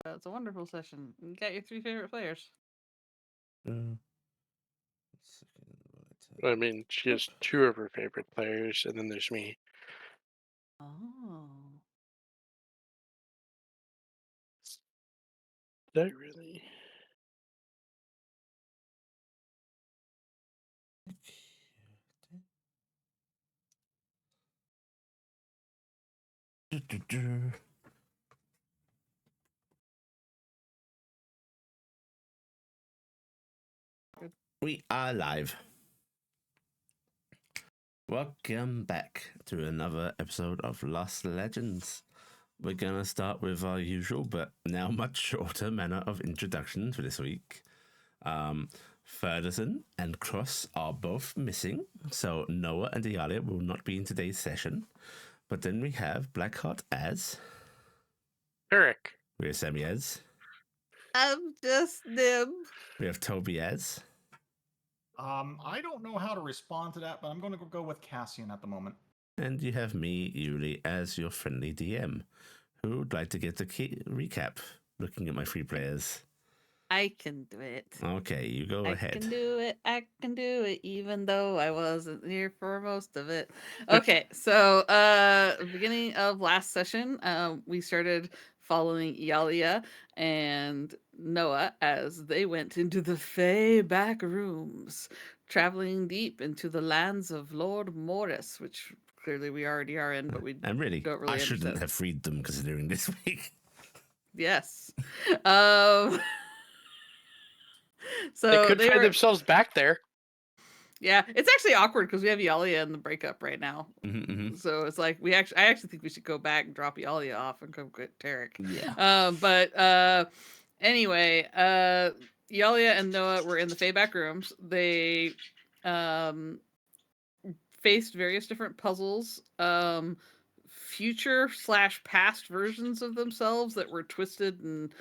It's a wonderful session. You got your 3 favorite players. I mean, she has 2 of her favorite players, and then there's me. Oh. That really? We are live. Welcome back to another episode of Lost Legends. We're gonna start with our usual, but now much shorter manner of introduction for this week. Verdazin and Cross are both missing, so Noah and Iala will not be in today's session. But then we have Blackheart as, Taryc. we have Sammi as, I'm just Nim. we have Tobias, I don't know how to respond to that, but I'm going to go with Cassian at the moment. and you have me, Yuli, as your friendly DM. Who would like to get the recap? Looking at my free players. I can do it. Okay, you go ahead. I can do it, even though I wasn't here for most of it. Okay, so beginning of last session, we started following Iala and Noah as they went into the Fey back rooms, traveling deep into the lands of Lord Morris, which clearly we already are in, but we And really, don't really I shouldn't understand. have freed them considering this week. Yes. Um They could find were themselves back there. Yeah, it's actually awkward because we have Yalia in the breakup right now. So it's like I actually think we should go back and drop Yalia off and come get Taryc. Yeah. But anyway, Yalia and Noah were in the Fey back rooms. They faced various different puzzles, future/past versions of themselves that were twisted and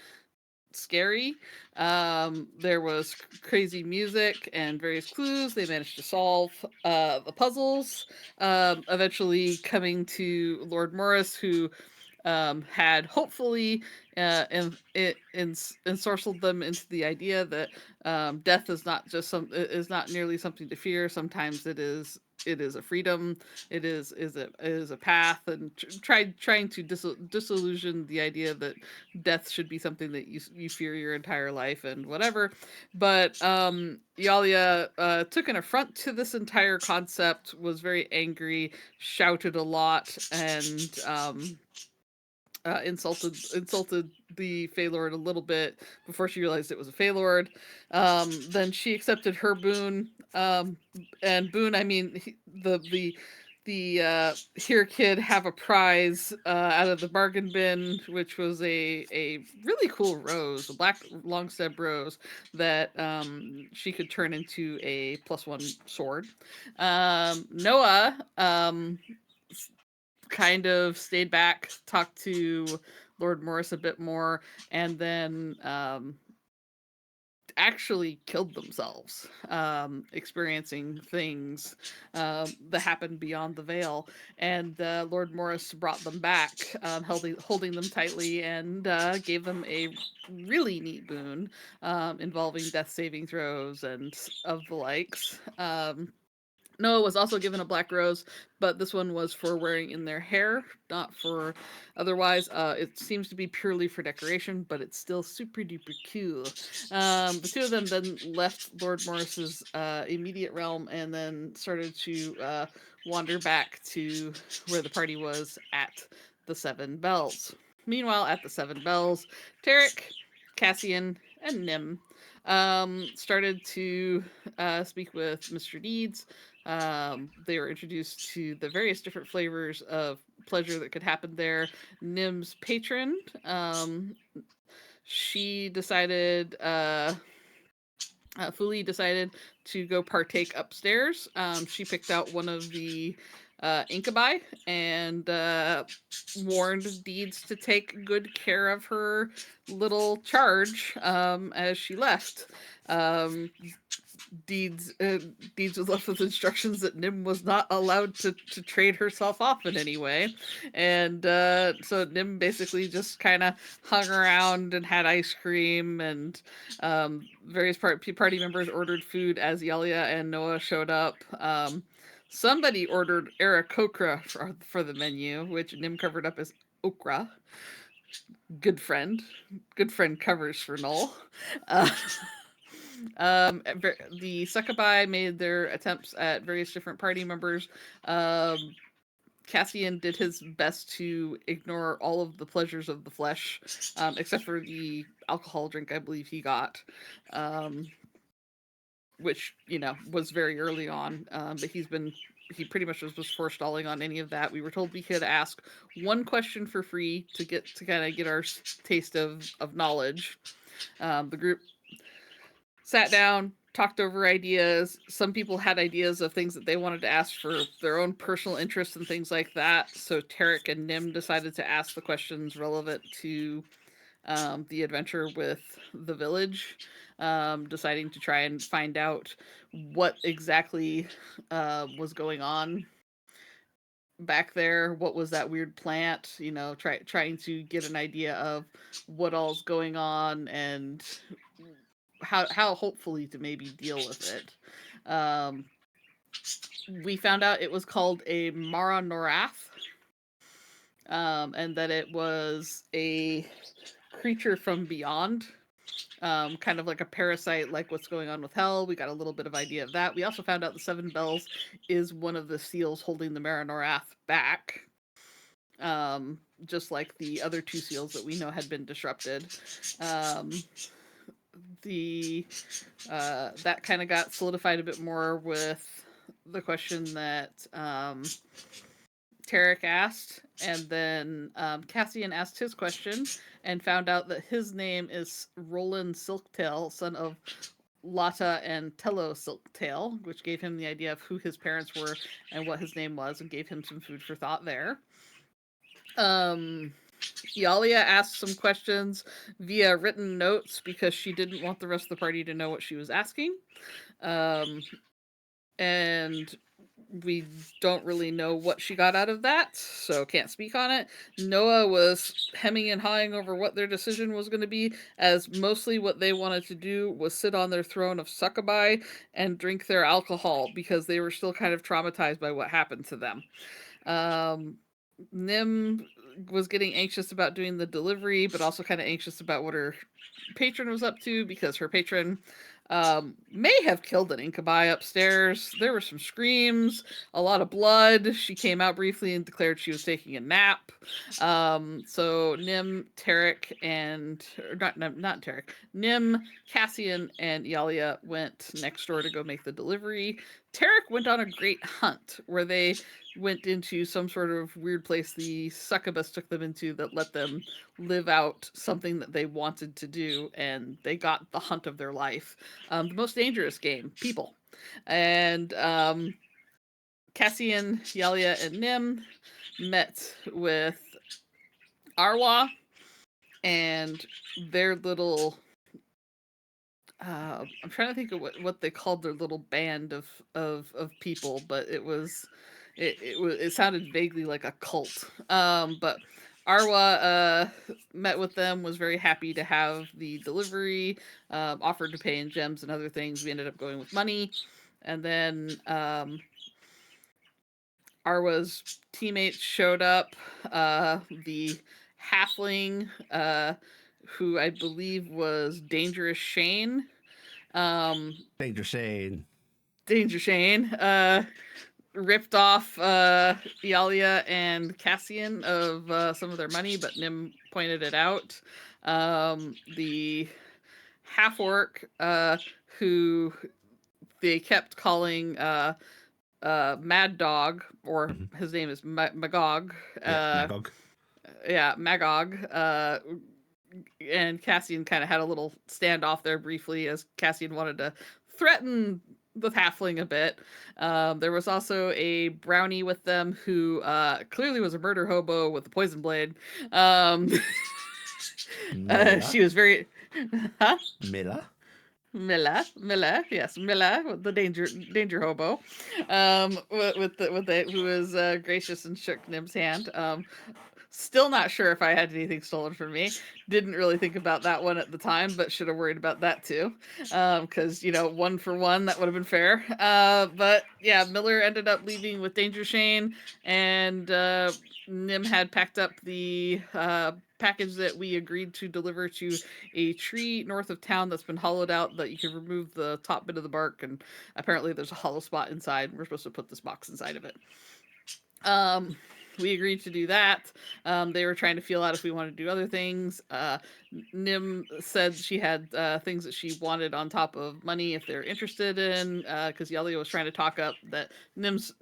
scary. There was crazy music and various clues. They managed to solve the puzzles, eventually coming to Lord Morris, who had hopefully ensorcelled them into the idea that death is not nearly something to fear. Sometimes it is a freedom. It is a path, and trying to disillusion the idea that death should be something that you fear your entire life and whatever. But Yalia took an affront to this entire concept, was very angry, shouted a lot, and insulted the Feylord a little bit before she realized it was a Feylord. Then she accepted her boon, and boon, I mean the here kid have a prize out of the bargain bin, which was a really cool rose, a black long stem rose that she could turn into a +1 sword. Noah kind of stayed back, talked to Lord Morris a bit more, and then actually killed themselves, experiencing things that happened beyond the veil. And Lord Morris brought them back, holding them tightly, and gave them a really neat boon involving death saving throws and of the likes. Noah was also given a black rose, but this one was for wearing in their hair, not for otherwise. It seems to be purely for decoration, but it's still super duper cool. The two of them then left Lord Morris's immediate realm and then started to wander back to where the party was at the Seven Bells. Meanwhile, at the Seven Bells, Taryc, Cassian, and Nim started to speak with Mr. Deeds. They were introduced to the various different flavors of pleasure that could happen there. Nim's patron, she decided, Fuli decided to go partake upstairs. She picked out one of the incubi and warned Deeds to take good care of her little charge as she left. Deeds was left with instructions that Nim was not allowed to trade herself off in any way, and so Nim basically just kind of hung around and had ice cream, and various party members ordered food as Iala and Noah showed up. Somebody ordered Aarakocra for the menu, which Nim covered up as okra. Good friend covers for Null. The Succubi made their attempts at various different party members. Cassian did his best to ignore all of the pleasures of the flesh, except for the alcohol drink I believe he got, which, was very early on. But he pretty much was forestalling on any of that. We were told we could ask one question for free to kind of get our taste of knowledge. The group sat down, talked over ideas. Some people had ideas of things that they wanted to ask for their own personal interests and things like that. So Taryc and Nim decided to ask the questions relevant to the adventure with the village, deciding to try and find out what exactly was going on back there. What was that weird plant? Trying to get an idea of what all's going on and how hopefully to maybe deal with it. We found out it was called a Mara Norath, and that it was a creature from beyond, kind of like a parasite, like what's going on with Hell. We got a little bit of idea of that. We also found out the Seven Bells is one of the seals holding the Mara Norath back, just like the other two seals that we know had been disrupted. That kind of got solidified a bit more with the question that Taryc asked, and then Cassian asked his question and found out that his name is Roland Silktail, son of Lata and Tello Silktail, which gave him the idea of who his parents were and what his name was, and gave him some food for thought there. Iala asked some questions via written notes because she didn't want the rest of the party to know what she was asking. And we don't really know what she got out of that, so can't speak on it. Noah was hemming and hawing over what their decision was going to be, as mostly what they wanted to do was sit on their throne of succubi and drink their alcohol because they were still kind of traumatized by what happened to them. Nim was getting anxious about doing the delivery, but also kind of anxious about what her patron was up to, because her patron may have killed an incubi upstairs. There were some screams, a lot of blood. She came out briefly and declared she was taking a nap. So Nim, Taryc, and not Taryc. Nim, Cassian, and Iala went next door to go make the delivery. Taryc went on a great hunt where they went into some sort of weird place the succubus took them into that let them live out something that they wanted to do, and they got the hunt of their life. The most dangerous game, people. And Cassian, Iala, and Nim met with Arwa and their little I'm trying to think of what they called their little band of people, but it sounded vaguely like a cult. But Arwa met with them, was very happy to have the delivery, offered to pay in gems and other things. We ended up going with money. And then Arwa's teammates showed up. The halfling, who I believe was Dangerous Shane. Danger Shane. Ripped off Iala and Cassian of some of their money, but Nim pointed it out. The half-orc, who they kept calling Mad Dog, or his name is Magog. Magog. Yeah, Magog. And Cassian kind of had a little standoff there briefly, as Cassian wanted to threaten the halfling a bit. There was also a brownie with them who clearly was a murder hobo with a poison blade. She was very... Huh? Miller? Milla, yes, Milla, with the danger hobo, who was gracious and shook Nim's hand. Still not sure if I had anything stolen from me. Didn't really think about that one at the time, but should have worried about that too. Because, 1 for 1, that would have been fair. But yeah, Miller ended up leaving with Danger Shane, and Nim had packed up the package that we agreed to deliver to a tree north of town that's been hollowed out that you can remove the top bit of the bark, and apparently there's a hollow spot inside. We're supposed to put this box inside of it. We agreed to do that. They were trying to feel out if we wanted to do other things. Nim said she had things that she wanted on top of money if they're interested in, because Iala was trying to talk up that Nim's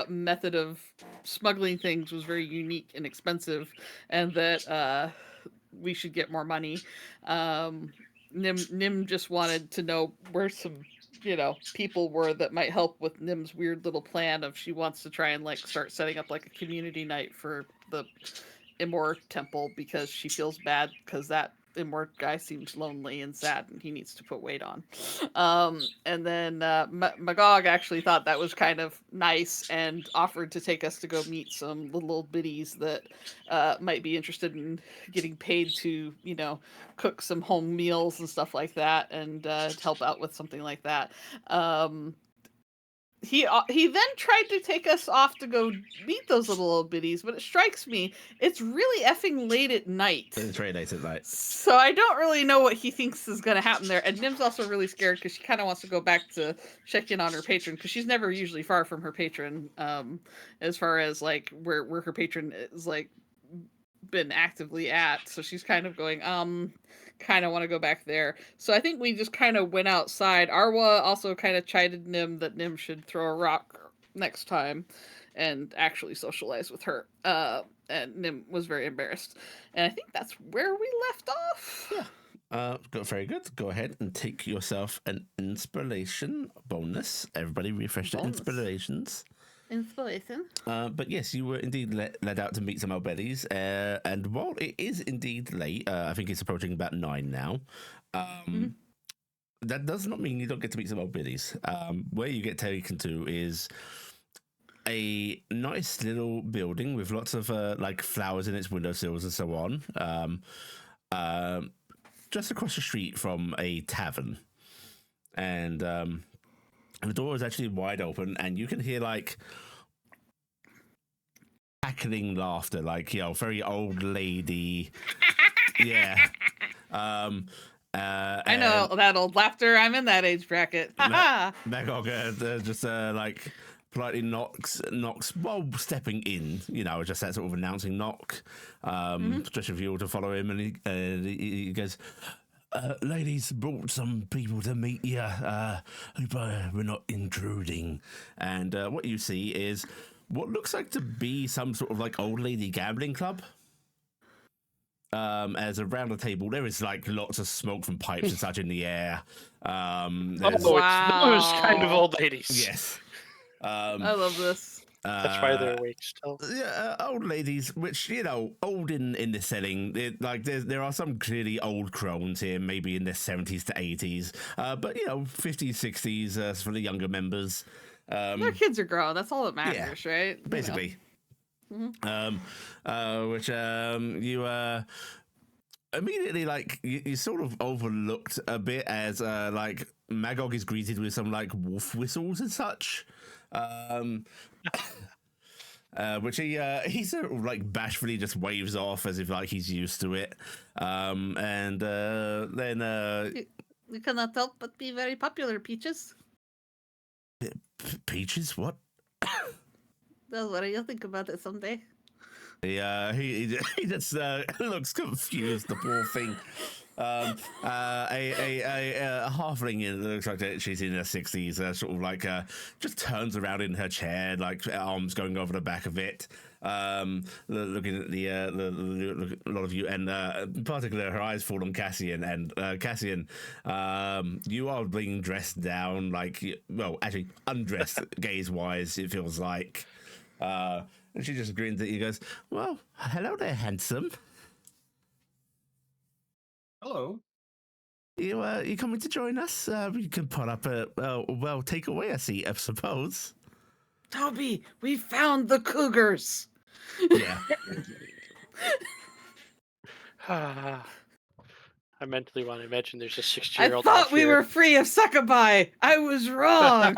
method of smuggling things was very unique and expensive, and that we should get more money. Nim just wanted to know where some people were that might help with Nim's weird little plan of she wants to try and start setting up a community night for the Immor temple because she feels bad because that Immor guy seems lonely and sad and he needs to put weight on. And then Magog actually thought that was kind of nice and offered to take us to go meet some little biddies that might be interested in getting paid to, cook some home meals and stuff like that and help out with something like that. He then tried to take us off to go meet those little old biddies, but it strikes me it's really effing late at night. It's very late at night. So I don't really know what he thinks is going to happen there. And Nim's also really scared because she kind of wants to go back to check in on her patron because she's never usually far from her patron, as far as where her patron is been actively at. So she's kind of going, kind of want to go back there. So I think we just kind of went outside. Arwa also kind of chided Nim that Nim should throw a rock next time and actually socialize with her. And Nim was very embarrassed. And I think that's where we left off. Yeah. Very good. Go ahead and take yourself an inspiration bonus. Everybody refresh their inspirations. Inspiration. But yes, you were indeed led out to meet some old biddies. And while it is indeed late, I think it's approaching about 9 now. That does not mean you don't get to meet some old biddies. Where you get taken to is a nice little building with lots of flowers in its windowsills and so on. Just across the street from a tavern, and the door is actually wide open, and you can hear cackling laughter, very old lady. Yeah. I know that old laughter. I'm in that age bracket. Magog just politely knocks while stepping in, just that sort of announcing knock. Just for you all to follow him, and he goes, ladies, brought some people to meet you. Hope we're not intruding. And what you see is what looks like to be some sort of old lady gambling club. As around the table there is lots of smoke from pipes and such in the air. It's those kind of old ladies. Yes. I love this. That's why they're awake still. Yeah, old ladies, which old in this setting. There are some clearly old crones here, maybe in their 70s to 80s, but 50s, 60s for the younger members. Their kids are grown. That's all that matters, right? Basically. Which you immediately you sort of overlooked a bit as Magog is greeted with some wolf whistles and such. Which he sort of bashfully just waves off as if he's used to it. And then you cannot help but be very popular, Peaches. Peaches, what? Don't worry, you'll think about it someday. Yeah, he just looks confused, the poor thing. A halfling, it looks like she's in her 60s, sort of just turns around in her chair, arms going over the back of it, looking at a lot of you, and in particular her eyes fall on Cassian, and Cassian, you are being dressed down, actually undressed gaze-wise, it feels like. And she just grins at you, goes, well, hello there, handsome. Hello. you coming to join us? We can put up take away a seat, I suppose. Toby, we found the cougars. Yeah. I mentally want to imagine there's a 60 I year old. thought we were free of succubi. I was wrong.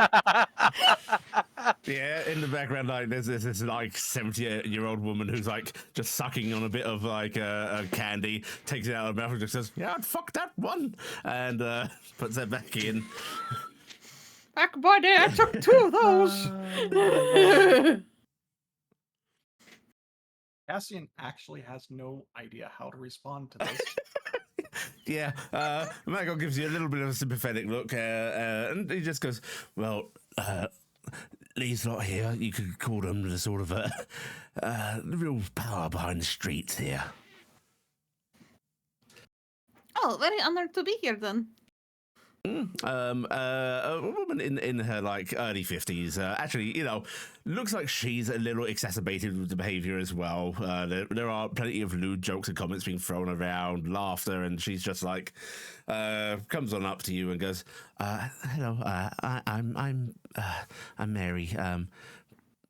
Yeah, in the background, like there's this like 70-year-old woman who's like just sucking on a bit of like a candy, takes it out of her mouth and just says, "Yeah, fuck that one," and puts that back in. Back by day, I took 2 of those. Cassian actually has no idea how to respond to this. Yeah, Michael gives you a little bit of a sympathetic look, and he just goes, "Well, these lot here, you could call them the sort of the real power behind the streets here." Oh, very honored to be here then. A woman in her like early 50s, actually, looks like she's a little exacerbated with the behavior as well. There are plenty of lewd jokes and comments being thrown around, laughter, and she's just like comes on up to you and goes, "Hello, I'm Mary.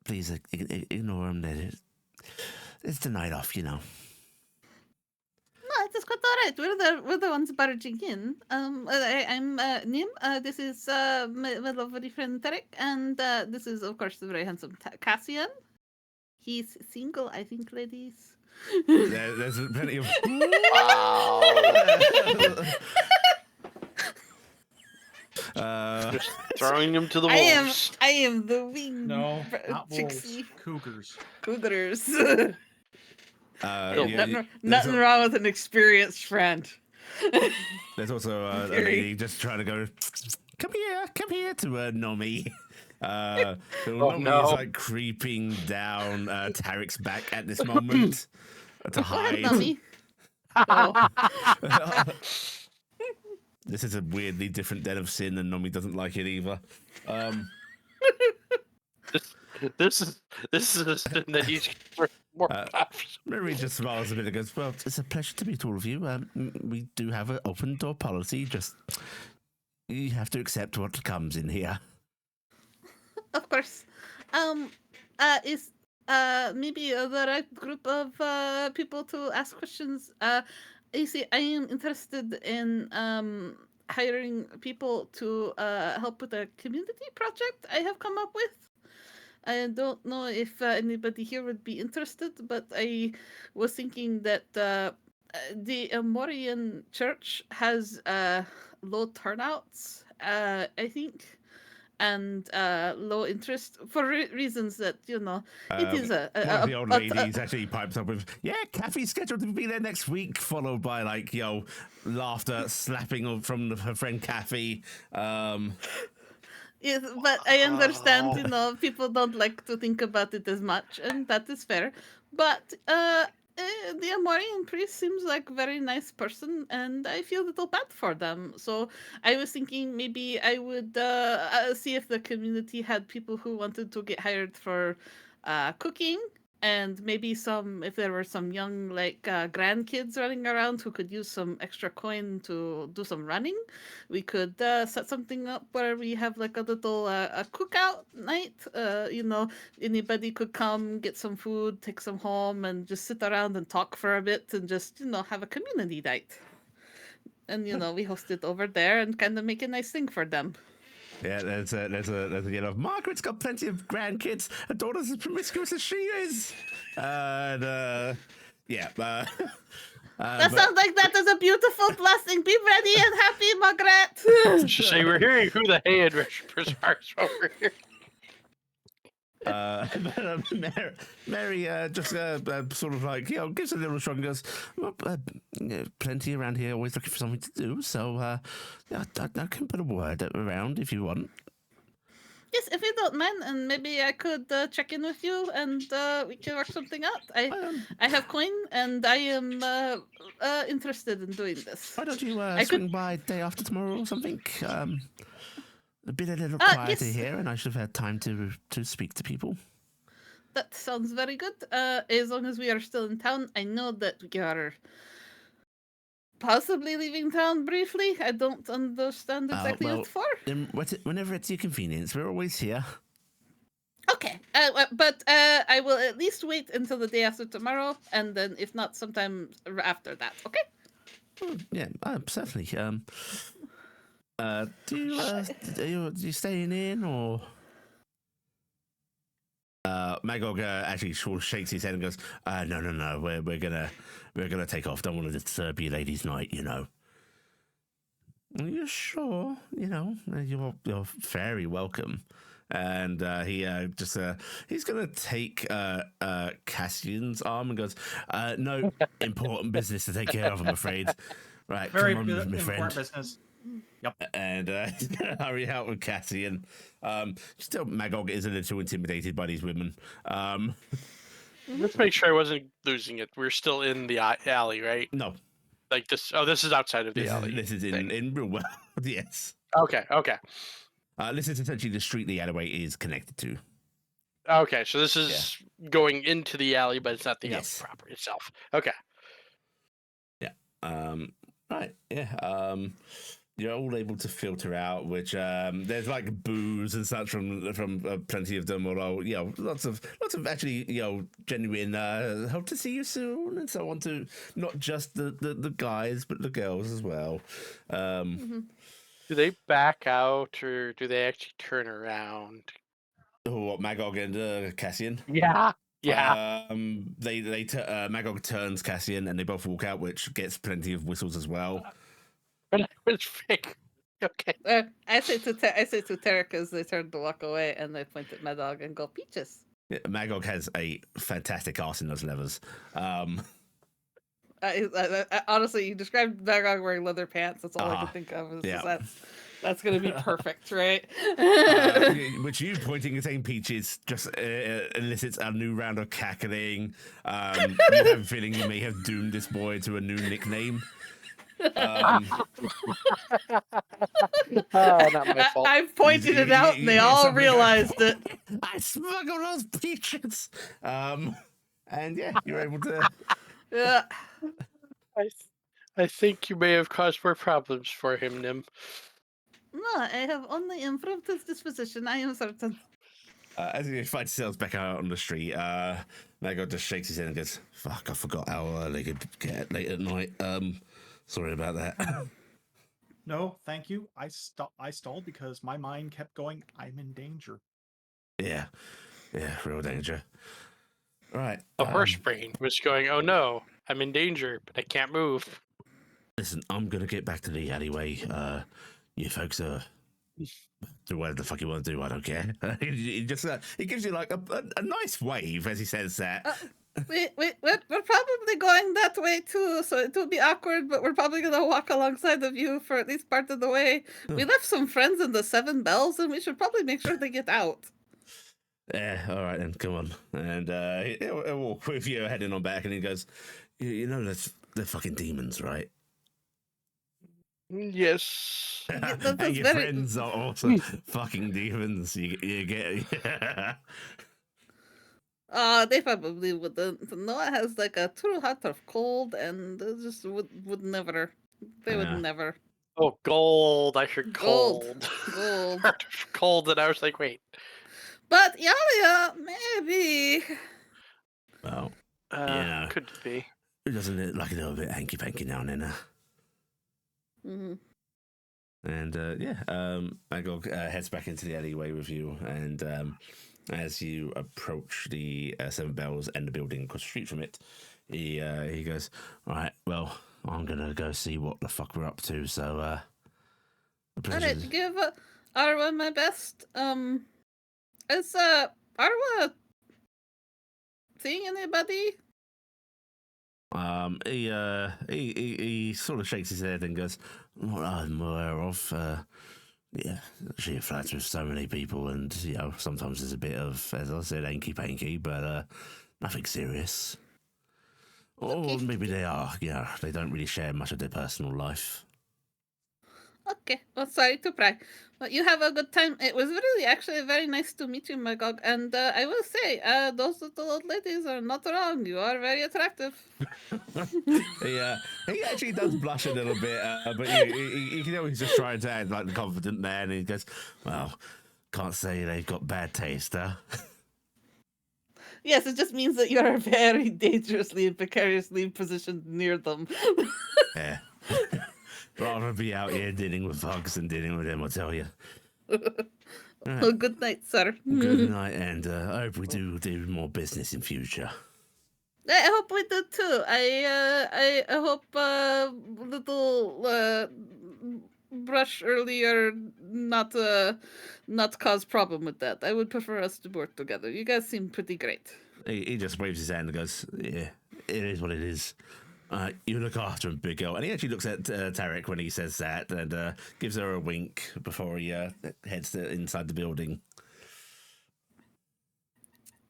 Please ignore him. It's the night off, No, it is quite all right. We're the ones barging in. I'm Nim. This is my lovely friend Taryc, and this is of course the very handsome Cassian. He's single, I think, ladies. There's plenty of Just throwing him to the wolves. I am the wing. No, not pixie. wolves. Cougars. Nothing wrong with an experienced friend. There's also a lady just trying to go, come here to Nomi. Nomi is like creeping down Taryc's back at this moment to hide. Nomi. This is a weirdly different den of sin, and Nomi doesn't like it either. This is a sin that he's more Mary just smiles a bit and goes, "Well, it's a pleasure to meet all of you. We do have an open door policy. Just you have to accept what comes in here." Of course. Is maybe the right group of people to ask questions. You see, I am interested in hiring people to help with a community project I have come up with. I don't know if anybody here would be interested, but I was thinking that the Amorian church has low turnouts, I think, and low interest for reasons that, it is one of the old ladies actually pipes up with, "Yeah, Kathy's scheduled to be there next week," followed by like, laughter slapping from her friend Kathy. Yes, but I understand, people don't like to think about it as much, and that is fair. But the Amorian priest seems like a very nice person, and I feel a little bad for them. So I was thinking maybe I would see if the community had people who wanted to get hired for cooking, and maybe if there were some young grandkids running around who could use some extra coin to do some running. We could set something up where we have like a little a cookout night. Anybody could come get some food, take some home, and just sit around and talk for a bit, and just have a community night. And we host it over there and kind of make a nice thing for them. Yeah, there's a Margaret's got plenty of grandkids. Her daughter's as promiscuous as she is. That sounds like that is a beautiful blessing. Be ready and happy, Margaret. Say we're hearing who the head are over here. Mary just sort of like, gives a little shrug and goes, "Well, plenty around here, always looking for something to do, so I can put a word around if you want." Yes, if you don't mind, and maybe I could check in with you, and we can work something out. I have coin, and I am interested in doing this. Why don't you swing by day after tomorrow or something? It'd been a little quieter here, and I should have had time to speak to people. That sounds very good. As long as we are still in town, I know that we are possibly leaving town briefly. I don't understand exactly well, what for. then whenever it's your convenience, we're always here. Okay, but I will at least wait until the day after tomorrow, and then if not, sometime after that. Okay. Yeah, certainly. Are you staying in or? Magog actually sort of shakes his head and goes, "No, we're gonna take off. Don't want to disturb you, ladies' night, you know." Are you sure? You know, you're very welcome. And he's gonna take Cassian's arm and goes, "No important business to take care of, I'm afraid." Right, Very come on, my friend. important business. Yep. And he's gonna hurry out with Cassian. Still, Magog is a little intimidated by these women. Let's make sure I wasn't losing it. We're still in the alley, right? No, Like this. Oh, this is outside of the alley. this is in real world. Yes. Okay. This is essentially the street the alleyway is connected to. Okay, so this is going into the alley, but it's not the alley Yes. proper itself. Okay. Yeah. Right. Yeah. You're all able to filter out, which there's like booze and such from plenty of them. Although lots of actually genuine hope to see you soon and so on. To not just the guys but the girls as well. Do they back out or do they actually turn around? What, Magog and Cassian? Yeah. Magog turns Cassian and they both walk out, which gets plenty of whistles as well. But it's fake. Okay. I say to Taryc as they turn to walk away, and they point at Magog and go, "Peaches." Yeah, Magog has a fantastic arse in those levers. Honestly, you described Magog wearing leather pants. That's all I could think of. That's going to be perfect, right? Which you pointing and saying peaches just elicits a new round of cackling. You have a feeling you may have doomed this boy to a new nickname. Not my fault. I pointed it out, and they all realized it. I smuggled those peaches. And yeah, you're able to. Yeah. I think you may have caused more problems for him, Nim. No, I have only improved his disposition. I am certain. As he finds himself back out on the street, Magog just shakes his head and goes, "Fuck, I forgot how early it could get late at night. Sorry about that." No, thank you. I stalled because my mind kept going, I'm in danger. Yeah, real danger. Right. The horse brain was going, "Oh no, I'm in danger, but I can't move." Listen, I'm gonna get back to the alleyway. You folks do whatever the fuck you want to do. I don't care. He just he gives you like a nice wave as he says that. We're probably going that way too, so it will be awkward, but we're probably going to walk alongside of you for at least part of the way. We left some friends in the Seven Bells, and we should probably make sure they get out. Yeah, all right then, come on. And he'll walk with you heading on back, and he goes, you know, they're fucking demons, right? Yes. And your friends are also fucking demons. You get... They probably wouldn't. Noah has like a true heart of cold, and they just would never. They would never. Oh, gold! I heard cold. Gold. Cold, and I was like, wait. But Iala, maybe. Well, could be. Doesn't it like a little bit hanky panky now and then? Mm-hmm. And Magog heads back into the alleyway with you, and as you approach the Seven Bells and the building across the street from it, he goes, "Right, well, I'm gonna go see what the fuck we're up to." So, all right, give Arwa my best. Is Arwa seeing anybody? He sort of shakes his head and goes, "What I'm aware of, yeah, she flirts with so many people, and sometimes there's a bit of, as I said, hanky panky, but nothing serious. Or maybe they are, they don't really share much of their personal life." Okay, well, sorry to pry. But you have a good time. It was really actually very nice to meet you, Magog. And I will say, those little old ladies are not wrong. You are very attractive. He actually does blush a little bit, but you know he's just trying to act like the confident man, and he goes, well, can't say they've got bad taste, huh? Yes, it just means that you are very dangerously and precariously positioned near them. Yeah. Rather be out here dealing with thugs than dealing with them, I tell you. Well, good night, sir. Good night, and I hope we do more business in future. I hope we do too. I hope little brush earlier not cause problem with that. I would prefer us to work together. You guys seem pretty great. He just waves his hand and goes, yeah, it is what it is. You look after him, big girl. And he actually looks at Taryc when he says that and gives her a wink before he heads inside the building.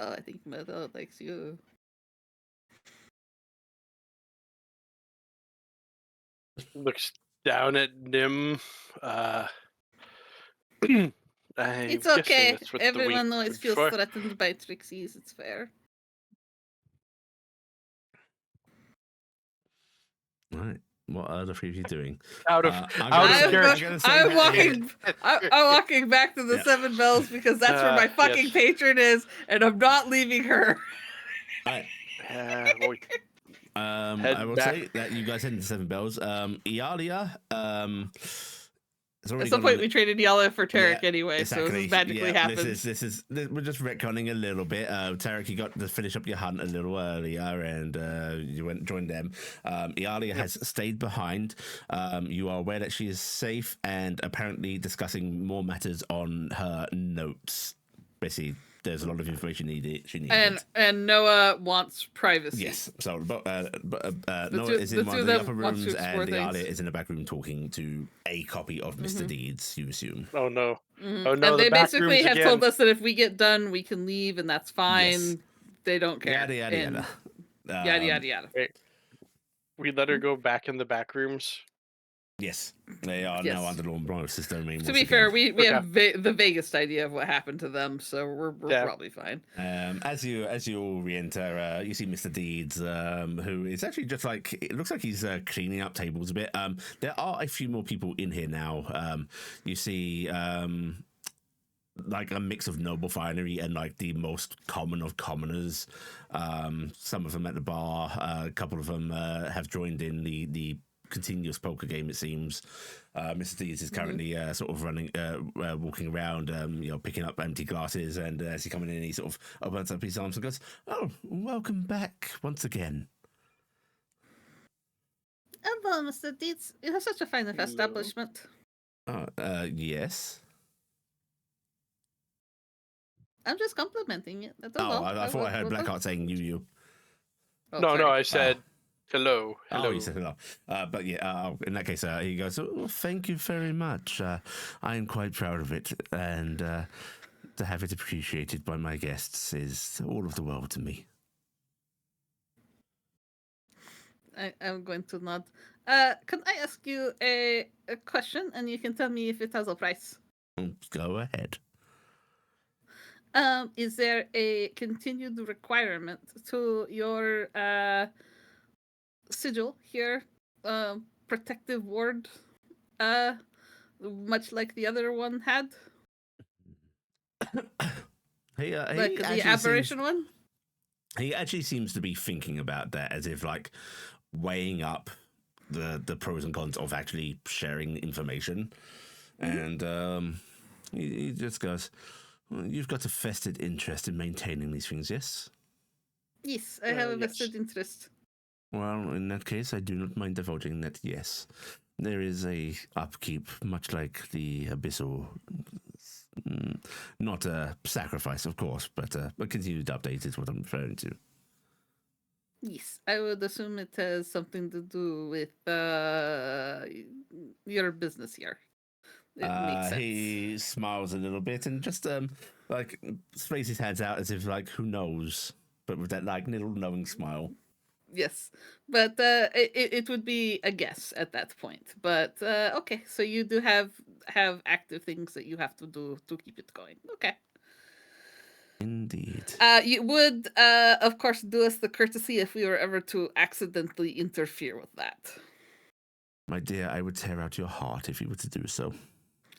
Oh, I think Meadow likes you. Looks down at Nim. It's okay. Everyone always feels threatened by Trixies. It's fair. Right. What are the three of you doing? I'm walking back to the Seven Bells because that's where my fucking patron is, and I'm not leaving her. I will back. say that you guys head into Seven Bells. Iala, at some point we traded Iala for Taryc anyway, exactly. so this magically happened. This is we're just retconning a little bit. Taryc, you got to finish up your hunt a little earlier, and you went and joined them. Iala has stayed behind. You are aware that she is safe and apparently discussing more matters on her notes. Basically, there's a lot of information she needed. And Noah wants privacy. Yes. So, Noah is in one of the upper rooms, and Iala is in the back room talking to a copy of Mr. Deeds, you assume. Oh, no. Mm-hmm. Oh, no. And they basically have told us that if we get done, we can leave, and that's fine. Yes. They don't care. Yada, yada, yada. Yada, yada, yada. Wait. We let her go back in the back rooms? Yes, they are now under Lord Morris's domain. To be fair, we have the vaguest idea of what happened to them, so we're probably fine. As you all re-enter, you see Mr. Deeds, who is actually just like, it looks like he's cleaning up tables a bit. There are a few more people in here now. You see like a mix of noble finery and like the most common of commoners. Some of them at the bar, a couple of them have joined in the continuous poker game, it seems. Mr. Deeds is currently sort of running, walking around, picking up empty glasses, and as he's coming in, he sort of opens up his arms and goes, "Oh, welcome back once again." Hello, Mr. Deeds. You have such a fine establishment. Yes. I'm just complimenting it. I thought I heard Blackheart saying you. Oh, no, I said... Hello. Oh, you said hello. But yeah, in that case, he goes, "Oh, thank you very much. I am quite proud of it, and to have it appreciated by my guests is all of the world to me." I'm going to nod. Can I ask you a question, and you can tell me if it has a price? Go ahead. Is there a continued requirement to your sigil here, protective ward, much like the other one had? Like the aberration one? He actually seems to be thinking about that, as if like weighing up the pros and cons of actually sharing information. And he just goes, "Well, you've got a vested interest in maintaining these things, yes?" Yes, I have a vested interest. Well, in that case, I do not mind divulging that, yes. There is a upkeep, much like the Abyssal. Not a sacrifice, of course, but a continued update is what I'm referring to. Yes, I would assume it has something to do with your business here. It makes sense. He smiles a little bit and just sprays his hands out as if like, who knows, but with that like little knowing smile. Yes, but it would be a guess at that point. But okay, so you do have active things that you have to do to keep it going. Okay. Indeed. You would, of course, do us the courtesy if we were ever to accidentally interfere with that. My dear, I would tear out your heart if you were to do so.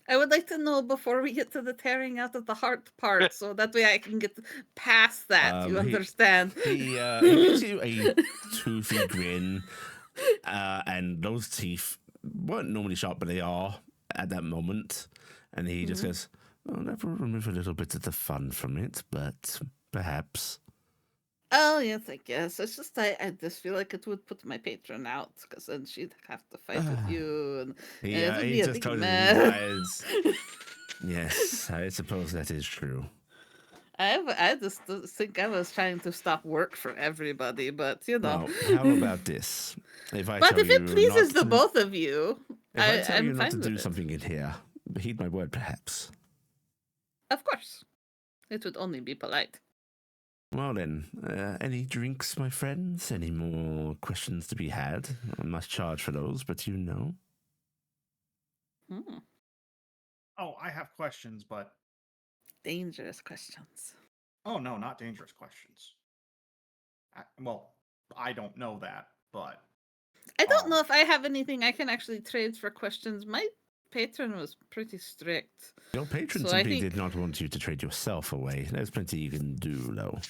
I would like to know before we get to the tearing out of the heart part, so that way I can get past that. You understand? He gives you a toothy grin, and those teeth weren't normally sharp, but they are at that moment. And he just goes, "Well, that will remove a little bit of the fun from it, but perhaps." Oh yes, I guess. It's just I just feel like it would put my patron out because then she'd have to fight with you, and it would He be a just big closes his mess. eyes. Yes, I suppose that is true. I just think I was trying to stop work for everybody, but you know. Well, how about this? If I But tell if it you pleases not the to, both of you, if I tell I'm you not fine to with do it. something in here, heed my word, perhaps. Of course, it would only be polite. Well then, any drinks, my friends? Any more questions to be had? I must charge for those, but you know. Hmm. Oh, I have questions, but Dangerous questions. oh no, not dangerous questions. Well, I don't know that, but I don't know if I have anything I can actually trade for questions. My patron was pretty strict. Your patron So I simply think- did not want you to trade yourself away. There's plenty you can do, though.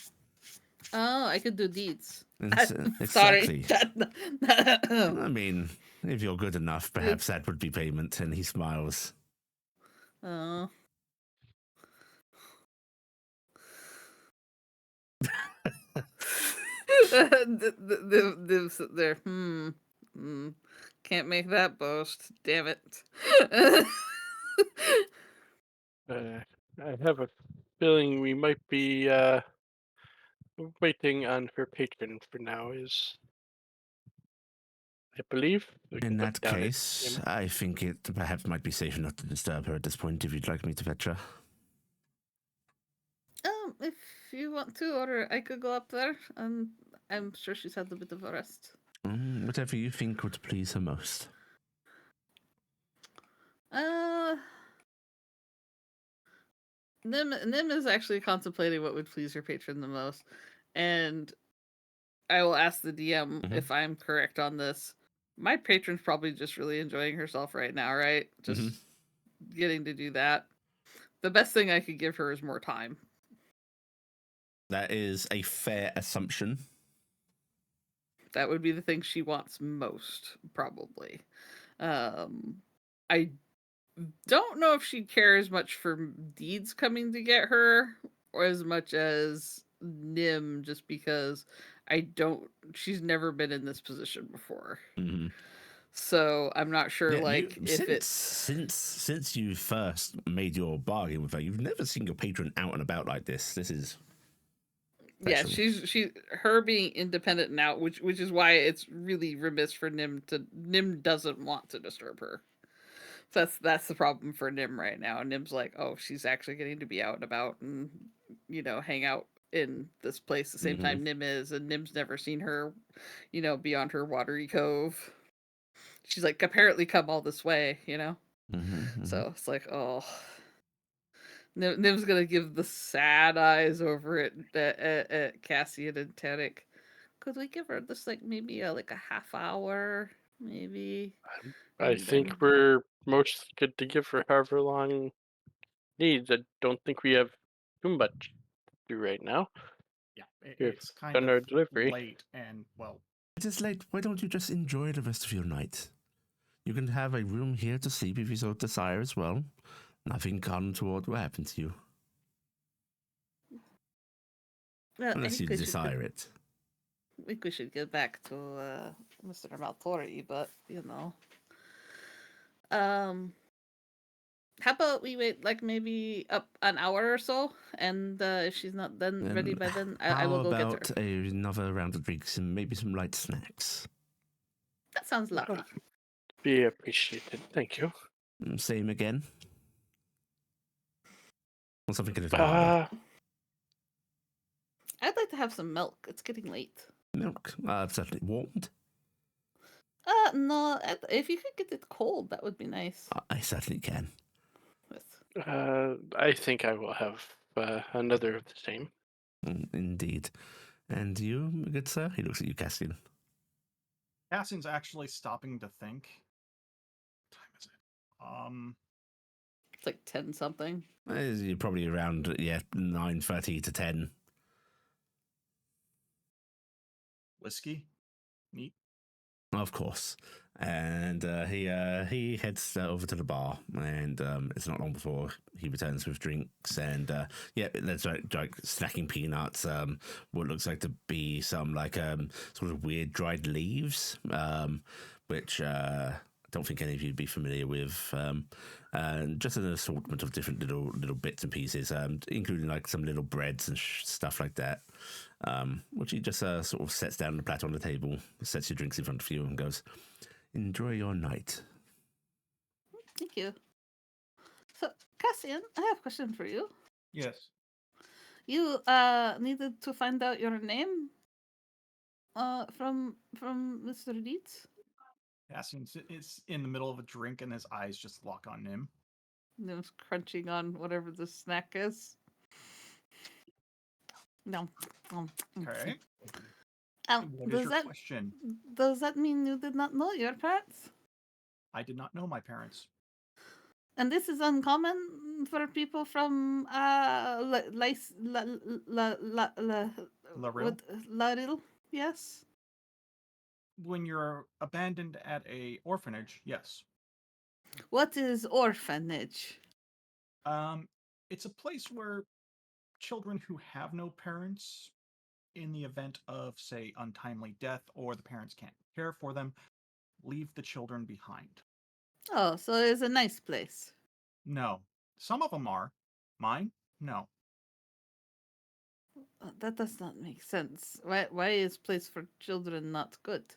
Oh, I could do deeds. Exactly. Sorry. I mean, if you're good enough, perhaps that would be payment. And he smiles. Oh. There. Can't make that boast. Damn it. I have a feeling we might be waiting on her patron for now. I believe. We can In look that down at case, him. I think it perhaps might be safe not to disturb her at this point if you'd like me to fetch her. If you want to, or I could go up there. I'm sure she's had a bit of a rest. Whatever you think would please her most. Nim is actually contemplating what would please her patron the most, and I will ask the DM if I'm correct on this. My patron's probably just really enjoying herself right now, right? Just getting to do that. The best thing I could give her is more time. That is a fair assumption. That would be the thing she wants most, probably. I don't know if she cares much for deeds coming to get her, or as much as Nim, just because she's never been in this position before. So I'm not sure, since you first made your bargain with her, you've never seen your patron out and about like this. This is special. Yeah, her being independent now, which is why it's really remiss for Nim doesn't want to disturb her. So that's the problem for Nim right now. Nim's like, oh, she's actually getting to be out and about and hang out in this place the same time Nim is, and Nim's never seen her, beyond her watery cove. She's like apparently come all this way, So it's like, oh, Nim's gonna give the sad eyes over at Cassian and Taryc. Could we give her this maybe a half hour, maybe? I think we're most good to give her however long needs. I don't think we have too much to do right now. Yeah, it's kind done our of delivery. late, and well, it is late. Why don't you just enjoy the rest of your night? You can have a room here to sleep if you so desire as well. Nothing untoward will happen to you. Unless you desire it. I think we should get back to Mr. Maltori, but how about we wait maybe up an hour or so, and if she's not ready by then, I will go get her. How about another round of drinks and maybe some light snacks? That sounds lovely. Be appreciated. Thank you. Same again. Or something a little harder. I'd like to have some milk. It's getting late. Milk, certainly warmed. No, if you could get it cold, that would be nice. I certainly can. With I think I will have another of the same. Indeed. And you, good sir? He looks at you, Cassian. Cassian's actually stopping to think. What time is it? It's like 10 something. You're probably around 9:30 to 10. Whiskey? Neat. Of course. And he heads over to the bar, and it's not long before he returns with drinks. And there's like snacking peanuts, what looks like to be some sort of weird dried leaves, which I don't think any of you'd be familiar with. And just an assortment of different little bits and pieces, including like some little breads and stuff like that. Which he just sort of sets down the platter on the table, sets your drinks in front of you, and goes, "Enjoy your night." Thank you. So, Cassian, I have a question for you. Yes. You needed to find out your name from Mr. Leeds. Cassian is in the middle of a drink and his eyes just lock on him. Nim's crunching on whatever the snack is. No. Okay. What is Does your that question? does that mean you did not know your parents? I did not know my parents. And this is uncommon for people from Laril, yes. When you're abandoned at a orphanage, yes. What is orphanage? It's a place where children who have no parents, in the event of, say, untimely death or the parents can't care for them, leave the children behind. Oh, so it's a nice place. No. Some of them are. Mine? No. That does not make sense. Why is place for children not good?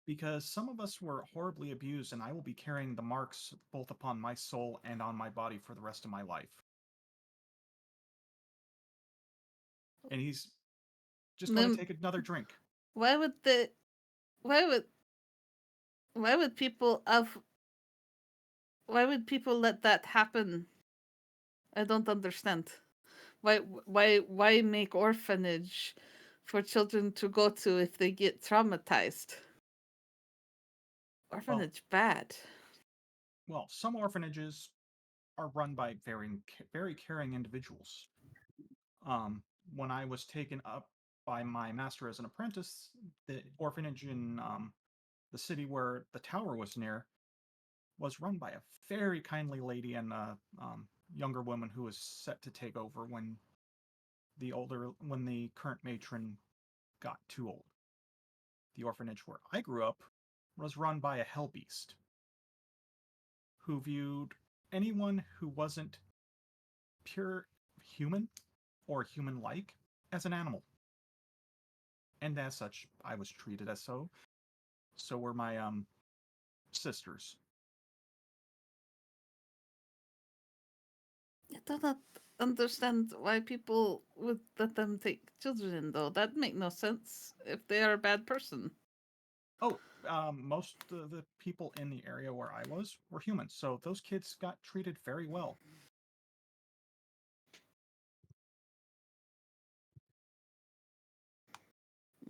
Because some of us were horribly abused, and I will be carrying the marks both upon my soul and on my body for the rest of my life. And he's just going to take another drink. Why would people let that happen? I don't understand. Why make orphanage for children to go to if they get traumatized? Orphanage bad. Well, some orphanages are run by very caring individuals. When I was taken up by my master as an apprentice, the orphanage in the city where the tower was near was run by a very kindly lady and a younger woman who was set to take over when the current matron got too old. The orphanage where I grew up was run by a hell beast who viewed anyone who wasn't pure human or human-like as an animal. And as such, I was treated as so. So were my sisters. I do not understand why people would let them take children, though. That make no sense if they are a bad person. Oh, most of the people in the area where I was were humans, so those kids got treated very well.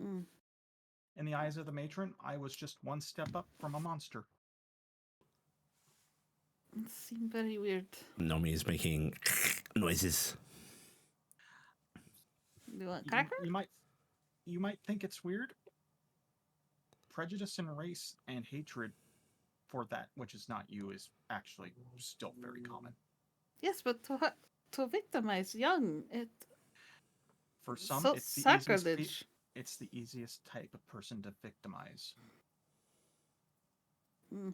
Mm. In the eyes of the matron, I was just one step up from a monster. It seemed very weird. Nomi is making noises. You want cracker? You might think it's weird. Prejudice and race and hatred for that which is not you is actually still very common. Yes, but to victimize young, For some, so it's the sacrilege. it's the easiest type of person to victimize. Mm.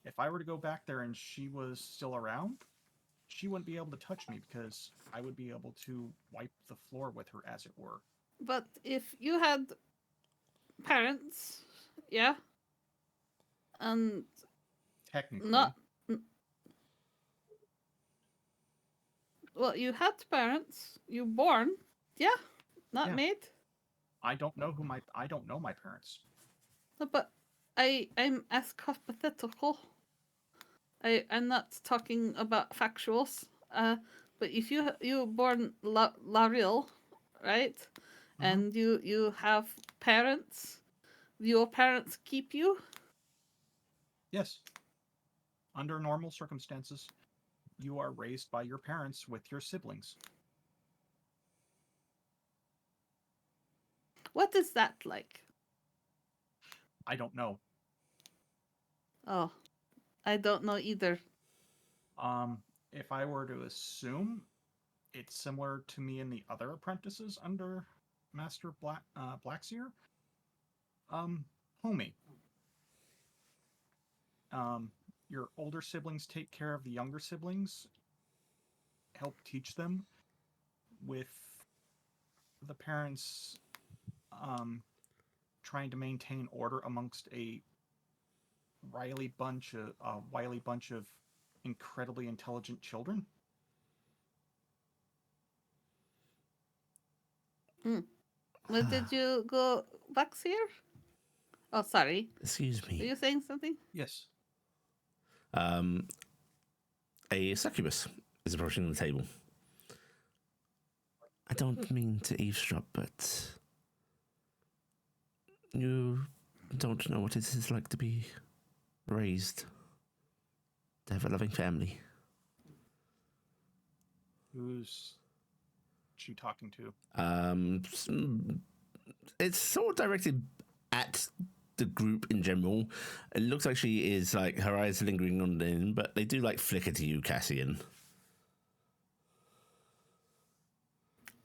If I were to go back there and she was still around, she wouldn't be able to touch me because I would be able to wipe the floor with her, as it were. But if you had parents, yeah, and Technically. not. Well, you had parents, you born, yeah, not Yeah. maid? I don't know my parents. No, but I'm as hypothetical. I'm not talking about factuals. But if you were born Laril, right? And you have parents, your parents keep you? Yes. Under normal circumstances, you are raised by your parents with your siblings. What is that like? I don't know. Oh, I don't know either. If I were to assume, it's similar to me and the other apprentices under Master Blackseer. Homie. Your older siblings take care of the younger siblings, help teach them, with the parents trying to maintain order amongst a wily bunch of incredibly intelligent children. When did you go back here? Oh, sorry. Excuse Are me. you saying something? Yes. A succubus is approaching the table. I don't mean to eavesdrop, but you don't know what it is like to be raised, to have a loving family. Who's she talking to? It's sort of directed at the group in general. It looks like she is like her eyes lingering on them, but they do like flicker to you, Cassian.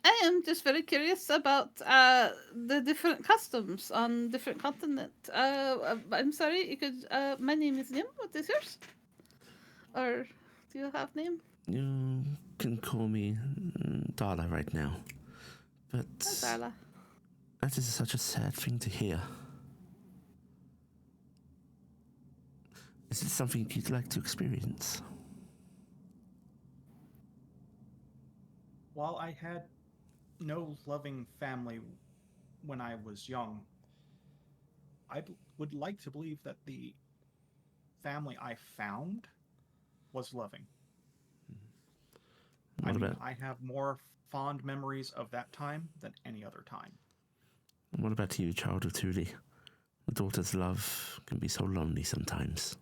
I am just very curious about the different customs on different continents. I'm sorry, you could. My name is Nim. What is yours? Or do you have name? You can call me Darla right now, but Darla. that is such a sad thing to hear. Is it something you'd like to experience? While I had no loving family when I was young, I would like to believe that the family I found was loving. I have more fond memories of that time than any other time. What about you, child of Tuli? A daughter's love can be so lonely sometimes.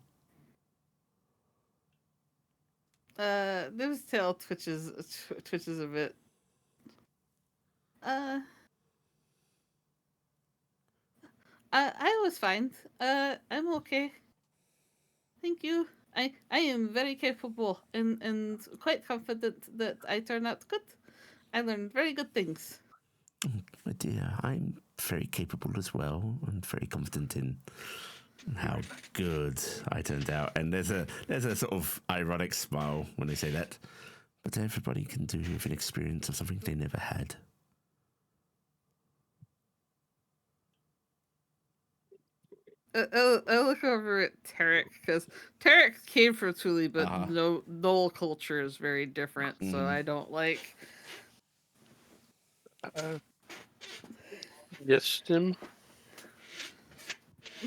Nim's tail twitches a bit. I was fine. I'm okay. Thank you. I am very capable and quite confident that I turn out good. I learned very good things. My dear, I'm very capable as well and very confident in how good I turned out. And there's a sort of ironic smile when they say that. But everybody can do with an experience of something they never had. I look over at Taryc because Taryc came from Thule, but no Knoll culture is very different, so I don't like. Yes, Tim.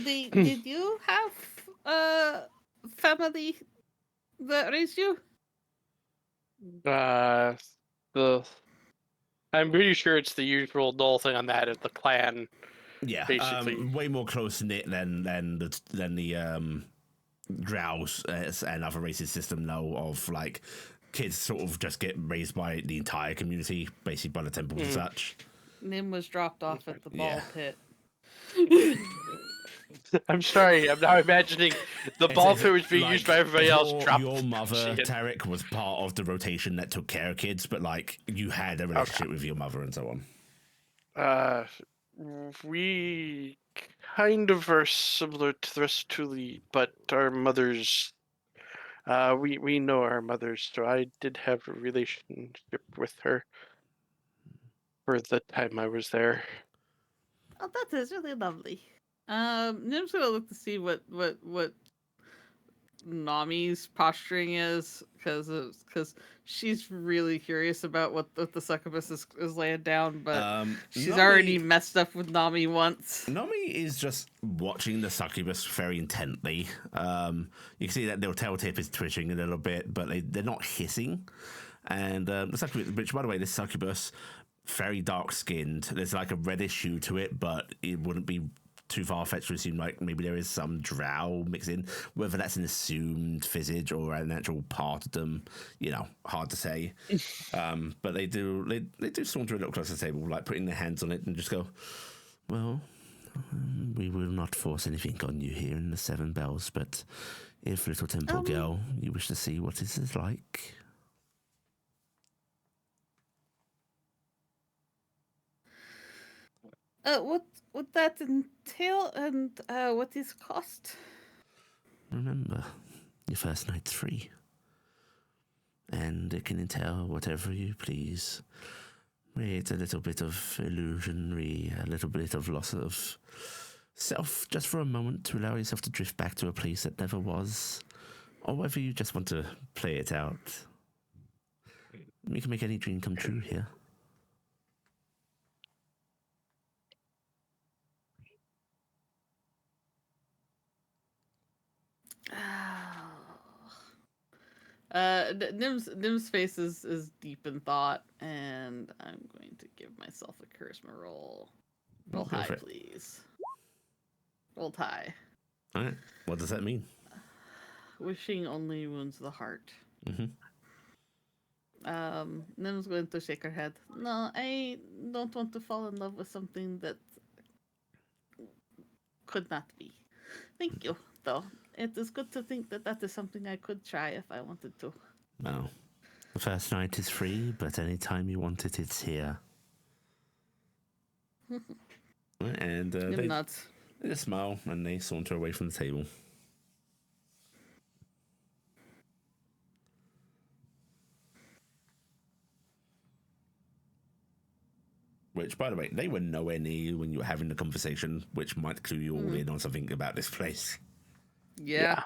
Did you have family that raised you? The I'm pretty sure it's the usual null thing on that of the clan. Yeah, basically. way more close knit than the Drows and other races system know of. Like kids sort of just get raised by the entire community, basically by the temples and such. Nim was dropped off at the ball pit. I'm sorry, I'm now imagining the ball pit was being used by everybody else. Your mother, Taryc, was part of the rotation that took care of kids, but like you had a relationship with your mother and so on. We kind of are similar to the rest of Thule, but our mothers, we know our mothers, so I did have a relationship with her for the time I was there. Oh, that is really lovely. Nim's gonna look to see what Nami's posturing is, because she's really curious about what the succubus is laying down, but she's already messed up with Nami once. Nami is just watching the succubus very intently. You can see that their tail tip is twitching a little bit, but they're not hissing. And the succubus, which by the way, this succubus, very dark skinned. There's like a reddish hue to it, but it wouldn't be too far-fetched to assume like maybe there is some drow mixed in. Whether that's an assumed visage or an actual part of them, hard to say. But they do saunter a little closer to the table, like putting their hands on it and just go, well, we will not force anything on you here in the Seven Bells, but if little temple girl, you wish to see what this is like. What would that entail, and what is cost? Remember, your first night's free. And it can entail whatever you please. It's a little bit of illusionary, a little bit of loss of self, just for a moment, to allow yourself to drift back to a place that never was. Or whether you just want to play it out. You can make any dream come true here. Nim's face is deep in thought, and I'm going to give myself a charisma roll. Roll high, please. Rolled high. All right. What does that mean? Wishing only wounds the heart. Mm-hmm. Nim's going to shake her head. No, I don't want to fall in love with something that could not be. Thank you, though. It is good to think that is something I could try if I wanted to. Well, the first night is free, but any time you want it, it's here. And they just smile and they saunter away from the table. Which, by the way, they were nowhere near you when you were having the conversation, which might clue you all in on something about this place. Yeah.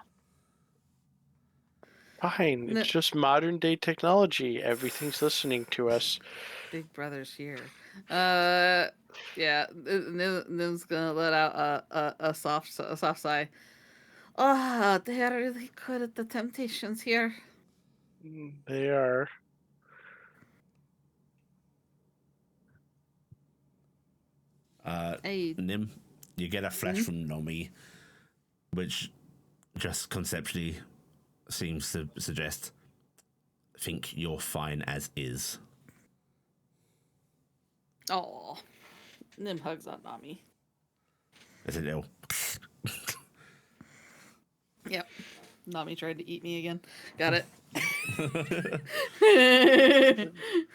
Fine, it's just modern day technology. Everything's listening to us. Big Brother's here. Yeah. Nim's gonna let out a soft sigh. Oh, they are really good at the temptations here. They are. Nim, you get a flash from Nomi, which just conceptually seems to suggest, think you're fine as is. Oh, Nim hugs on Nami. There's a little... Yep. Nami tried to eat me again. Got it.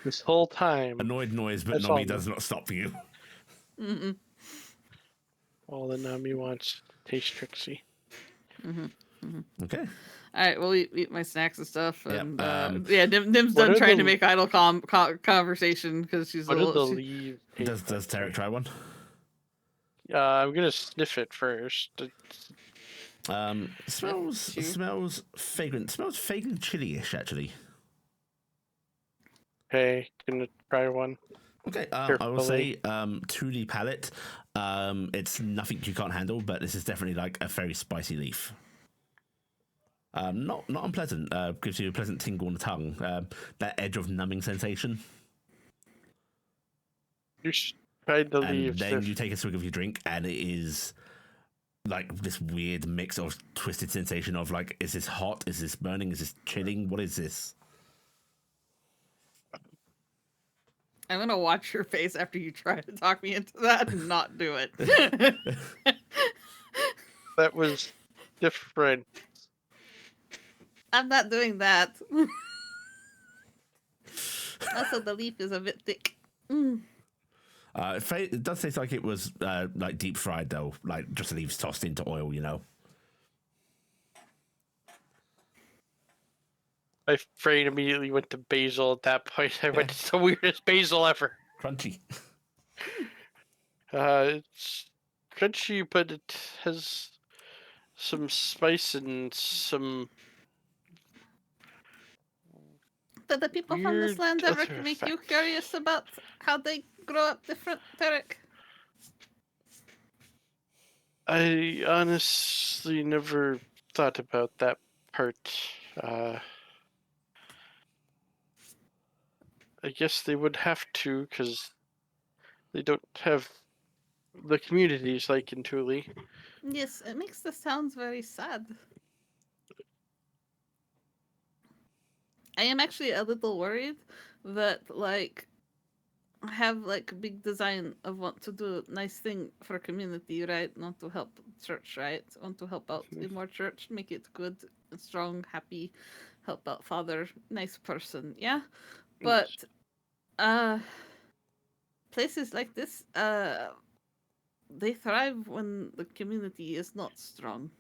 This whole time. Annoyed noise, but Nami does not stop you. Mm-mm. All that Nami wants. Taste Trixie. Okay. All right, well, eat my snacks and stuff, and Yep, Nim's done trying to make idle conversation because she's a little. Does Taryc try one? I'm gonna sniff it first. Smells fragrant. Smells vaguely chili-ish, actually. Okay, gonna try one. Okay, I will say to the palate, it's nothing you can't handle, but this is definitely like a very spicy leaf. Not unpleasant. Gives you a pleasant tingle on the tongue. That edge of numbing sensation. You tried the leaves. And then you take a swig of your drink, and it is like this weird mix of twisted sensation of like, is this hot? Is this burning? Is this chilling? What is this? I'm gonna watch your face after you try to talk me into that and not do it. That was different. I'm not doing that. Also, the leaf is a bit thick. It does taste like it was like deep fried though, like just leaves tossed into oil, you know. My brain immediately went to basil at that point. I went, it's the weirdest basil ever. Crunchy. It's crunchy, but it has some spice and some Did the people from this weird land ever other make you effects. curious about how they grow up different, Taryc? I honestly never thought about that part. Uh, I guess they would have to, because they don't have the communities like in Thule. Yes, it makes the sounds very sad. I am actually a little worried that, like, I have like a big design of want to do a nice thing for community, right? Not to help church, right? Want to help out in more church, make it good, strong, happy, help out father, nice person, yeah. But uh places like this, they thrive when the community is not strong.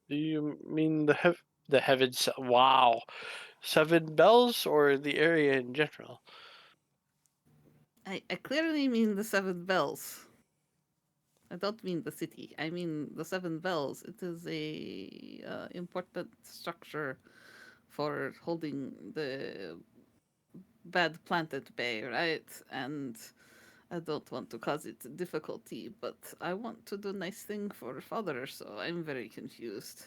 Do you mean the heavens? Wow, 7 bells or the area in general? I clearly mean the seven bells. I don't mean the city. I mean the seven bells. It is a important structure for holding the bad plant at bay, right? And I don't want to cause it difficulty, but I want to do nice thing for father, so I'm very confused.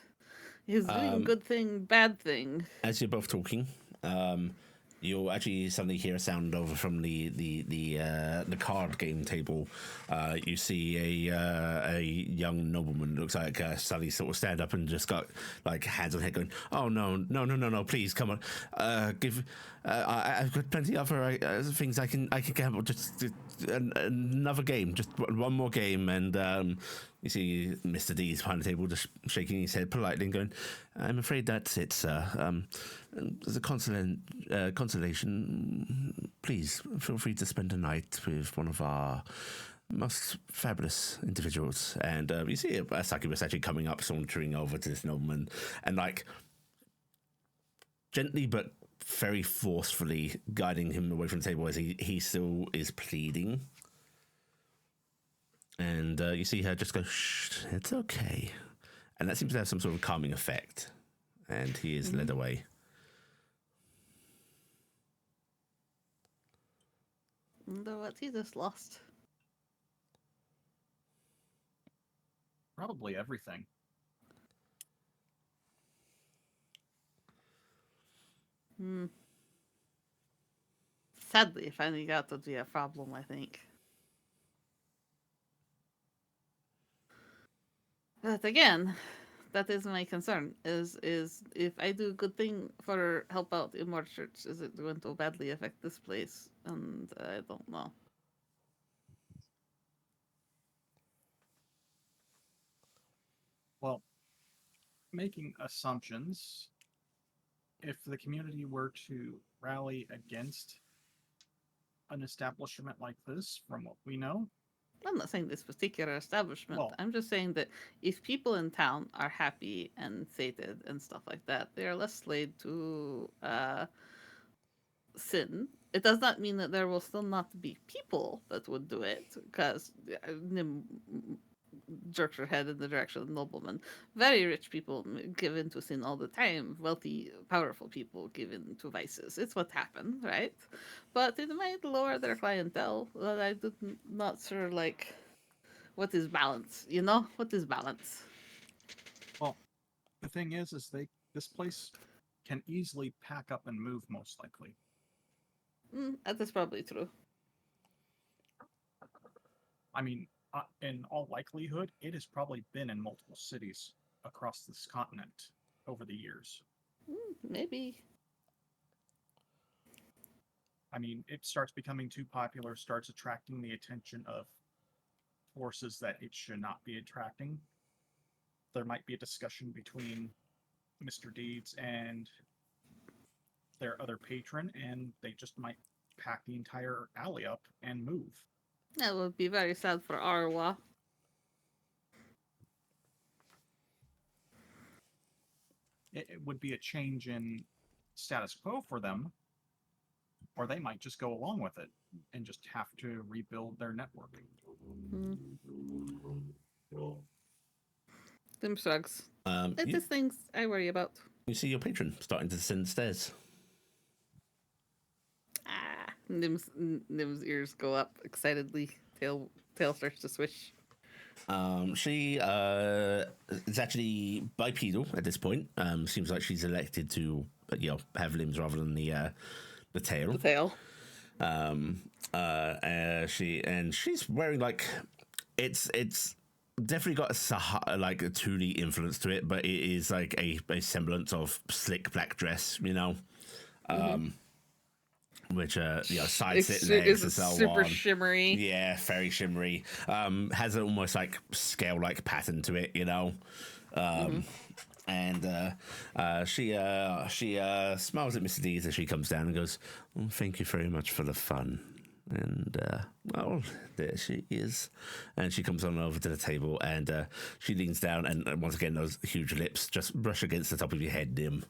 He's doing good thing, bad thing. As you're both talking, you'll actually suddenly hear a sound over from the card game table. You see a young nobleman, looks like suddenly sort of stand up and just got like hands on head going, "Oh no, please come on, I've got plenty of other things I can gamble. Just another game, just one more game." And you see Mr. D's behind the table just shaking his head politely and going, "I'm afraid that's it, sir. As a consolation, please feel free to spend a night with one of our most fabulous individuals." And you see a succubus actually coming up, sauntering over to this nobleman, and like gently but very forcefully guiding him away from the table as he still is pleading. And you see her just go, "Shh, it's okay." And that seems to have some sort of calming effect. And he is led away. Wonder what he just lost. Probably everything. Sadly, finding out would be a problem, I think. But again, that is my concern. Is if I do good thing for help out in more church, is it going to badly affect this place? And I don't know. Well, making assumptions, if the community were to rally against an establishment like this, from what we know, I'm not saying this particular establishment. well, I'm just saying that if people in town are happy and sated and stuff like that, they are less laid to sin. It does not mean that there will still not be people that would do it, because Nim jerks her head in the direction of the nobleman. Very rich people give in to sin all the time. Wealthy, powerful people give in to vices. It's what happened, right? But it might lower their clientele. But I do not sure, like, what is balance? You know, what is balance? well, the thing is this place can easily pack up and move, most likely. That is probably true. I mean, in all likelihood, it has probably been in multiple cities across this continent over the years. Maybe. I mean, it starts becoming too popular, starts attracting the attention of forces that it should not be attracting. There might be a discussion between Mr. Deeds and their other patron, and they just might pack the entire alley up and move. That would be very sad for Arwa. It would be a change in status quo for them, or they might just go along with it. and just have to rebuild their network. Dim shrugs. It You, is things I worry about. you see your patron starting to descend the stairs. Nim's ears go up excitedly. Tail starts to swish. She is actually bipedal at this point. Seems like she's elected to, have limbs rather than the tail. The tail. She's wearing like it's definitely got a Thule influence to it, but it is like a semblance of slick black dress, which side sit legs and so super on. shimmery. Yeah, very shimmery. Has an almost like scale like pattern to it, And she smiles at Mr. Deeds as she comes down and goes, "Thank you very much for the fun." And there she is. And she comes on over to the table and she leans down and once again those huge lips just brush against the top of your head, Dim.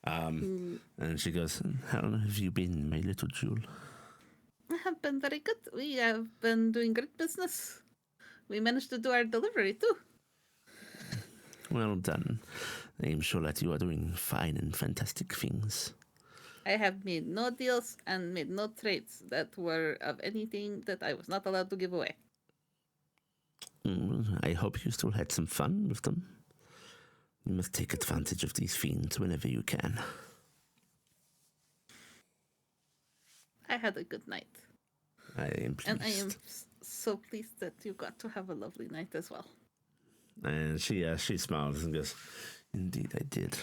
And she goes, "How have you been, my little jewel?" I have been very good. We have been doing great business. We managed to do our delivery too. Well done. I am sure that you are doing fine and fantastic things. I have made no deals and made no trades that were of anything that I was not allowed to give away. I hope you still had some fun with them. You must take advantage of these fiends whenever you can. I had a good night. I am pleased. And I am so pleased that you got to have a lovely night as well. And she smiles and goes, "Indeed I did.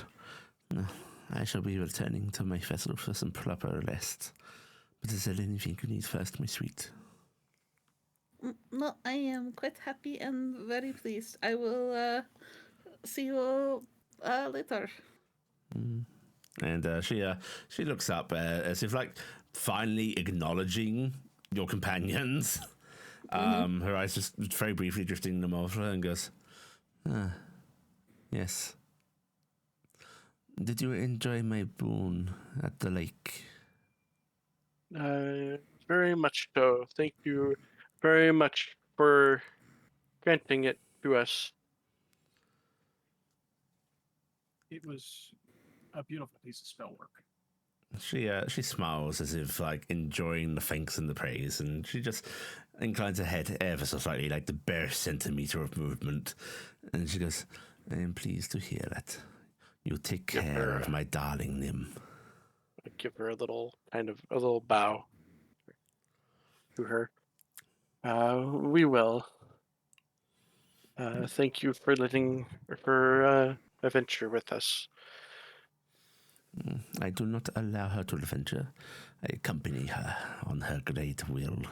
I shall be returning to my vessel for some proper rest. But is there anything you need first, my sweet?" No, I am quite happy and very pleased. I will see you later. And she looks up as if like finally acknowledging your companions. Her eyes just very briefly drifting them over and goes, "Yes. Did you enjoy my boon at the lake?" Very much so. Thank you very much for granting it to us. It was a beautiful piece of spell work. She smiles as if like enjoying the thanks and the praise, and she just inclines her head ever so slightly, like the bare centimeter of movement, and she goes, "I am pleased to hear that. You take care of my darling Nim." I give her a little bow to her. We will. Thank you for letting her adventure with us. I do not allow her to adventure. I accompany her on her great will.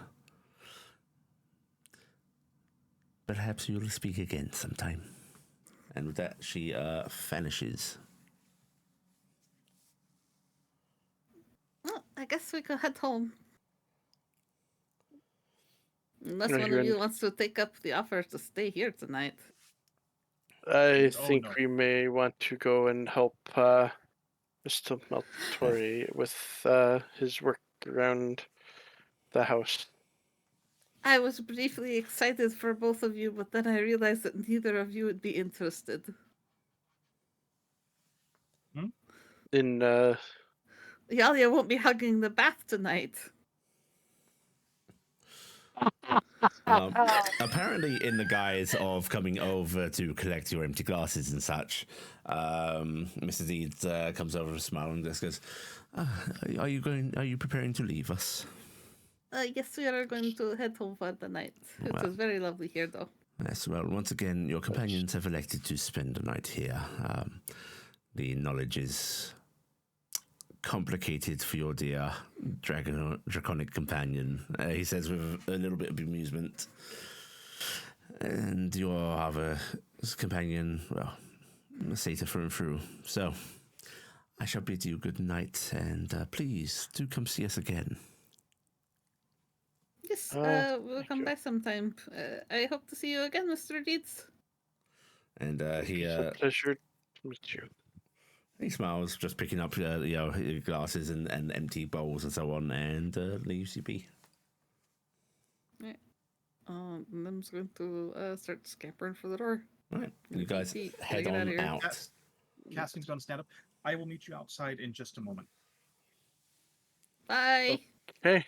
Perhaps you'll speak again sometime. And with that, she vanishes. Well, I guess we could head home. Unless Are one you of you in- wants to take up the offer to stay here tonight. I Oh, think no. we may want to go and help Mr. Maltori with his work around the house. I was briefly excited for both of you, but then I realized that neither of you would be interested. In Yalia won't be hugging the bath tonight. Apparently, in the guise of coming over to collect your empty glasses and such, Mr. Deeds comes over with a smile and just goes, Are you preparing to leave us?" Yes, we are going to head home for the night. It Well. was very lovely here, though. Yes, well, once again, your companions have elected to spend the night here. The knowledge is complicated for your dear draconic companion, he says with a little bit of amusement. And your other companion, well, a satyr through and through. So, I shall bid you good night, and please do come see us again. Yes, we'll thank come you. by sometime. I hope to see you again, Mr. Deeds. And It's a pleasure to meet you. he smiles, just picking up your glasses and empty bowls and so on, and leaves you be. And I'm just going to start scampering for the door. All right, you Beep, guys beep. head Gotta get on outta here. out. Cassian's going to stand up. I will meet you outside in just a moment. Bye. Okay.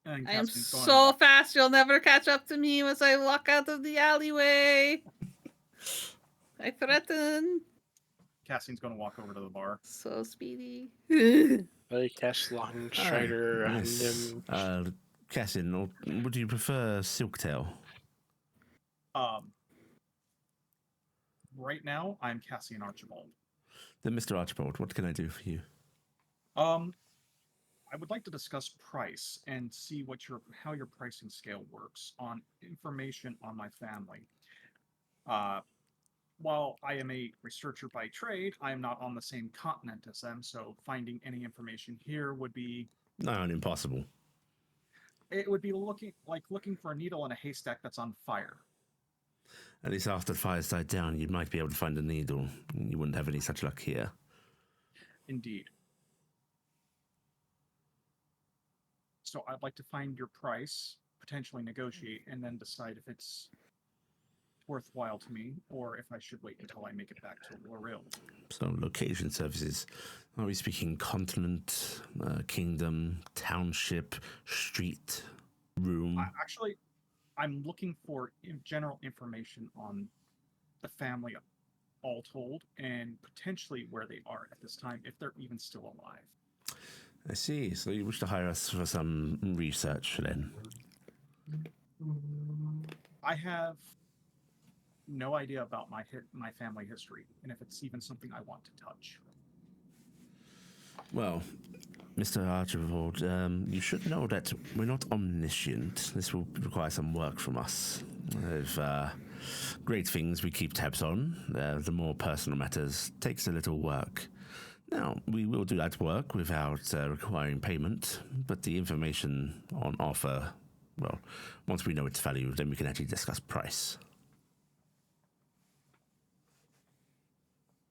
And I am Cassian's going to so walk. fast, you'll never catch up to me as I walk out of the alleyway. I threaten. Cassian's going to walk over to the bar. So speedy. I cast Long Hi, Strider on yes. him. Cassian, or would you prefer Silktail? Right now, I'm Cassian Archivald. Then, Mr. Archibald, what can I do for you? I would like to discuss price and see how your pricing scale works on information on my family. While I am a researcher by trade, I am not on the same continent as them, so finding any information here would be No, impossible. it would be looking for a needle in a haystack that's on fire. At least after the fire's died down, you might be able to find a needle. You wouldn't have any such luck here. Indeed. So I'd like to find your price, potentially negotiate, and then decide if it's worthwhile to me, or if I should wait until I make it back to Loril. So, location services. Are we speaking continent, kingdom, township, street, room? I'm looking for general information on the family all told, and potentially where they are at this time, if they're even still alive. I see. So you wish to hire us for some research then? I have no idea about my family history, and if it's even something I want to touch. Well, Mr. Archibald, you should know that we're not omniscient. This will require some work from us. If great things we keep tabs on, the more personal matters takes a little work. Now, we will do that work without requiring payment, but the information on offer, well, once we know its value, then we can actually discuss price.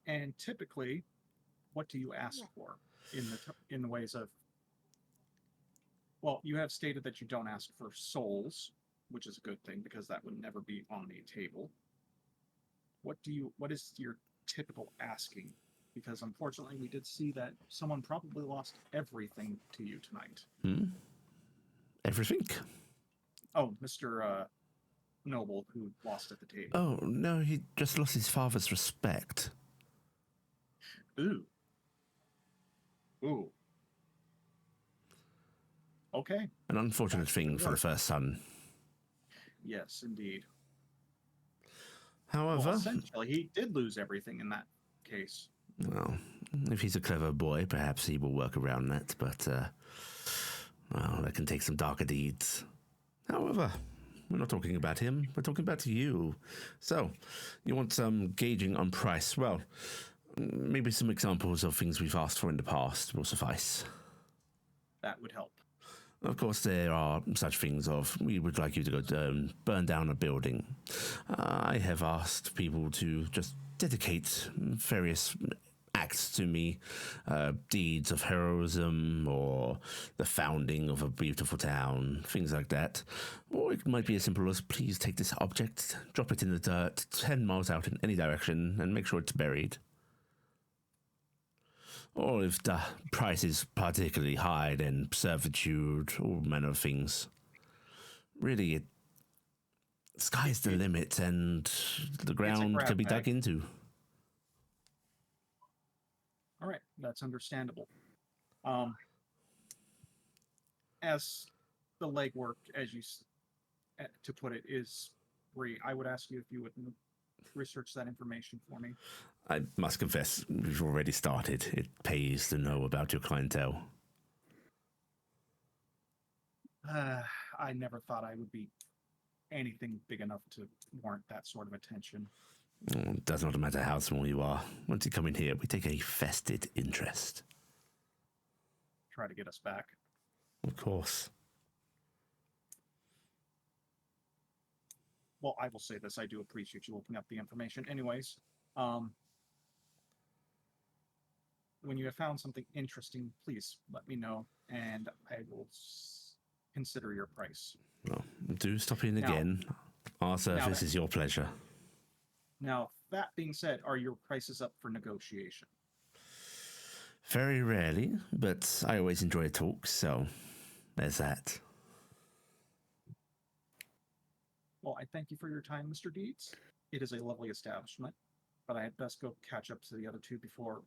And typically, what do you ask for in the ways of? Well, you have stated that you don't ask for souls, which is a good thing because that would never be on the table. What is your typical asking? Because unfortunately, we did see that someone probably lost everything to you tonight. Everything? Oh, Mr. Noble, who lost at the table. Oh, no, he just lost his father's respect. Ooh. Okay. An unfortunate thing for the first son. Yes, indeed. However, Well, essentially, he did lose everything in that case. well, if he's a clever boy, perhaps he will work around that, but, well, that can take some darker deeds. However, we're not talking about him, we're talking about you. So, you want some gauging on price. Well, maybe some examples of things we've asked for in the past will suffice. That would help. Of course, there are such things of, we would like you to go burn down a building. I have asked people to just dedicate various acts to me, deeds of heroism or the founding of a beautiful town, things like that. Or it might be as simple as, please take this object, drop it in the dirt 10 miles out in any direction, and make sure it's buried. Or if the price is particularly high, then servitude, all manner of things. Really, sky's the limit, and the ground can be dug into. All right, that's understandable. As the legwork, to put it, is free, I would ask you if you would research that information for me. I must confess, we've already started. It pays to know about your clientele. I never thought I would be anything big enough to warrant that sort of attention. It does not matter how small you are. Once you come in here, we take a vested interest. Try to get us back. Of course. Well, I will say this. I do appreciate you looking up the information. Anyways, when you have found something interesting, please let me know, and I will consider your price. Well, Do stop in Now- again. Our service that- is your pleasure. Now, that being said, are your prices up for negotiation? Very rarely, but I always enjoy a talk, so there's that. Well, I thank you for your time, Mr. Deeds. It is a lovely establishment, but I had best go catch up to the other two before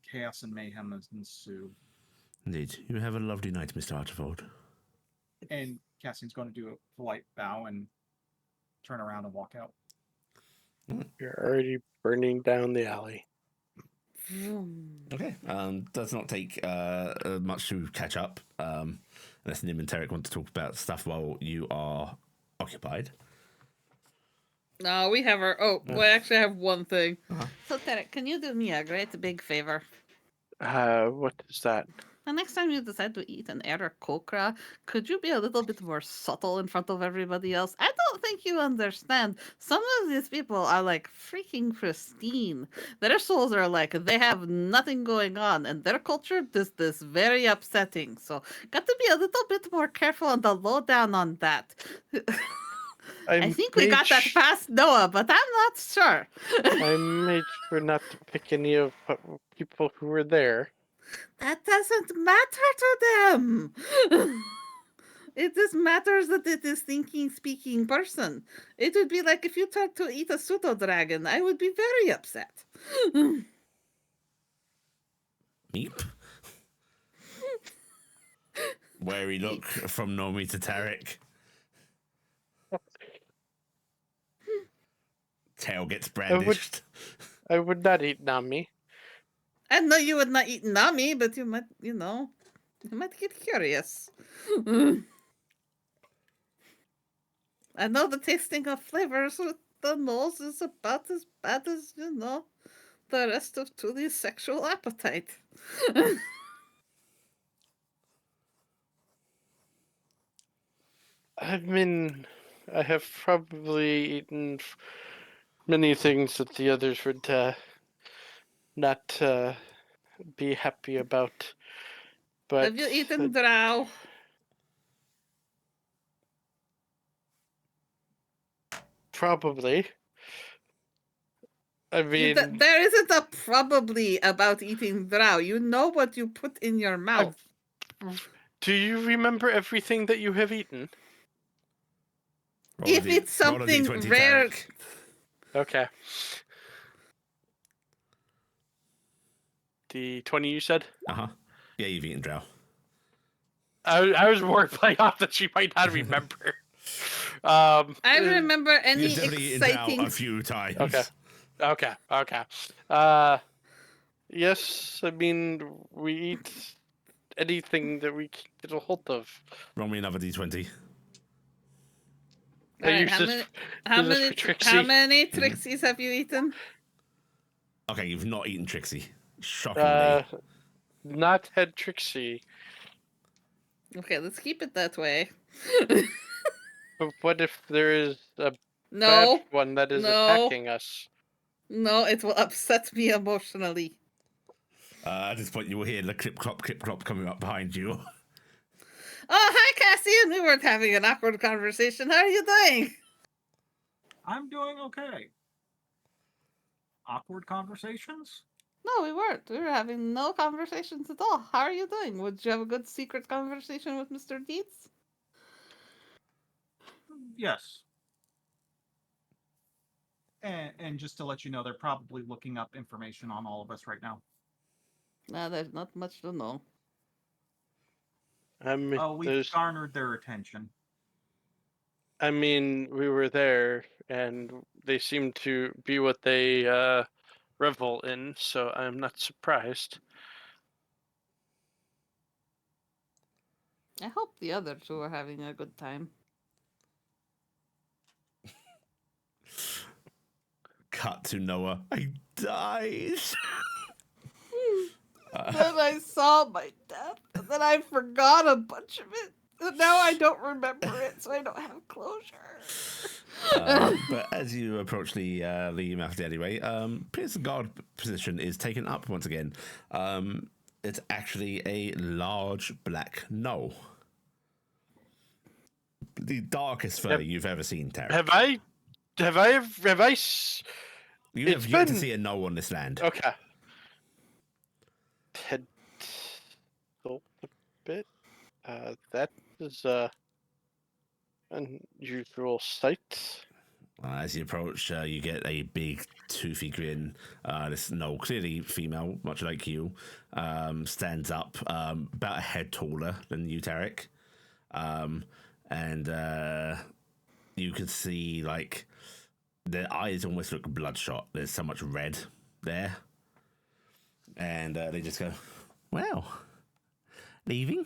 chaos and mayhem ensue. Indeed. You have a lovely night, Mr. Archivald. And Cassian's going to do a polite bow and turn around and walk out. You're already burning down the alley. Okay. Does not take much to catch up, unless Nim and Taryc want to talk about stuff while you are occupied. No, we have our. Oh, we actually have one thing. So, Taryc, can you do me a great big favor? What is that? The next time you decide to eat an Eric Kokra, could you be a little bit more subtle in front of everybody else? I don't think you understand. Some of these people are like freaking pristine. Their souls are like they have nothing going on, and their culture is this very upsetting. So, got to be a little bit more careful on the lowdown on that. I think we got that past Noah, but I'm not sure. I made sure not to pick any of people who were there. That doesn't matter to them. It just matters that it is thinking, speaking person. It would be like if you tried to eat a pseudo dragon. I would be very upset. Meep. Wary look from Nomi to Taryc. Tail gets brandished. I would not eat Nami. I know you would not eat Nami, but you might, you might get curious. I know the tasting of flavors with the nose is about as bad as, the rest of Tuli's sexual appetite. I have probably eaten many things that the others would not be happy about. But Have you eaten drow? probably. I mean, There isn't a probably about eating drow. You know what you put in your mouth. do you remember everything that you have eaten? If it's something roll a D20, rare, Taryc. Okay. The 20 you said? Uh-huh. Yeah, you've eaten drow. I was more playing off that she might not remember. I remember any You've definitely eaten drow exciting. a few times. Okay. Yes, I mean, we eat anything that we can get a hold of. Roll me another D20. I Alright, use how this- many? use How this many? for Trixie. How many Trixies have you eaten? Okay, you've not eaten Trixie. Shockingly. Not had Trixie. Okay, let's keep it that way. But what if there is a No, bad one that is no. attacking us? no, it will upset me emotionally. At this point, you will hear the clip clop coming up behind you. Oh, hi, Cassian. We weren't having an awkward conversation. How are you doing? I'm doing okay. Awkward conversations? No, we weren't. We were having no conversations at all. How are you doing? Would you have a good secret conversation with Mr. Deeds? Yes. And just to let you know, they're probably looking up information on all of us right now. Nah, there's not much to know. I mean, We've garnered their attention. I mean, we were there, and they seem to be what they revel in, so I'm not surprised. I hope the other two are having a good time. Cut to Noah. I died. Then I saw my death, and then I forgot a bunch of it. And now I don't remember it, so I don't have closure. But as you approach the mouth of the alleyway, Pierce's guard position is taken up once again. It's actually a large black gnoll. the darkest fur you've ever seen, Taryc. You have It's yet to been- see a no on this land. Okay. Head up a bit. That is unusual sight. As you approach, you get a big, toothy grin. This no, clearly female, much like you, stands up, about a head taller than you, Taryc. And you can see, like, their eyes almost look bloodshot. There's so much red there. And they just go, well, leaving?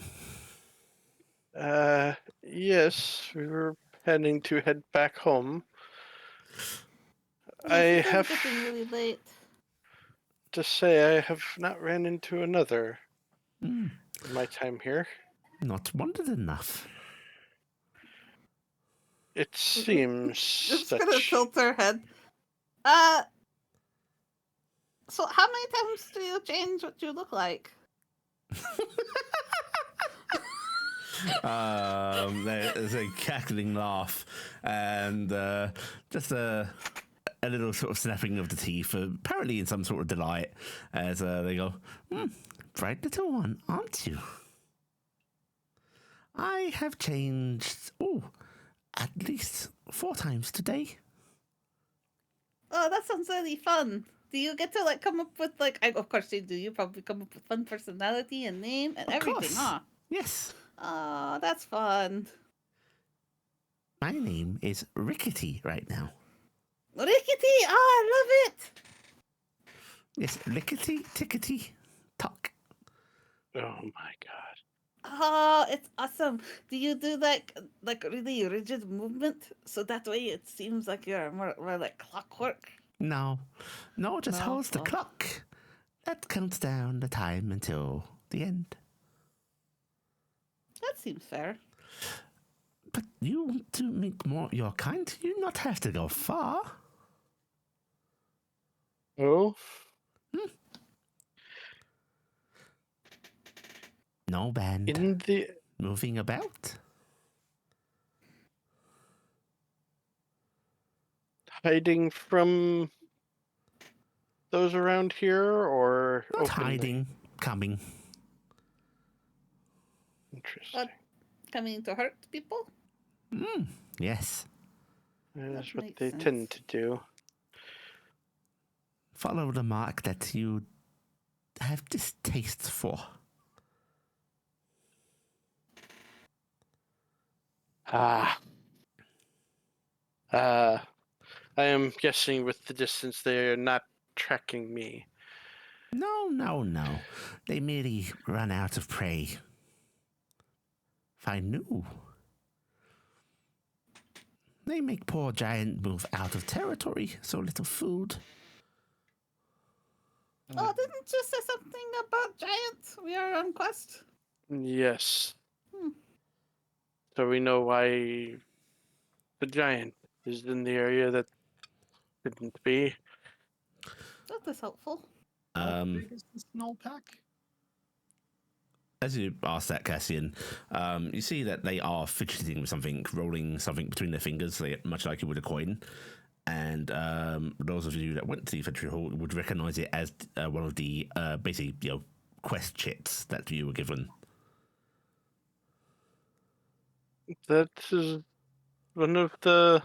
Yes, we were planning to head back home. I Yes, it's have getting really late. to say I have not ran into another Mm, in my time here. not wanted enough. It seems Just that gonna tilt her head. So how many times do you change what you look like? There's a cackling laugh and just a little sort of snapping of the teeth, apparently in some sort of delight, as they go, bright little one, aren't you? I have changed, at least 4 times today. Oh, that sounds really fun. Do you get to like come up with like? Of course you do. You probably come up with fun personality and name and Of everything, course. huh? Yes. Oh, that's fun. My name is Rickety right now. Rickety! Oh, I love it. Yes, lickety, tickety, tock. Oh my god. Oh, it's awesome. Do you do like really rigid movement so that way it seems like you're more like clockwork? No, just No? holds the Oh. clock. That counts down the time until the end. That seems fair. But you want to meet more of your kind? You not have to go far. Oh? No band. In the Moving about? hiding from those around here, or Not openly? hiding, coming. Interesting. Coming to hurt people? Yes. That's That what makes they sense. tend to do. Follow the mark that you have distaste for. Ah. I am guessing with the distance they are not tracking me. No. They merely run out of prey. Find new. They make poor giant move out of territory, so little food. Oh, didn't you say something about giants? We are on quest. Yes. Hmm. So we know why the giant is in the area that shouldn't be. That is helpful. How big is the snow pack? As you ask that, Cassian, you see that they are fidgeting with something, rolling something between their fingers, much like you would a coin. And those of you that went to the infantry hall would recognize it as one of the basically, quest chits that you were given. That is one of the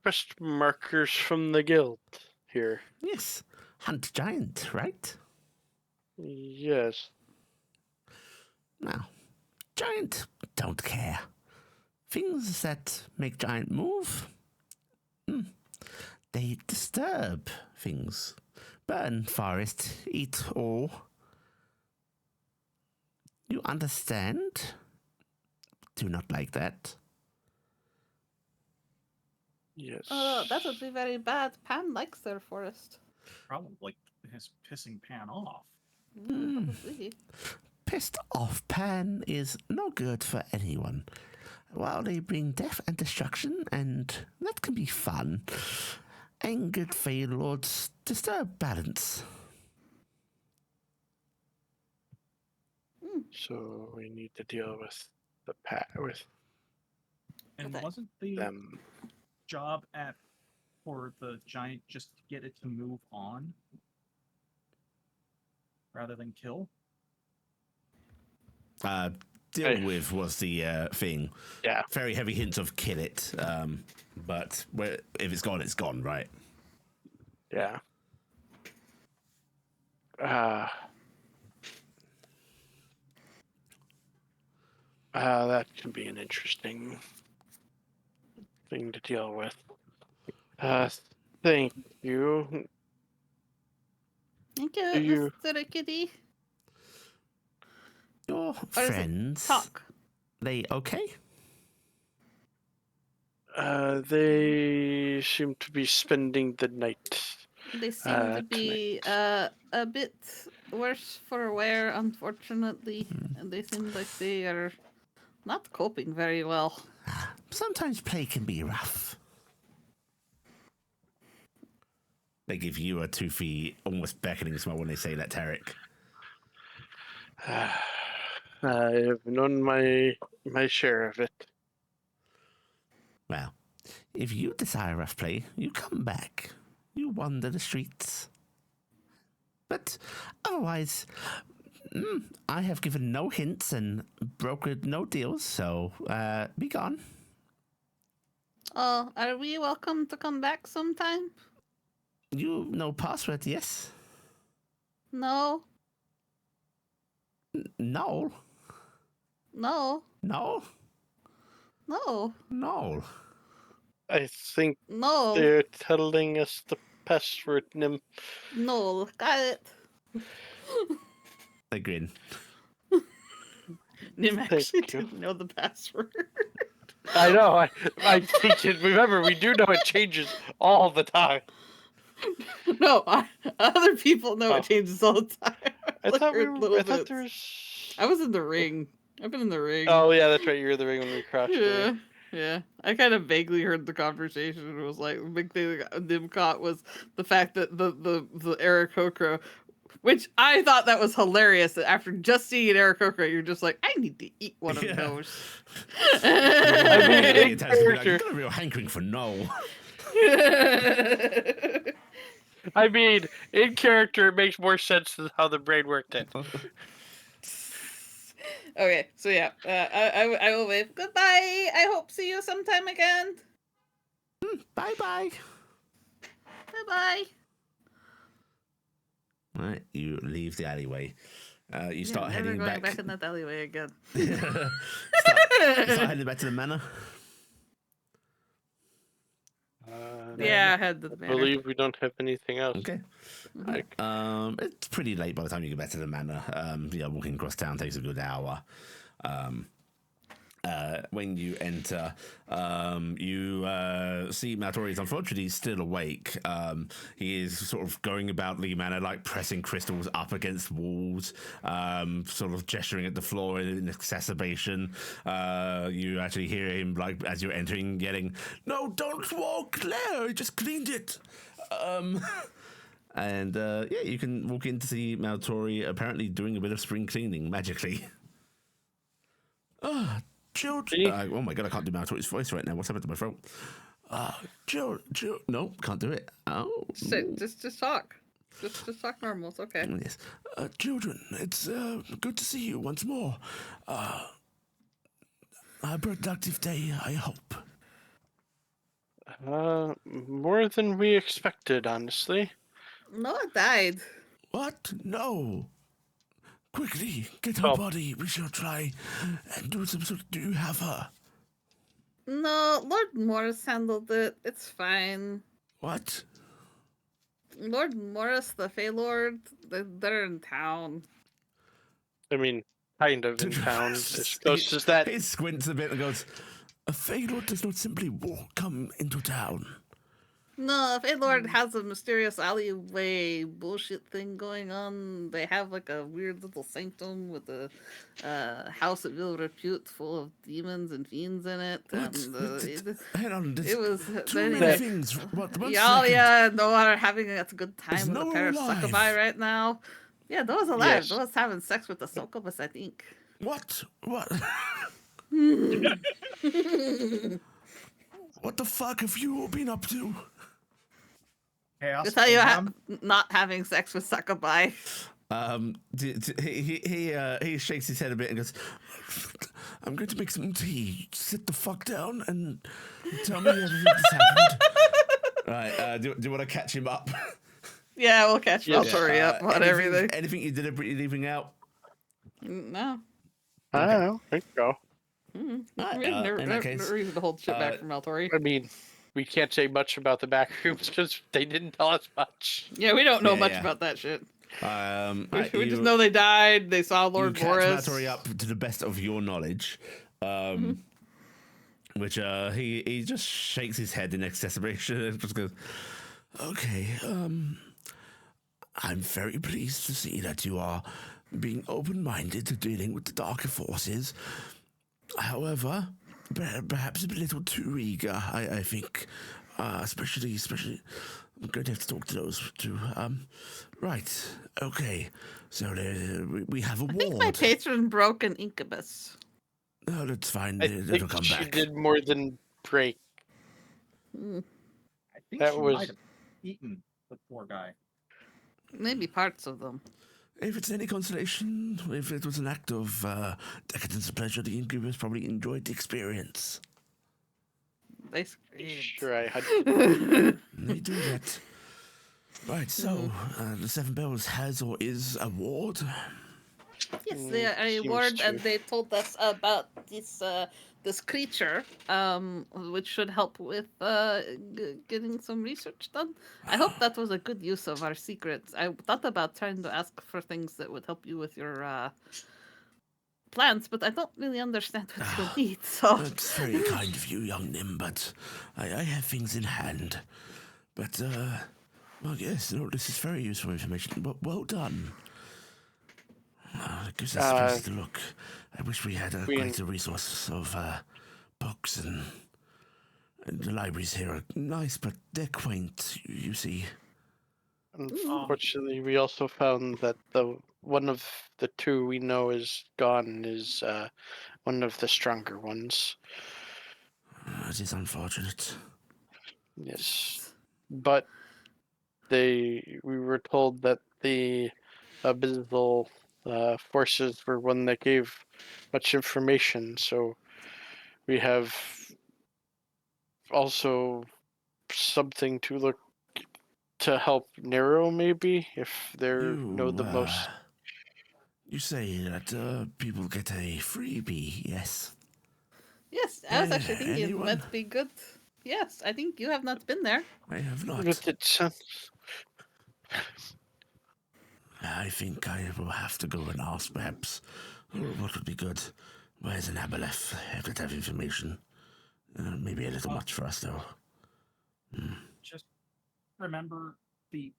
quest markers from the guild here. Yes, hunt giant, right? Yes. Now, giant don't care. Things that make giant move, they disturb things. Burn forest, eat all. You understand? Do not like that. Yes. Oh, that would be very bad. Pan likes their forest. Probably is pissing Pan off. Probably. Pissed off Pan is no good for anyone. While they bring death and destruction, and that can be fun, angered Fey Lords disturb balance. So we need to deal with the with And Okay. wasn't the them. job for the giant just to get it to move on rather than kill? Deal Hey. with was the thing. Yeah. Very heavy hints of kill it. But if it's gone, right? Yeah. That can be an interesting thing to deal with. Thank you. Thank you, Do you Mr. Kitty. Your Or is it friends, talk? they okay? they seem to be spending the night. They seem to tonight. be a bit worse for wear, unfortunately. And they seem like they are not coping very well. Sometimes play can be rough. They give you a toothy, almost beckoning smile when they say that, Taryc. I have known my share of it. Well, if you desire rough play, you come back. You wander the streets. But otherwise, I have given no hints and brokered no deals, so be gone. Oh, are we welcome to come back sometime? You know password, yes? No, No. no, No. no, No. I think no, they're telling us the password, Nim. no. Got it. They grin. Nim Thank actually you. didn't know the password. I know. I think it. Remember, we do know it changes all the time. No, other people know Oh. it changes all the time. I thought we Heard were. little I thought bits. there was. I was in the ring. I've been in the ring. Oh yeah, that's right. You were the ring when we crashed. Yeah, yeah. I kind of vaguely heard the conversation. It was like the big thing that Nim caught was the fact that the Aarakocra, which I thought that was hilarious. That after just seeing an Aarakocra, you're just like, I need to eat one of Yeah. those. I mean, in It has to be like, character- you've got a real hankering for no. I mean, in character, it makes more sense than how the brain worked it. Okay, so yeah, I will wave goodbye. I hope see you sometime again. Bye-bye. Bye bye. Right, you leave the alleyway. You start never heading going back. in that alleyway again. start heading back to the manor. Yeah, I had the I manor. believe we don't have anything else. Okay. Like, It's pretty late by the time you get back to the manor. Walking across town takes a good hour. When you enter, you see Maltori is unfortunately still awake. He is sort of going about the manor, like pressing crystals up against walls, sort of gesturing at the floor in exacerbation. You actually hear him, like, as you're entering, yelling, "No, don't walk, Claire! I just cleaned it!" And you can walk in to see Maltori apparently doing a bit of spring cleaning magically. Children. Oh my god, I can't do Maltori's voice right now. What's happened to my throat? No, can't do it. Oh, Just talk. Just talk normal. It's okay. yes. Children, it's good to see you once more. A productive day, I hope. more than we expected, honestly. Noah died. What? No. Quickly, get her body. We shall try and do some sort. Do you have her? No, Lord Morris handled it. It's fine. What? Lord Morris, the Fey Lord, they're in town. I mean, kind of in town. As close as that. He squints a bit and goes, "A Feylord does not simply come into town." No, Fey Lord has a mysterious alleyway bullshit thing going on. They have like a weird little sanctum with a house of ill repute full of demons and fiends in it. What? And Hang on, it was too many things. What? One Y'all, second. yeah, Noah are having a good time Is with a Noah pair of alive? succubi right now. Yeah, Noah's alive. Yes. Noah's having sex with the succubus, I think. What? What? fuck have you all been up to? Chaos. To tell you, mayhem? not having sex with Succubi. He shakes his head a bit and goes, I'm going to make some tea. Sit the fuck down and tell me everything that's happened. Right, do you want to catch him up? Yeah, we'll catch Yes. Valtori up on everything. Anything you deliberately leaving out? No. I don't think so. Mm-hmm. We have in no that case, reason to hold shit back from Valtori. I mean, we can't say much about the back rooms because they didn't tell us much. Yeah, we don't know Yeah, much yeah. about that shit. Right, We just know they died. They saw you Lord catch Morris. Mattori up to the best of your knowledge, which he just shakes his head in exasperation and just goes, okay, I'm very pleased to see that you are being open-minded to dealing with the darker forces. However, perhaps a little too eager, I think, especially, I'm going to have to talk to those two. Right, okay, so we have a I ward. think my patron broke an incubus. No, that's fine, I it'll think come she back. did more than break. Mm, I think That she was- might have eaten the poor guy. maybe parts of them. If it's any consolation, if it was an act of decadence and pleasure, the incubus probably enjoyed the experience. They screamed. Sure, I had. They do that. Right, so the Seven Bells has or is a ward. Yes, they are a Seems ward, to. and they told us about this creature, which should help with getting some research done. I hope that was a good use of our secrets. I thought about trying to ask for things that would help you with your plans, but I don't really understand what you'll need. So That's very kind of you, young Nim, but I have things in hand. But, well, yes, no, this is very useful information. Well done. It gives us places to look. I wish we had a greater resource of books and the libraries here are nice, but they're quaint, you see. Unfortunately, we also found that the one of the two we know is gone is one of the stronger ones. It is unfortunate. Yes, but we were told that the abyssal forces were one that gave much information. So we have also something to look to help narrow, maybe if they know the most. You say that people get a freebie, yes? yes, I was Yeah, actually thinking it anyone? might be good. Yes, I think you have not been there. I have not. But it sounds I think I will have to go and ask, perhaps. What would be good? Where's an Aboleth? I have to have information. Maybe a little much for us, though. Just remember the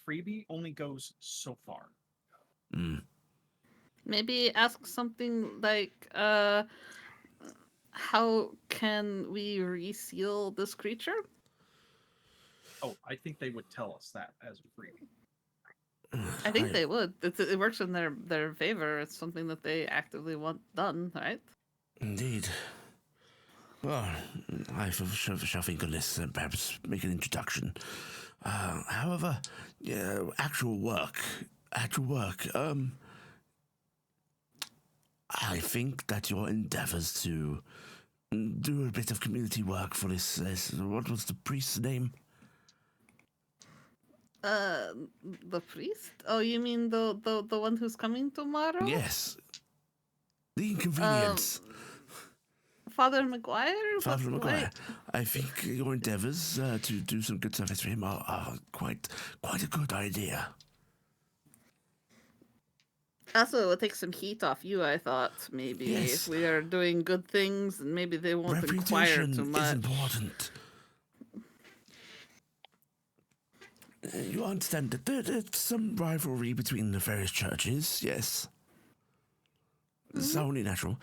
freebie only goes so far. Maybe ask something like, how can we reseal this creature? Oh, I think they would tell us that as a freebie. I think they would. It works in their favor. It's something that they actively want done, right? Indeed. Well, I shall think on this and perhaps make an introduction. However, actual work. I think that your endeavors to do a bit of community work for this what was the priest's name? The priest? Oh, you mean the one who's coming tomorrow? Yes. The inconvenience. Father McGuire? Father McGuire. I think your endeavors to do some good service for him are quite a good idea. Also, it would take some heat off you, I thought, maybe. Yes. If we are doing good things, and maybe they won't inquire Reputation too is much. important. You understand that there's some rivalry between the various churches, yes? It's only natural.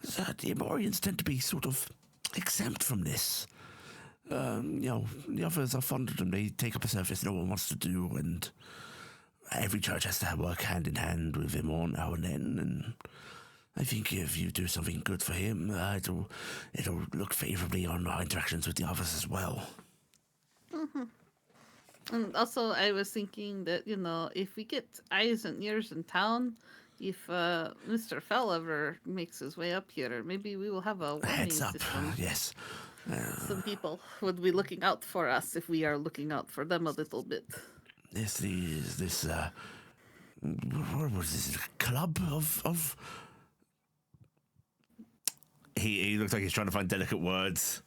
The Amorians tend to be sort of exempt from this. The others are fond of them. They take up a service no one wants to do, and every church has to work hand in hand with him all now and then. I think if you do something good for him, it'll look favorably on our interactions with the others as well. And also, I was thinking that, if we get eyes and ears in town, if Mr. Fell ever makes his way up here, maybe we will have a warning Heads up, system. yes. Some people would be looking out for us if we are looking out for them a little bit. This what was this club of? He looks like he's trying to find delicate words.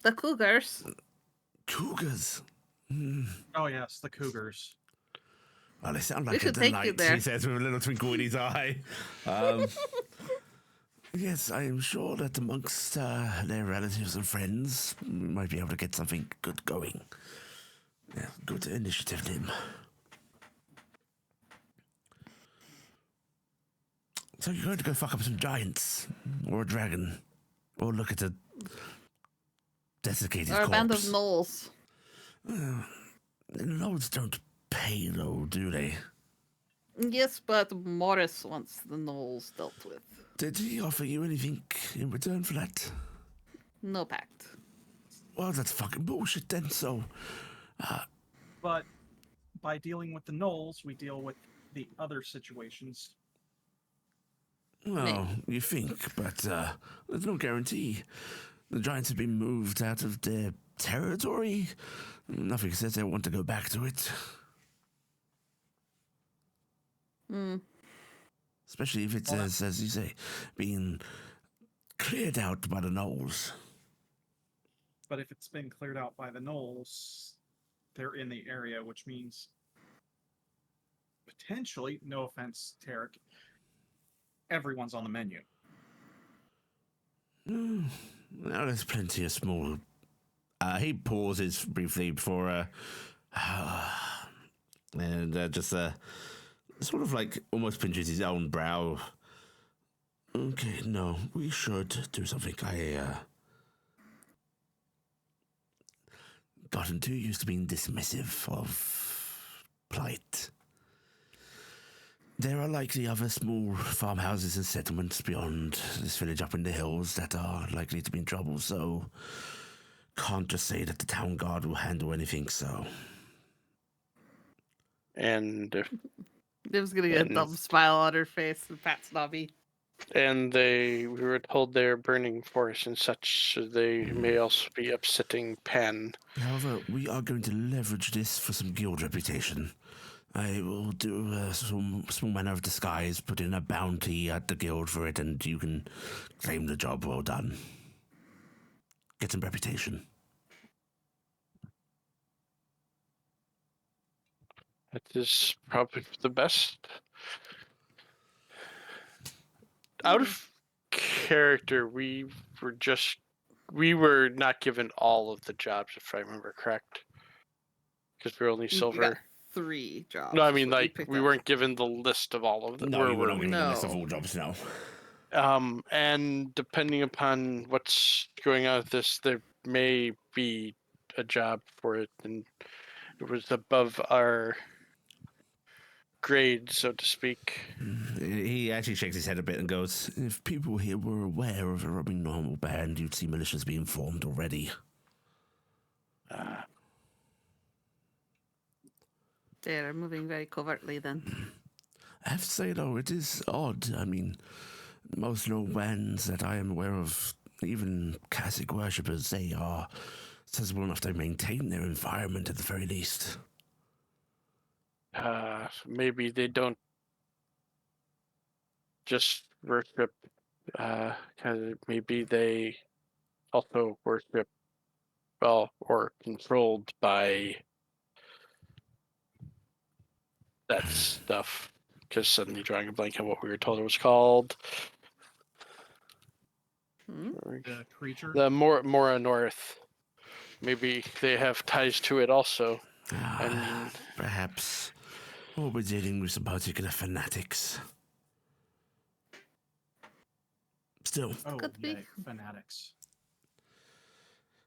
The Cougars. Cougars. Oh yes, the Cougars. Well, they sound We like a should take you delight, there. he says with a little twinkle in his eye. Yes, I am sure that amongst their relatives and friends, we might be able to get something good going. Yeah, good initiative, Nim. So you're going to go fuck up some giants, or a dragon, or look at a desiccated Or a corpse. band of gnolls. The lords don't pay, though, do they? Yes, but Morris wants the gnolls dealt with. Did he offer you anything in return for that? No pact. Well, that's fucking bullshit then, so... But by dealing with the gnolls, we deal with the other situations. Well, you think, but there's no guarantee. The giants have been moved out of their territory. Nothing says they want to go back to it. Especially if it's, as you say, being cleared out by the gnolls. But if it's been cleared out by the gnolls, they're in the area, which means potentially, no offense, Taryc, everyone's on the menu. Now there's plenty of small... he pauses briefly before... and just sort of like almost pinches his own brow. Okay, no, we should do something. I gotten too used to being dismissive of plight. There are likely other small farmhouses and settlements beyond this village up in the hills that are likely to be in trouble, so can't just say that the town guard will handle anything, so... And Liv's gonna get a dumb smile on her face and pat Snobby. we were told they're burning forests and such, so they may also be upsetting Pan. However, we are going to leverage this for some guild reputation. I will do some small manner of disguise, put in a bounty at the guild for it, and you can claim the job well done. Get some reputation. That is probably the best. Out of character, we were not given all of the jobs, if I remember correct. Because we're only We got silver. 3 jobs. No, I mean, what like, picked we up. weren't given the list of all of them. No, you were not given No. the list of all jobs, no. And depending upon what's going on with this, there may be a job for it, and it was above our grade, so to speak. He actually shakes his head a bit and goes, if people here were aware of a robbing normal band, you'd see militias being formed already. They're moving very covertly then. I have to say, though, it is odd. I mean, most no bands that I am aware of, even Cassic worshippers, they are sensible enough to maintain their environment at the very least. Maybe they don't just worship, maybe they also worship, well, or controlled by that stuff. Just suddenly drawing a blank on what we were told it was called. The creature. The Mora North. Maybe they have ties to it also. Perhaps. Or we're dealing with some particular fanatics. Still. Oh, Could be. yeah, fanatics.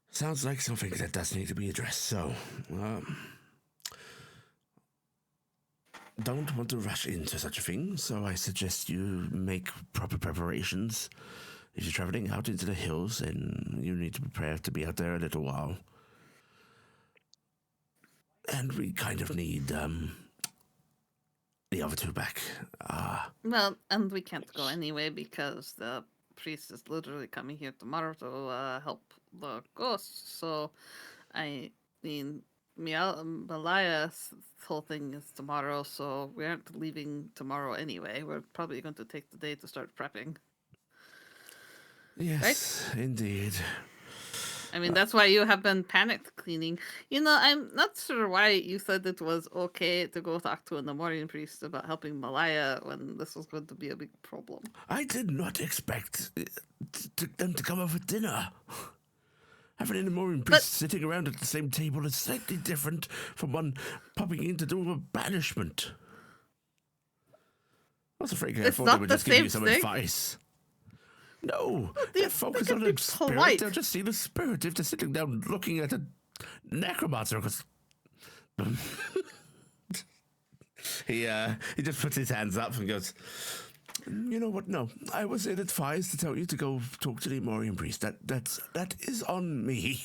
Sounds like something that does need to be addressed. So, don't want to rush into such a thing, so I suggest you make proper preparations. If you're traveling out into the hills, then you need to prepare to be out there a little while. And we kind of need the other two back. Well, and we can't go anyway because the priest is literally coming here tomorrow to help the ghosts. So, I mean, Malaya's whole thing is tomorrow, so we aren't leaving tomorrow anyway. We're probably going to take the day to start prepping. Yes, indeed. I mean, that's why you have been panicked cleaning. I'm not sure why you said it was okay to go talk to an Amorian priest about helping Malaya when this was going to be a big problem. I did not expect them to come over for dinner. Having an Amorian priest sitting around at the same table is slightly different from one popping in to do a banishment. I was afraid I thought they would just give you some advice. No, they're focused on the spirit. Polite. They'll just see the spirit if they're sitting down looking at a necromancer. He just puts his hands up and goes, you know what? No, I was advised to tell you to go talk to the Amorian priest. That is on me.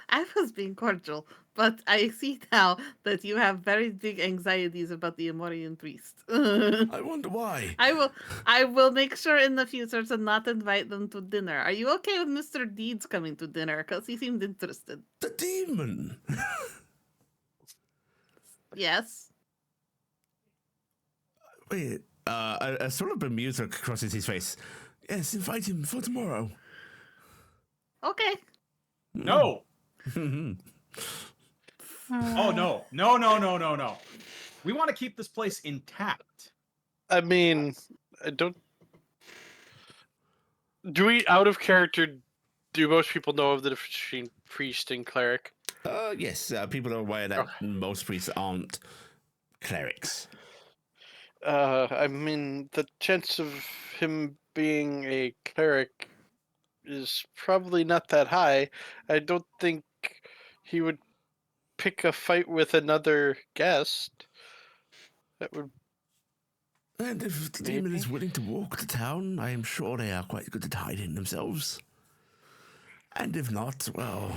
I was being cordial, but I see now that you have very big anxieties about the Amorian priest. I wonder why. I will make sure in the future to not invite them to dinner. Are you okay with Mr. Deeds coming to dinner? Because he seemed interested. The demon. Yes. Wait, a sort of bemused crosses his face. Yes, invite him for tomorrow. Okay. No. Oh, no. We want to keep this place intact. I mean, I don't. Do we, out of character, do most people know of the difference between priest and cleric? Yes, people are aware that most priests aren't clerics. I mean, the chance of him being a cleric is probably not that high. I don't think he would pick a fight with another guest. That would. And if the demon is willing to walk to town, I am sure they are quite good at hiding themselves. And if not, well,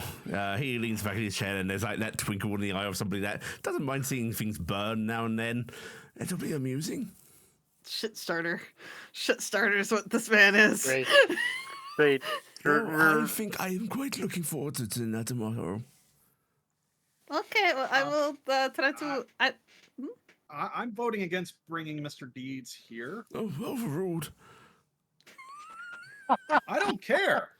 he leans back in his chair and there's like that twinkle in the eye of somebody that doesn't mind seeing things burn now and then. It'll be amusing. Shit starter is what this man is. Great. Well, I think I am quite looking forward to dinner tomorrow. Okay, well, I will try to... I'm voting against bringing Mr. Deeds here. Oh, overruled. I don't care.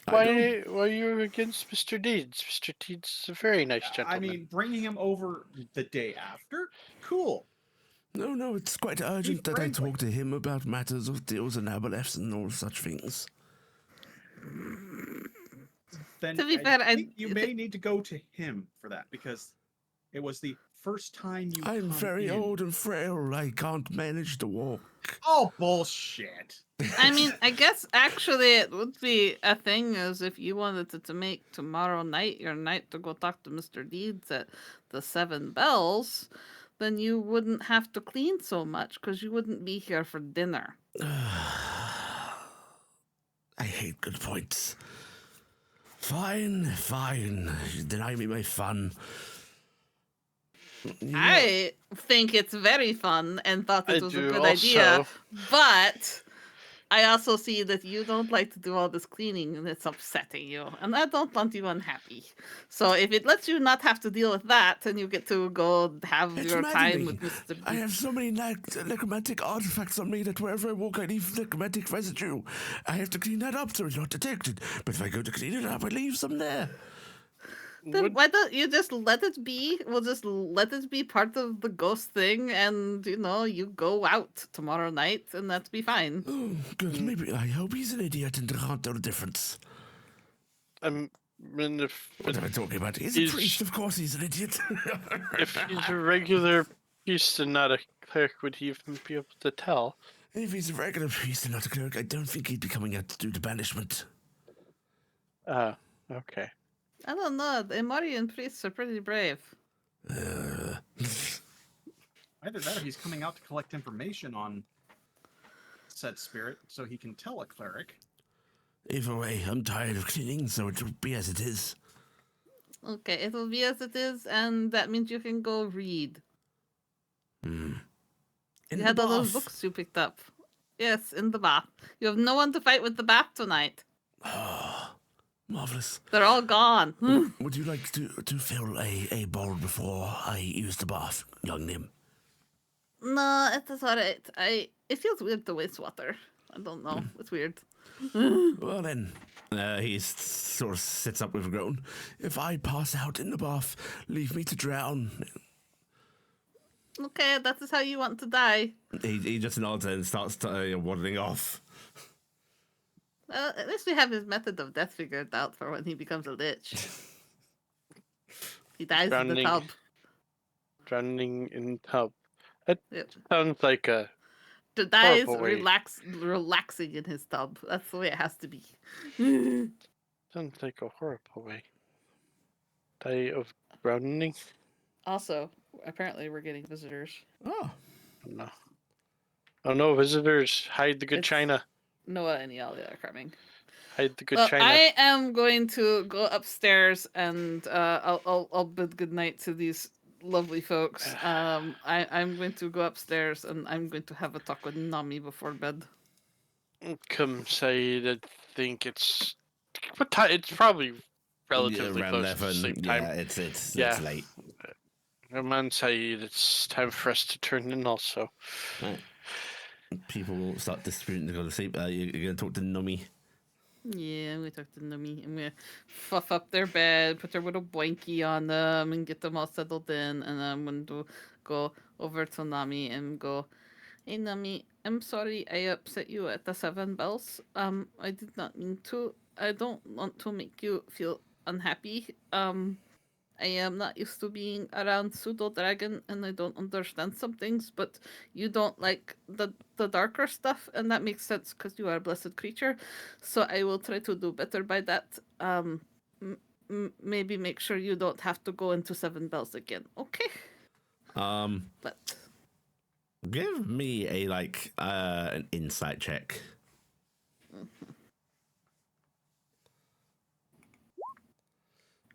Why are you against Mr. Deeds? Mr. Deeds is a very nice gentleman. I mean, bringing him over the day after? Cool. No, it's quite urgent that I talk to him about matters of deals and aboleths and all such things. Then To be fair, I think you may need to go to him for that, because it was the first time you I'm very old and frail. I can't manage to walk. Oh, bullshit. I mean, I guess actually it would be a thing is if you wanted to make tomorrow night your night to go talk to Mr. Deeds at the Seven Bells, then you wouldn't have to clean so much because you wouldn't be here for dinner. I hate good points. Fine. You deny me my fun. I think it's very fun and thought it was a good also. idea, but I also see that you don't like to do all this cleaning and it's upsetting you, and I don't want you unhappy. So if it lets you not have to deal with that, then you get to go have your time with Mr. I have so many necromantic artifacts on me that wherever I walk, I leave necromantic residue. I have to clean that up so it's not detected. But if I go to clean it up, I leave some there. Then why don't you just let it be? We'll just let it be part of the ghost thing, and you go out tomorrow night, and that'd be fine. Oh, good. Maybe I hope he's an idiot and can't tell the difference. I mean, What am I talking about? He's a priest, of course he's an idiot. if he's a regular priest and not a cleric, would he even be able to tell? If he's a regular priest and not a cleric, I don't think he'd be coming out to do the banishment. Okay. I don't know. The Amorian priests are pretty brave. Either that or he's coming out to collect information on said spirit so he can tell a cleric. Either way, I'm tired of cleaning, so it will be as it is. Okay, it'll be as it is, and that means you can go read. In You the had all those bath. books you picked up. Yes, in the bath. You have no one to fight with the bath tonight. Oh, marvelous. They're all gone. Would you like to fill a bowl before I use the bath, young Nim? No, it is alright. It feels weird to waste water. I don't know. It's weird. Well then, he sort of sits up with a groan. If I pass out in the bath, leave me to drown. Okay, that is how you want to die. He just nods and starts waddling off. Well, at least we have his method of death figured out for when he becomes a lich. He dies in the Drowning. tub. Drowning in tub. That Yep. sounds like a Dies horrible way. relaxing in his tub. That's the way it has to be. Sounds like a horrible way. Die of drowning? Also, apparently we're getting visitors. Oh. No. Oh no, visitors. Hide the good It's- china. Noah and Iala are coming. Hide the good Well, china. I am going to go upstairs and I'll bid goodnight to these lovely folks. I'm going to go upstairs and I'm going to have a talk with Nami before bed. Come say that think it's what time? It's probably relatively around close to 11. sleep time. Yeah, it's Yeah. late. Come on, Saeed, it's time for us to turn in also. Right. People will start distributing to go to sleep. You're going to talk to Numi. Yeah, I'm going to talk to Nami. I'm going to fluff up their bed, put their little blankie on them, and get them all settled in. And I'm going to go over to Nami and go, "Hey, Nami, I'm sorry I upset you at the 7 bells. I did not mean to. I don't want to make you feel unhappy. I am not used to being around pseudo dragon, and I don't understand some things. But you don't like the darker stuff, and that makes sense because you are a blessed creature. So I will try to do better by that. Maybe make sure you don't have to go into 7 bells again. Okay, but Give me a an insight check.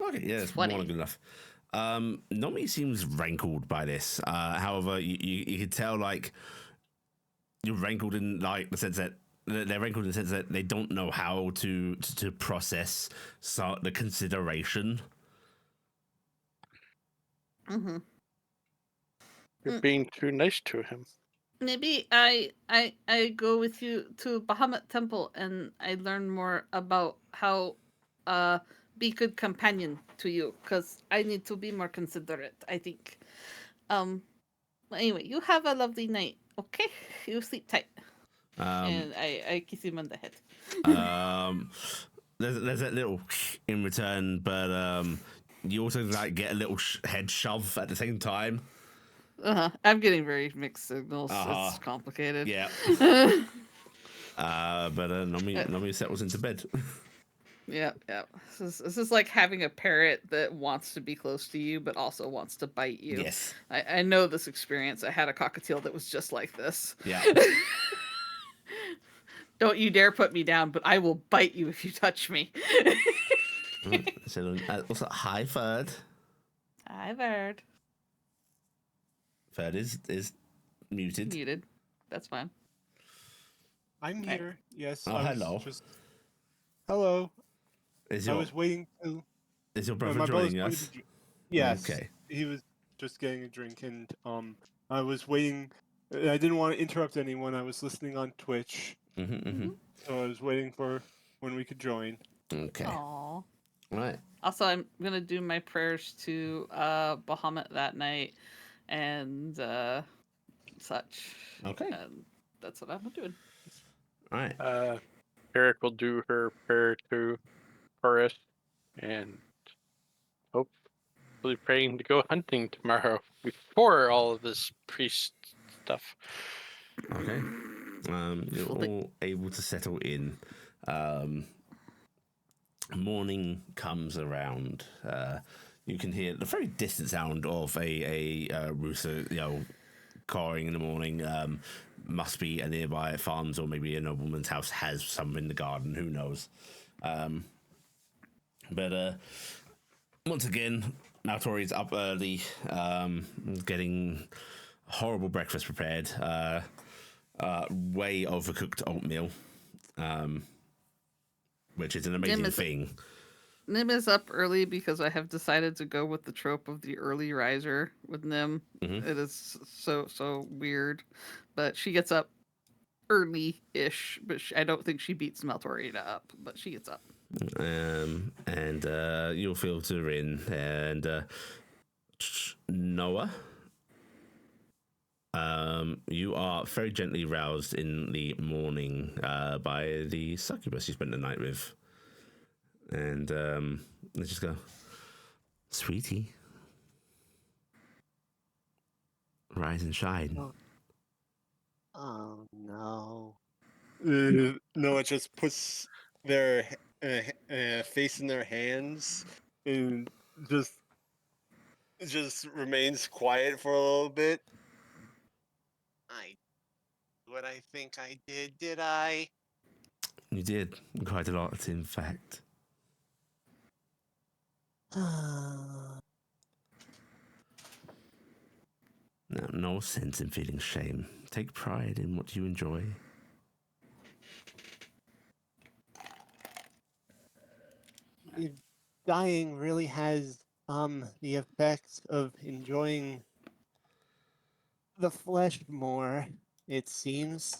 Okay, yeah, it's more 20. than good enough. Nomi seems rankled by this. However, you can tell you're rankled in the sense that they're rankled in the sense that they don't know how to process the consideration. You're being too nice to him. maybe I go with you to Bahamut Temple and I learn more about how be good companion to you because I need to be more considerate, I think. Anyway, you have a lovely night, okay? You sleep tight. And I kiss him on the head. There's that little in return, but you also get a little head shove at the same time. I'm getting very mixed signals. It's complicated. Yeah. But Nomi settles into bed. Yeah. This is like having a parrot that wants to be close to you, but also wants to bite you. Yes. I know this experience. I had a cockatiel that was just like this. Yeah. Don't you dare put me down, but I will bite you if you touch me. So, also, hi, Ferd. Hi, Bird. Ferd is muted. Muted. That's fine. I'm Okay. here. Yes. Oh, I was hello. Hello. Is I your was waiting to. brother my brother's joining going us? to yes. Okay. He was just getting a drink, and I was waiting. I didn't want to interrupt anyone. I was listening on Twitch, so I was waiting for when we could join. Okay. Aww. Right. Also, I'm gonna do my prayers to Bahamut that night and such. Okay. And that's what I'm doing. All right. Taryc will do her prayer to Taurus and hopefully praying to go hunting tomorrow before all of this priest stuff. Okay. You're all able to settle in. Morning comes around. You can hear the very distant sound of a rooster, cawing in the morning. Must be a nearby farms or maybe a nobleman's house has some in the garden. Who knows? But once again, Maltori's up early, getting horrible breakfast prepared. Way overcooked oatmeal, which is an amazing thing. Nim is up early because I have decided to go with the trope of the early riser with Nim. Mm-hmm. It is so weird, but she gets up early-ish. But I don't think she beats Maltorita up, but she gets up. And you'll filter in, and Noah. You are very gently roused in the morning by the succubus you spent the night with. And they just go, "Sweetie, rise and shine." Oh no. Noah just puts their face in their hands and just remains quiet for a little bit. I what I think I did I? You did quite a lot, in fact. Now, no sense in feeling shame. Take pride in what you enjoy. Dying really has the effect of enjoying the flesh more, it seems.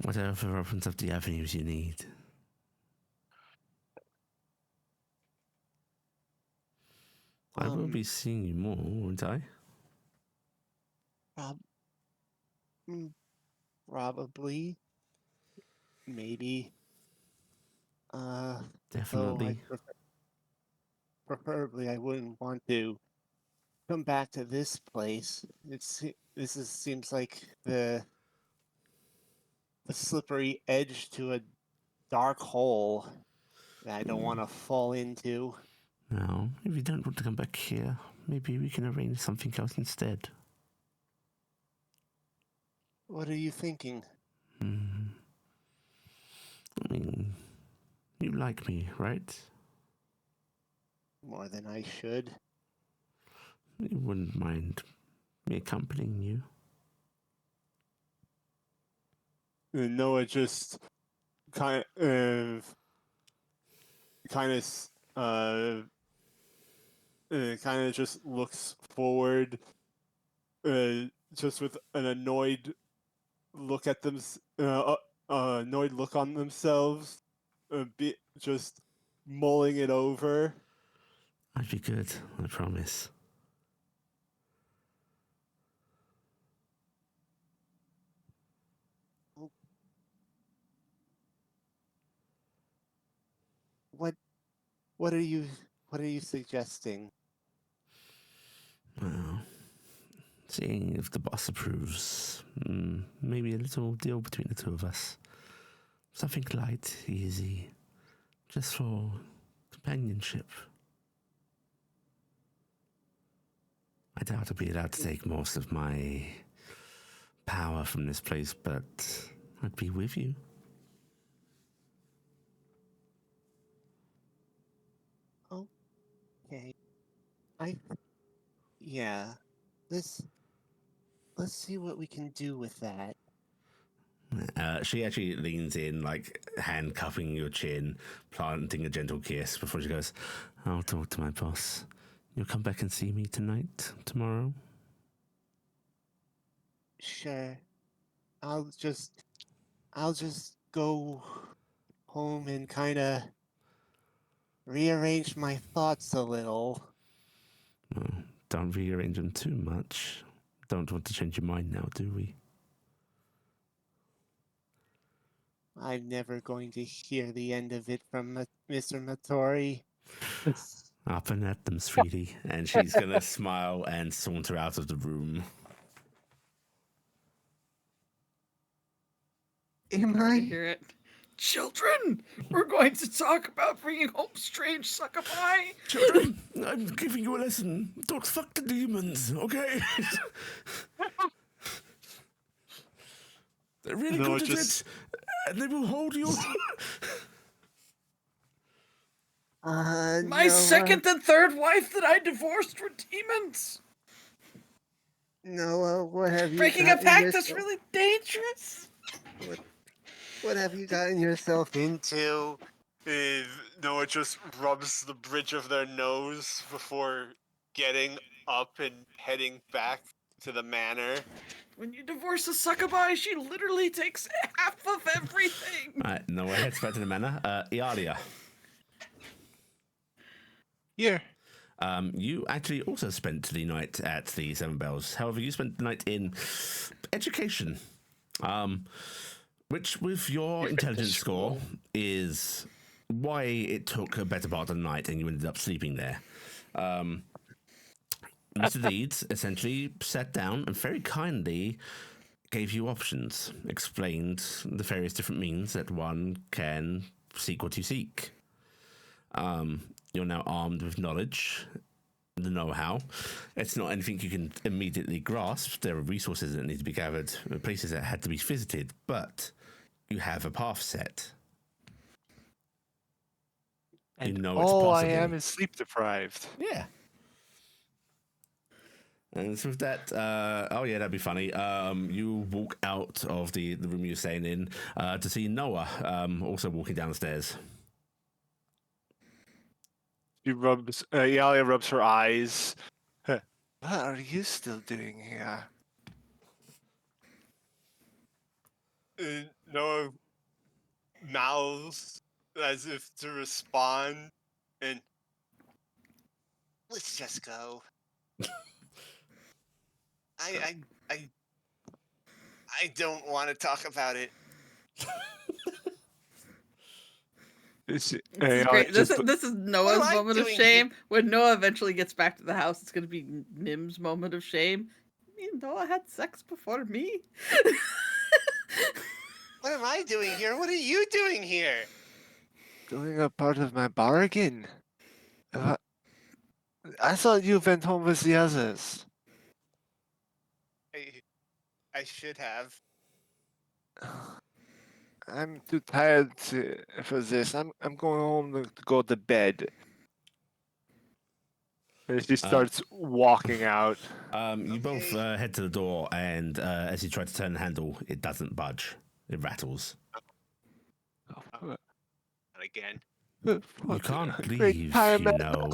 Whatever opens up the avenues you need. I will be seeing you more, won't I? Probably. Maybe. Definitely. Preferably, I wouldn't want to come back to this place. Seems like the slippery edge to a dark hole that I don't want to fall into. Now, if you don't want to come back here, maybe we can arrange something else instead. What are you thinking? I mean, you like me, right? More than I should. You wouldn't mind me accompanying you? Noah just kind of just looks forward, just with an annoyed look at them, annoyed look on themselves, just mulling it over. I'd be good, I promise. What are you suggesting? Well, seeing if the boss approves. Maybe a little deal between the two of us. Something light, easy, just for companionship. I doubt I'll be allowed to take most of my power from this place, but I'd be with you. Okay. Yeah. Let's see what we can do with that. She actually leans in, like handcuffing your chin, planting a gentle kiss before she goes, "I'll talk to my boss. You'll come back and see me tonight, tomorrow?" Sure. I'll just go home and kind of rearrange my thoughts a little. Well, don't rearrange them too much. Don't want to change your mind now, do we? I'm never going to hear the end of it from Mr. Matori. Up and at them, sweetie. And she's going to smile and saunter out of the room. Am I I? hear it. Children, we're going to talk about bringing home strange succubi. Children, I'm giving you a lesson. Don't fuck the demons, okay? They're really No, good at it, and they will hold you. My second and third wife that I divorced were demons. Noah, what have you Breaking a gotten pact yourself- is really dangerous. What have you gotten yourself into? Noah just rubs the bridge of their nose before getting up and heading back to the manor. When you divorce a succubi, she literally takes half of everything. Right, Noah heads back to the manor. Iala. Here. You actually also spent the night at the Seven Bells. However, you spent the night in education, which, with your intelligence score, is why it took a better part of the night and you ended up sleeping there. Mr. Deeds essentially sat down and very kindly gave you options, explained the various different means that one can seek what you seek. You're now armed with knowledge, the know-how. It's not anything you can immediately grasp. There are resources that need to be gathered, places that had to be visited, but you have a path set. And You know it's all I possible. am is sleep deprived. Yeah. And so with that, oh yeah, that'd be funny. You walk out of the room you're staying in to see Noah also walking down the stairs. She rubs. Iala rubs her eyes. What are you still doing here? Noah mouths as if to respond, and let's just go. I don't want to talk about it. This is great. This is Noah's What am I moment of doing shame. When Noah eventually gets back to the house, it's going to be Nim's moment of shame. Me and Noah had sex before me. What am I doing here? What are you doing here? Doing a part of my bargain. I thought you went home with the others. I should have. I'm too tired for this. I'm going home to go to bed. And she starts walking out. You both head to the door, and as you try to turn the handle, it doesn't budge. It rattles. Not again. You can't leave, you know.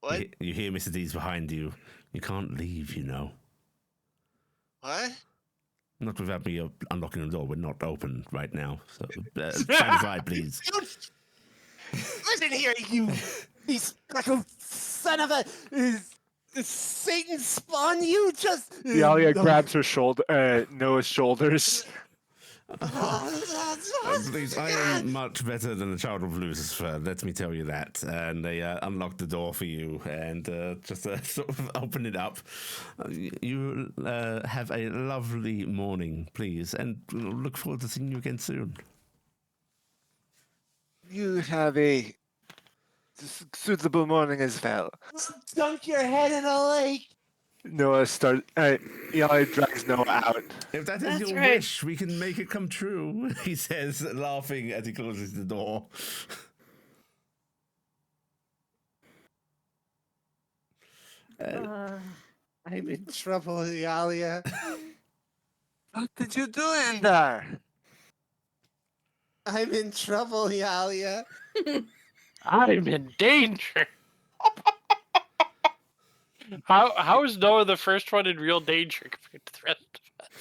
What? You hear Mr. D's behind you. You can't leave, you know. What? Not without me unlocking the door. We're not open right now. So stand aside, please. Listen here, you speckled son of a Satan spawn! You just. Talia grabs her shoulder, Noah's shoulders. Please, I am much better than the child of Lucifer, let me tell you that. And they unlock the door for you and just sort of open it up. You have a lovely morning, please, and look forward to seeing you again soon. You have a suitable morning as well. Dunk your head in a lake. Noah Iala drags Noah out. If that is That's your right. wish, we can make it come true, he says, laughing as he closes the door. I'm in trouble, Yalia. What did you do in there? I'm in trouble, Yalia. I'm in danger. How is Noah the first one in real danger compared to the rest of us?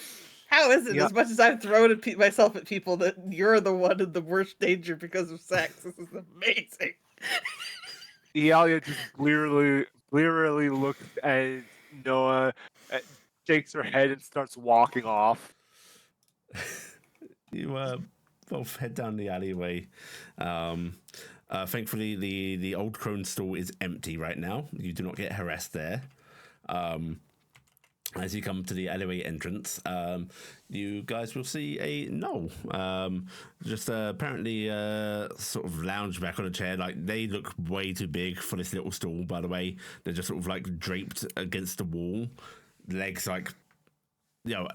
How is it? Yeah. As much as I've thrown at myself at people, that you're the one in the worst danger because of sex. This is amazing. Iala just blearily looks at Noah, shakes her head, and starts walking off. You both head down the alleyway. Thankfully, the old crone stall is empty right now. You do not get harassed there. As you come to the alleyway entrance, you guys will see a gnoll. Just apparently sort of lounged back on a chair. Like, they look way too big for this little stool, by the way. They're just sort of like draped against the wall. Legs like,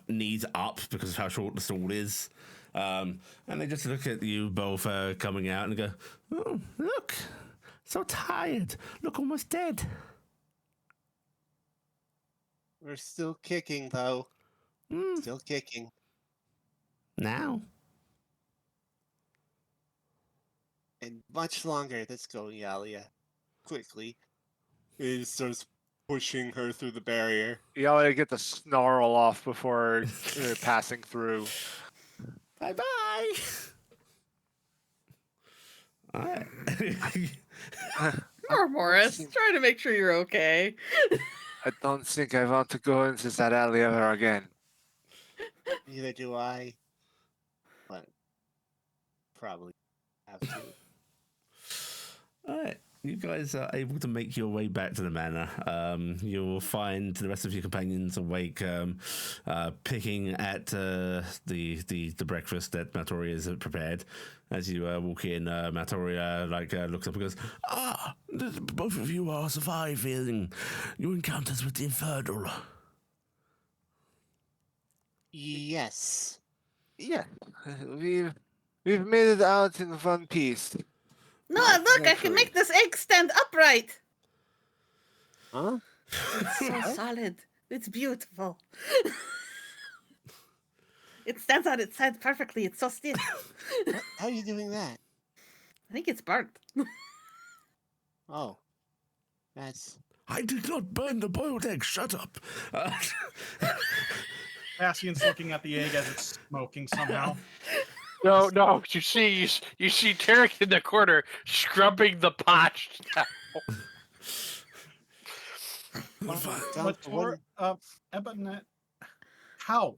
knees up because of how short the stool is. And they just look at you both coming out and go, "Oh, look, so tired. Look, almost dead." We're still kicking, though. Still kicking. Now. And much longer. Let's go, Iala. Quickly. He starts pushing her through the barrier. Iala get the snarl off before passing through. Bye-bye. All right. Poor Morris, trying to make sure you're okay. I don't think I want to go into that alley ever again. Neither do I. But probably have to. All right. You guys are able to make your way back to the manor. You'll find the rest of your companions awake, picking at the breakfast that Matoria has prepared. As you walk in, Matoria looks up and goes, both of you are surviving your encounters with the Infernal. Yes. Yeah, we've made it out in one piece. No, look, I can make this egg stand upright. Huh? It's so solid. It's beautiful. It stands on its side perfectly. It's so stiff. How are you doing that? I think it's burnt. Oh. That's... I did not burn the boiled egg. Shut up. Cassian's looking at the egg as it's smoking somehow. No. You see Taryc in the corner scrubbing the pot. Ebonette, how?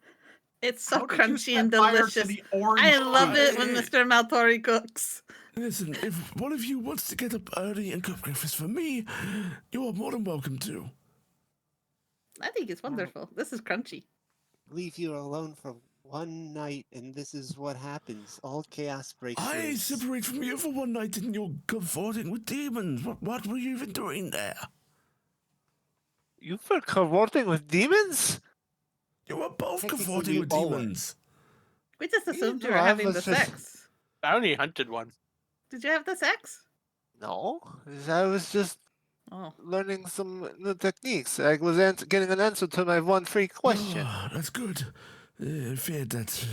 It's so How did you crunchy set and fire to delicious. the orange I love juice? it when Mr. Maltori cooks. Listen, if one of you wants to get up early and cook breakfast for me, you are more than welcome to. I think it's wonderful. This is crunchy. Leave you alone for one night, and this is what happens. All chaos breaks I loose. separate from you for one night and you're cavorting with demons. What were you even doing there? You were cavorting with demons? You were both Technically, cavorting we with all were. demons. We just assumed you No, were I having was the just- sex. I only hunted one. Did you have the sex? No, I was just Oh. learning some new techniques. I was getting an answer to my one free question. Oh, that's good. I feared that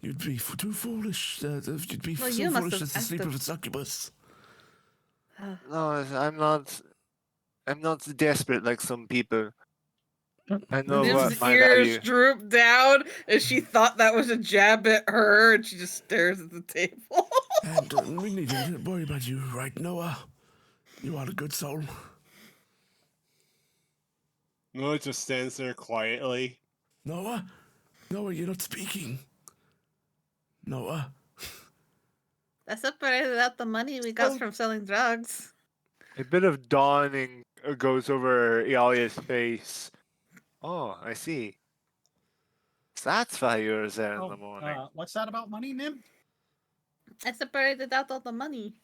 you'd be too foolish. You'd be Well, so you must foolish have as to asked sleep him. with a succubus. No, I'm not. I'm not desperate like some people. I know Nim's what my ears value. droop down as she thought that was a jab at her, and she just stares at the table. And we needn't worry about you, right, Noah? You are a good soul. Noah just stands there quietly. Noah? Noah, you're not speaking. Noah? I separated out the money we got from selling drugs. A bit of dawning goes over Ialia's face. Oh, I see. So that's why you were there in the morning. What's that about money, Nim? I separated out all the money.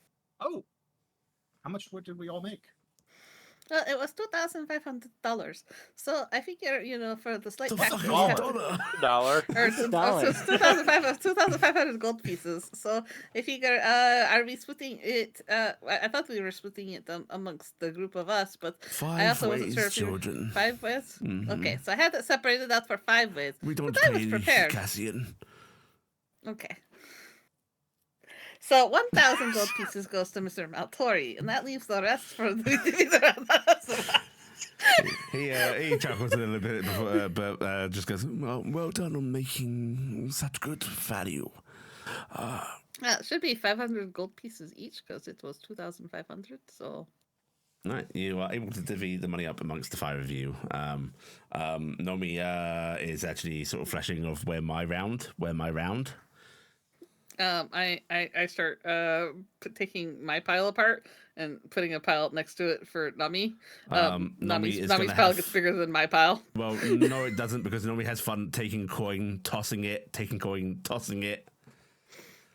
Oh, how much did we all make? It was $2,500. So I figure, for the slight The tax, fucking dollar. $1. or dollar. so it's 2,500 gold pieces. So I figure, are we splitting it? I thought we were splitting it amongst the group of us, but I 5 also wasn't ways, sure if you were children. 5 ways. Mhm. Okay, so I had it separated out for 5 ways. We don't But I was pay prepared. Cassian. Okay. So 1,000 gold pieces goes to Mr. Maltori, and that leaves the rest for the rest of us. He chuckles a little bit, before, but just goes, well done on making such good value. It should be 500 gold pieces each, because it was 2,500, so... Right, you are able to divvy the money up amongst the 5 of you. Nomi is actually sort of flashing of where my round. I start taking my pile apart and putting a pile next to it for Nami. Nomi is Nami's gonna pile have. gets bigger than my pile. Well, no, it doesn't because Nomi has fun taking coin, tossing it, taking coin, tossing it.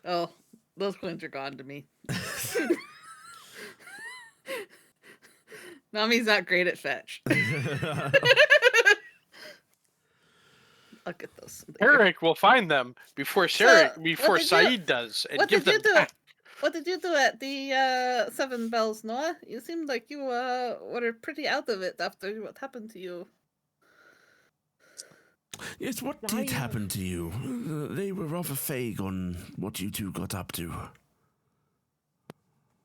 Oh, those coins are gone to me. Nami's not great at fetch. I'll get those. Taryc will find them before Saeed does, and What give did you them do? back. What did you do at the Seven Bells, Noah? You seemed like you were pretty out of it after what happened to you. Yes, what did happen to you? They were rather vague on what you two got up to.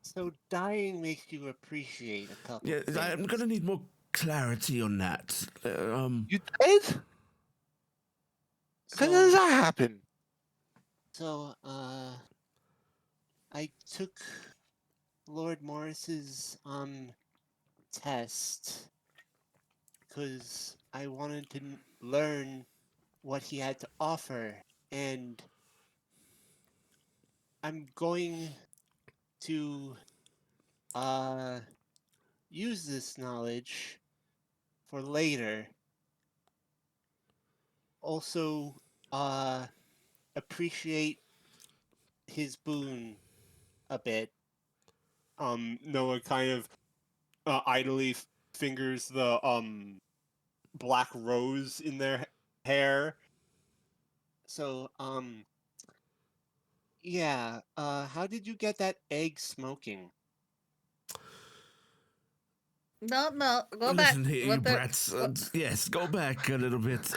So dying makes you appreciate a couple Yeah, things. I'm gonna need more clarity on that. You did? When does that happen? So, I took Lord Morris's test because I wanted to learn what he had to offer, and I'm going to use this knowledge for later. Also, appreciate his boon a bit. Noah kind of idly fingers the black rose in their hair. So, yeah, how did you get that egg smoking? No, go listen back. here, you brats. Yes, go back a little bit.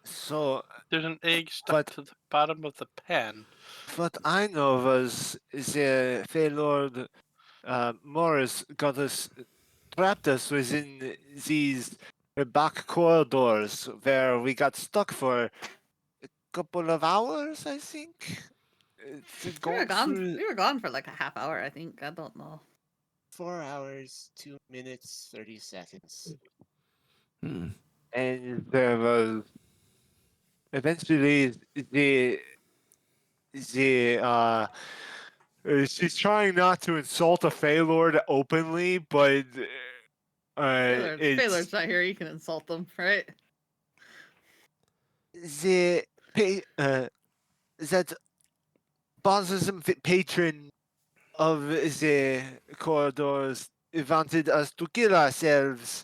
So, There's an egg stuck But- to the bottom of the pan. what I know was the Fey Lord Morris got us, trapped us within these back corridors where we got stuck for a couple of hours, I think. We were gone for like a half hour, I think. I don't know. 4 hours, 2 minutes, 30 seconds. And there was eventually the she's trying not to insult a Fey Lord openly, but Faylord's not here. You can insult them, right? the that bothersome patron of the corridors wanted us to kill ourselves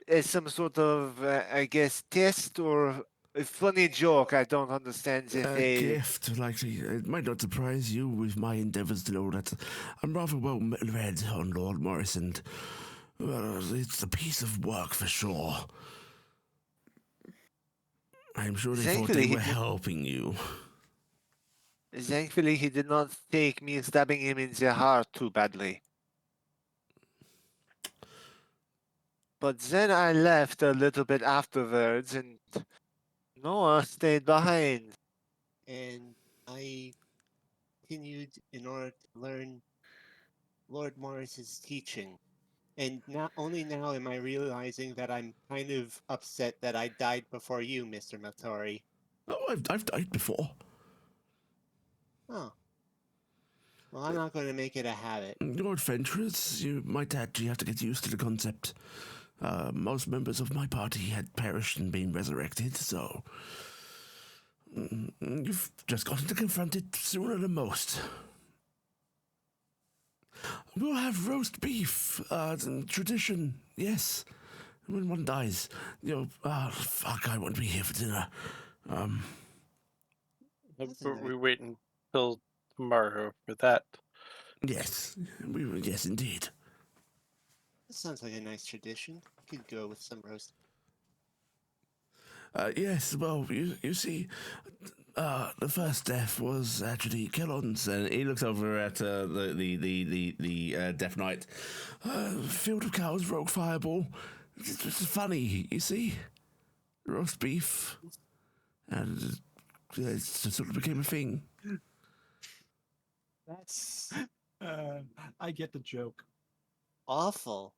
as some sort of, I guess, test or a funny joke. I don't understand if A gift, likely. It might not surprise you with my endeavors to know that I'm rather well read on Lord Morris, and well, it's a piece of work for sure. I'm sure they thought they were helping you. Thankfully, he did not take me stabbing him in the heart too badly. But then I left a little bit afterwards, and Noah stayed behind. And I continued in order to learn Lord Morris's teaching. And not only now am I realizing that I'm kind of upset that I died before you, Mr. Matori. Oh, I've died before. Oh. Well, I'm not going to make it a habit. You're adventurous. You might actually have to get used to the concept. Most members of my party had perished and been resurrected, so you've just gotten to confront it sooner than most. We'll have roast beef. Tradition, yes. When one dies, fuck, I won't be here for dinner. We wait until tomorrow for that. Yes, yes, indeed. That sounds like a nice tradition. Could go with some roast. Yes, well, you see, the first death was actually Kellon's, and he looks over at the Death Knight. Field of Cows, rogue fireball. It's funny, you see, roast beef, and it just sort of became a thing. That's I get the joke. awful.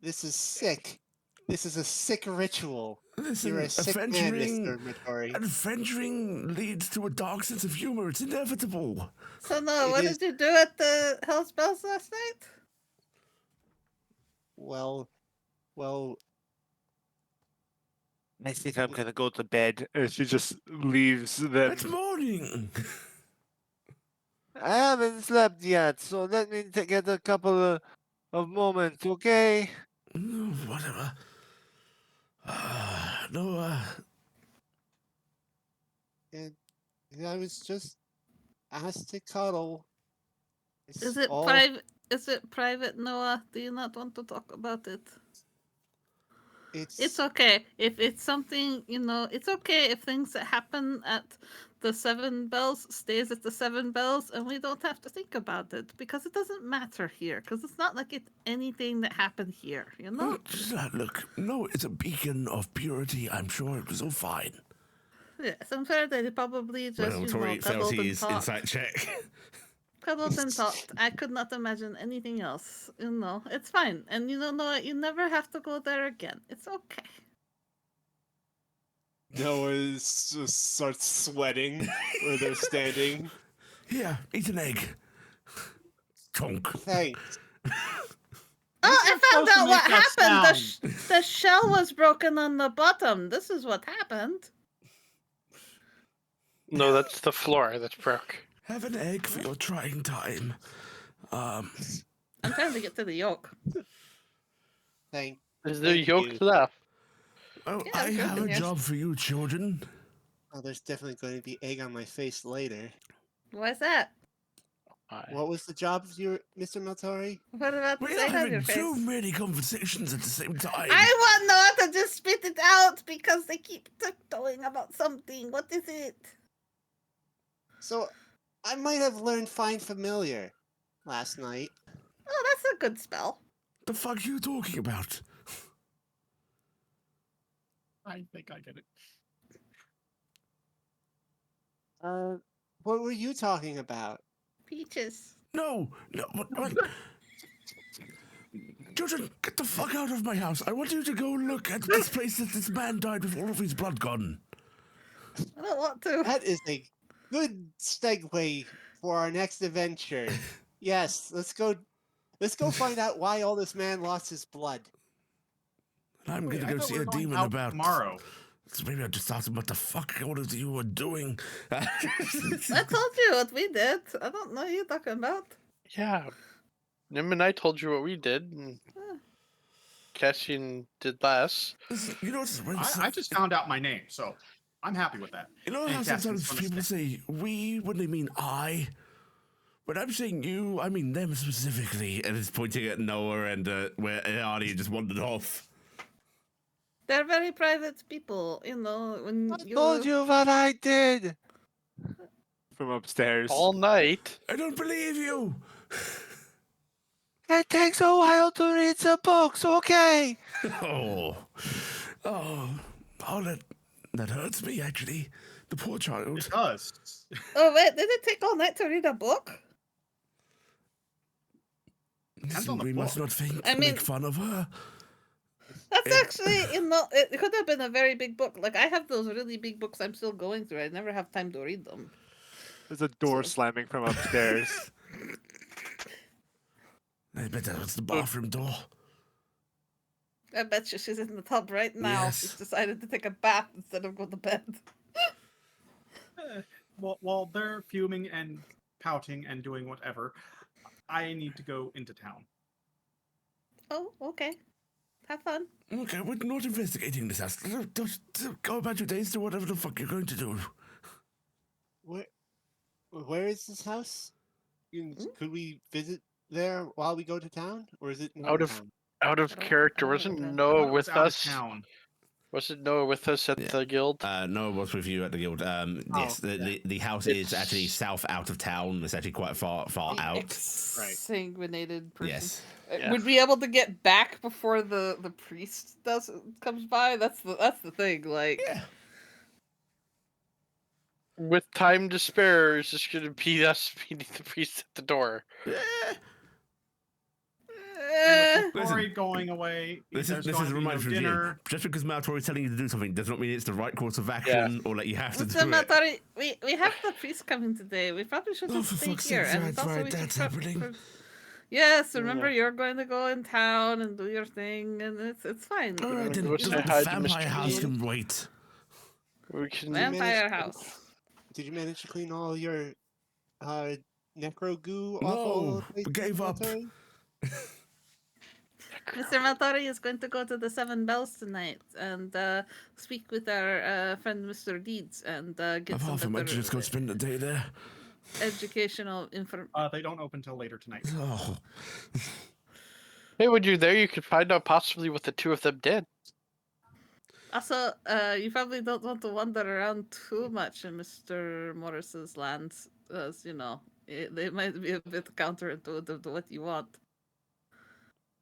This is sick. This is a sick ritual. Listen, You're a sick man, adventuring, Mr. Matori. adventuring leads to a dark sense of humor. It's inevitable. So, no, It what is- did you do at the Hell's Bells last night? Well, I think I'm gonna go to bed. And she just leaves them. It's morning. I haven't slept yet, so let me get a couple of moments, okay? Whatever. No, and I was just asked to cuddle. Is it all- private? Is it private, Noah? Do you not want to talk about it? It's okay if it's something, it's okay if things that happen at the Seven Bells stays at the Seven Bells and we don't have to think about it because it doesn't matter here because it's not like it's anything that happened here, look, no, it's a beacon of purity. I'm sure it was all fine. Yes, I'm sure they probably just, Tori failed cuddled and his talked. insight check. Cuddled and talked. I could not imagine anything else. It's fine. And Noah, you never have to go there again. It's okay. Noah just starts sweating where they're standing. Here, eat an egg. Tonk. Thanks. Oh, I found supposed to out what make that happened. The shell was broken on the bottom. This is what happened. No, that's the floor that's broke. Have an egg for your trying time. I'm trying to get to the yolk. Thank Is there Thank yolk you. left? Oh, Yeah, I I'm have a joking, yes. job for you, children. Oh, there's definitely going to be egg on my face later. What's that? What was the job of your Mr. Matori? What about the We're side on your having face? too many conversations at the same time. I want Noah to just spit it out because they keep tiptoeing about something. What is it? So, I might have learned Find Familiar last night. Oh, that's a good spell. The fuck are you talking about? I think I get it. What were you talking about? Peaches. No, what? Children, get the fuck out of my house. I want you to go look at this place that this man died with all of his blood gone. I don't want to. That is a good segue for our next adventure. Yes, let's go find out why all this man lost his blood. I'm Wait, gonna I go thought see we were a going demon out about tomorrow. So maybe I just asked him what the fuck all of you were doing. I told you what we did. I don't know what you're talking about. Yeah. Nim and I told you what we did, and Cassian did less. Listen, you know what's I just found out my name, so I'm happy with that. You know And how Cassian's sometimes gonna people stay. say we when they mean I? When I'm saying you, I mean them specifically, and it's pointing at Noah and where Arnie just wandered off. They're very private people, when I told you what I did. From upstairs. All night. I don't believe you. It takes a while to read the books, okay? Oh, that hurts me actually. The poor child. It does. Oh, wait, did it take all night to read a book? Listen, the we must book. not think I to mean- make fun of her. That's actually, it could have been a very big book. Like, I have those really big books I'm still going through. I never have time to read them. There's a door So- slamming from upstairs. I bet that was the bathroom door. I bet you she's in the tub right now. Yes. She's decided to take a bath instead of go to bed. While they're fuming and pouting and doing whatever, I need to go into town. Oh, okay. Have fun. Okay, we're not investigating this house. Don't go about your days, do whatever the fuck you're going to do. Where is this house? Could we visit there while we go to town, or is it not Out of- town? Out of I don't- character. I don't Wasn't know. Noah Thought it was with out of us? town. Wasn't Noah with us at Yeah. the guild? Noah was with you at the guild. Yes, the house is actually south out of town. It's actually quite far The out. exsanguinated person. Yes. Yeah. Would we be able to get back before the priest comes by? That's the thing. Like, Yeah. With time to spare, it's just going to be us meeting the priest at the door. Eh, And with Eh, Tori going away, This there's is going a to be no reminder from you. dinner. Just because Maltor is telling you to do something does not mean it's the right course of action or that you have to Mr. do it. Matori, we have the priest coming today. We probably should Oh, just for stay fuck's here. sake, And right, also right, we should that's prep happening. for- Yes, remember Yeah. you're going to go in town and do your thing, and it's fine. All right, wanna then go the say hi to vampire Mr. house Dean? can wait. We can. Vampire manage- house. Did you manage to clean all your necro goo off No, all the we places, gave up. Matori? Mr. Matori is going to go to the Seven Bells tonight and speak with our friend Mr. Deeds and get I've some half a mind to better just go spend the day there. educational information. They don't open till later tonight. Oh, Hey, when you're there, you could find out possibly what the two of them did. Also, you probably don't want to wander around too much in Mr. Morris's lands, as you know, they might be a bit counterintuitive to what you want.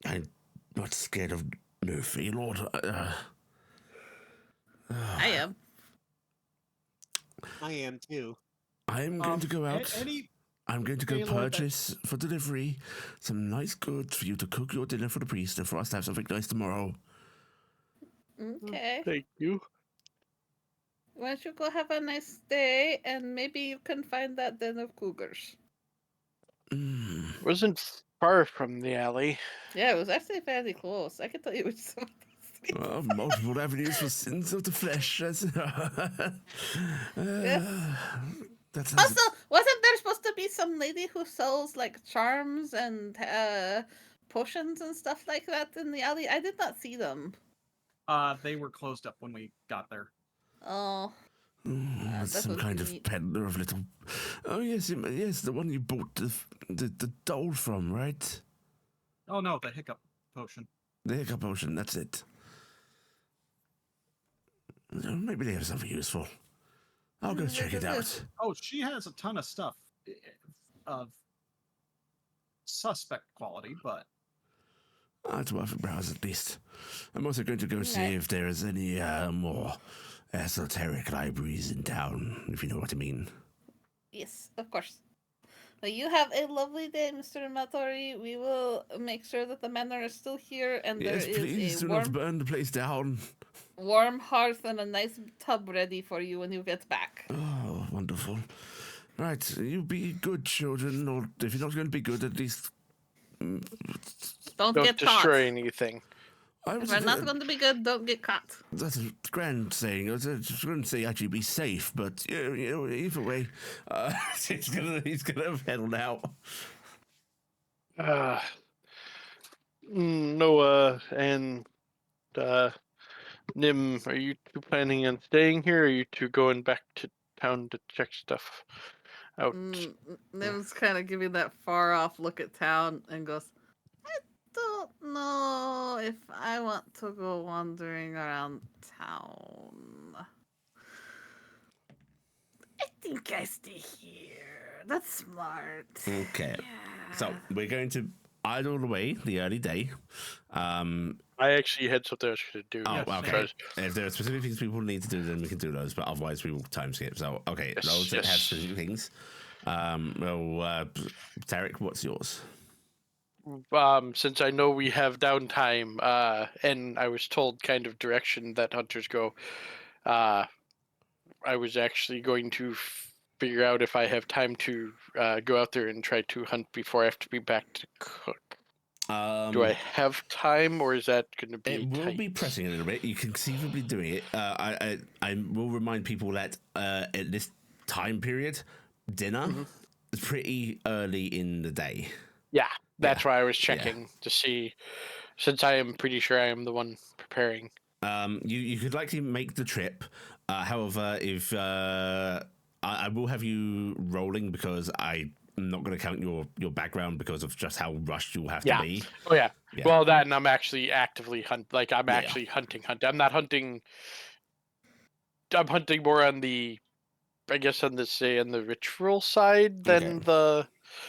I'm not scared of no Lord. I am. I am too. I'm going to go out. I'm going to go Gaylord, that- purchase for delivery some nice goods for you to cook your dinner for the priest and for us to have something nice tomorrow. Okay. Thank you. Why don't you go have a nice day, and maybe you can find that den of cougars. Mm. Wasn't far from the alley. Yeah, it was actually fairly close. I can tell you which some of these things. Well, multiple avenues for sins of the flesh. That's, that sounds Also, wasn't there supposed to be some lady who sells like charms and potions and stuff like that in the alley? I did not see them. They were closed up when we got there. Oh, that's that some would kind be of neat. peddler of little. Oh yes, yes, the one you bought the doll from, right? Oh no, the hiccup potion. The hiccup potion. That's it. Maybe they have something useful. I'll go check it out. Oh, she has a ton of stuff of suspect quality, but It's worth a browse at least. I'm also going to go see Right. if there is any more esoteric libraries in town, if you know what I mean. Yes, of course. Well, you have a lovely day, Mr. Matori. We will make sure that the manor is still here, and Yes, there please is a do not burn the place down. warm hearth and a nice tub ready for you when you get back. Oh, wonderful. Right, you be good, children, or if you're not going to be good, at least... Don't Don't get caught. destroy anything. I If was, we're not going to be good, don't get caught. That's a grand saying. I was just going to say actually be safe, but you know, either way, he's gonna head out. Noah and Nim, are you two planning on staying here, or are you two going back to town to check stuff out? Nim's kind of giving that far off look at town and goes, I don't know if I want to go wandering around town. I think I stay here. That's smart. Okay, Yeah. so we're going to idle away the early day. I actually had something I was going to do. Oh, Yes, okay. If there are specific things people need to do, then we can do those. But otherwise, we will time skip. So, okay, Yes, those that have yes. specific things. Taryc, what's yours? Since I know we have downtime, and I was told kind of direction that hunters go, I was actually going to figure out if I have time to go out there and try to hunt before I have to be back to cook. Do I have time, or is that going to be It will tight? be pressing a little bit. You can conceivably doing it. I will remind people that at this time period, dinner is pretty early in the day. Yeah, that's Yeah, why I was checking to see, since I am pretty sure I am the one preparing. You could likely make the trip. However, if I will have you rolling because I'm not going to count your background because of just how rushed you'll have to be. Oh yeah. Yeah. Well, that, and I'm actually actively actually hunting. I'm not hunting. I'm hunting more on the, I guess on the ritual side than Okay. the.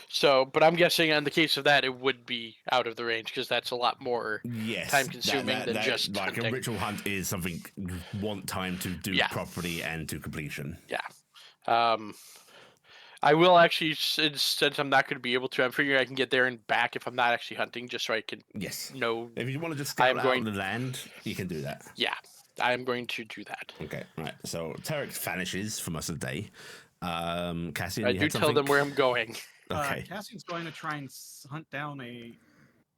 So, but I'm guessing in the case of that, it would be out of the range because that's a lot more Yes, time-consuming than just like hunting. a ritual hunt is something you want time to do Yeah. properly and to completion. Yeah. I will actually, since I'm not going to be able to, I'm figuring I can get there and back if I'm not actually hunting, just so I can Yes. know. If you want to just I scout am out going- the land, you can do that. Yeah, I am going to do that. Okay, right. So Taryc vanishes for most of the day. Cassian, I you do had tell something? them where I'm going. Okay. Cassian's going to try and hunt down a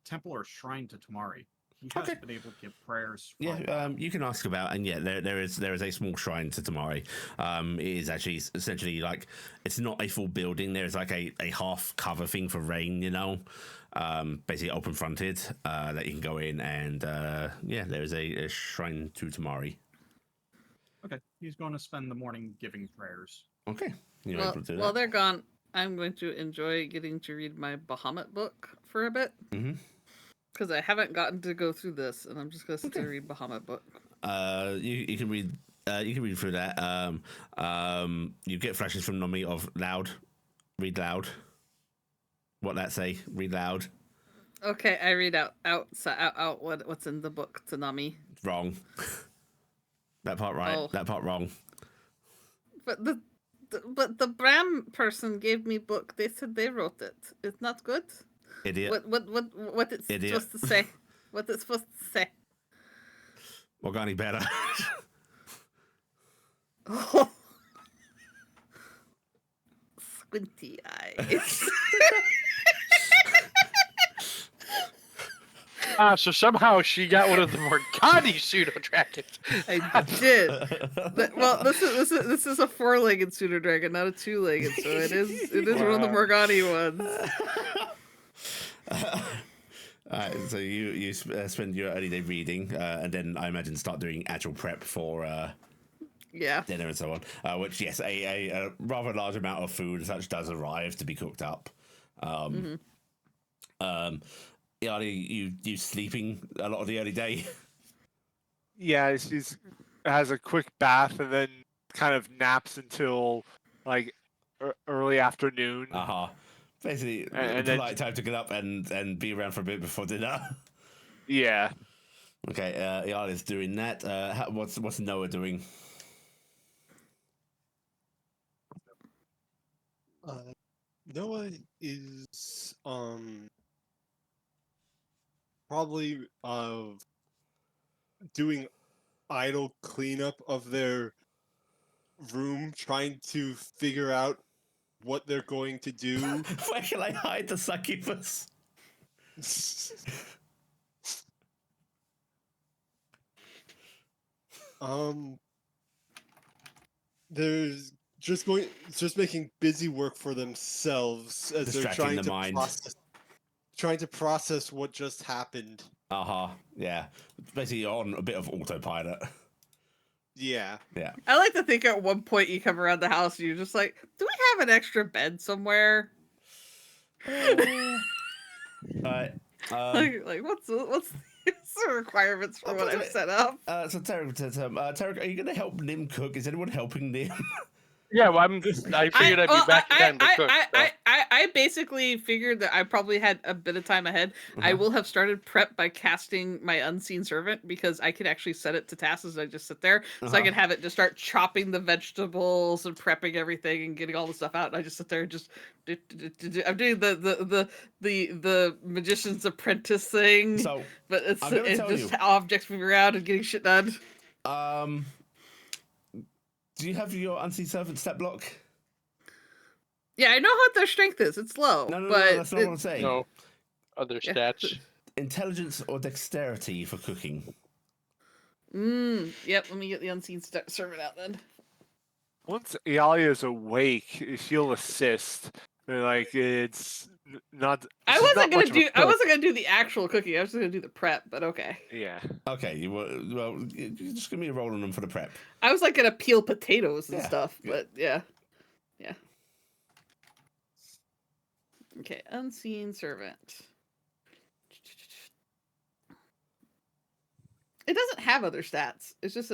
temple or shrine to Tamari. He hasn't been able to give prayers. For a while. You can ask about, and yeah, there is a small shrine to Tamari. It is actually essentially like it's not a full building. There's like a half cover thing for rain, basically open fronted that you can go in, and there is a shrine to Tamari. Okay, he's going to spend the morning giving prayers. Okay, you're Well, able to do that. while they're gone, I'm going to enjoy getting to read my Bahamut book for a bit. Mm-hmm. Because I haven't gotten to go through this, and I'm just going to sit there and read Bahamut book. You can read. You can read through that. You get flashes from Nomi of loud, read loud. What that say? Read loud. Okay, I read out what's in the book to Nami. Wrong. That part right. Oh. That part wrong. But the Bram person gave me book. They said they wrote it. It's not good. Idiot. What it's Idiot. supposed to say? What it's supposed to say? What got any better? Oh. Squinty eyes. So somehow she got one of the Morgani pseudo dragons. I did. Well, this is a 4-legged pseudo dragon, not a 2-legged. So it is one of the Morgani ones. Alright, so you spend your early day reading, and then I imagine start doing actual prep for dinner and so on. Which yes, a rather large amount of food and such does arrive to be cooked up. Iala, you sleeping a lot of the early day? Yeah, she's has a quick bath and then kind of naps until like early afternoon. Basically, and then time to get up and be around for a bit before dinner. Yeah. Okay, Iala's doing that. What's Noah doing? Noah is probably doing idle cleanup of their room, trying to figure out what they're going to do. Where can I hide the succubus? There's just making busy work for themselves as they're trying to process what just happened. Yeah. Basically on a bit of autopilot. Yeah. I like to think at one point you come around the house and you're just like, do we have an extra bed somewhere? Right. Like what's the requirements for what I've set up? So Taryc, are you going to help Nim cook? Is anyone helping Nim? Yeah, well, I figured I'd be back in time to cook. I basically figured that I probably had a bit of time ahead. I will have started prep by casting my unseen servant because I can actually set it to tasks as I just sit there. So I can have it just start chopping the vegetables and prepping everything and getting all the stuff out. And I just sit there and just I'm doing the magician's apprentice thing. So, but it's just objects moving around and getting shit done. Do you have your unseen servant stat block? Yeah, I know what their strength is. It's low. No, but that's not what I'm saying. No. Other stats. Intelligence or dexterity for cooking? Yep, let me get the unseen servant out then. Once Iala is awake, she'll assist. Like it's not. I wasn't gonna do the actual cooking. I was gonna do the prep, but okay. Yeah. Okay, you just give me a roll on them for the prep. I was like gonna peel potatoes and stuff, but yeah. Okay, unseen servant. It doesn't have other stats. It just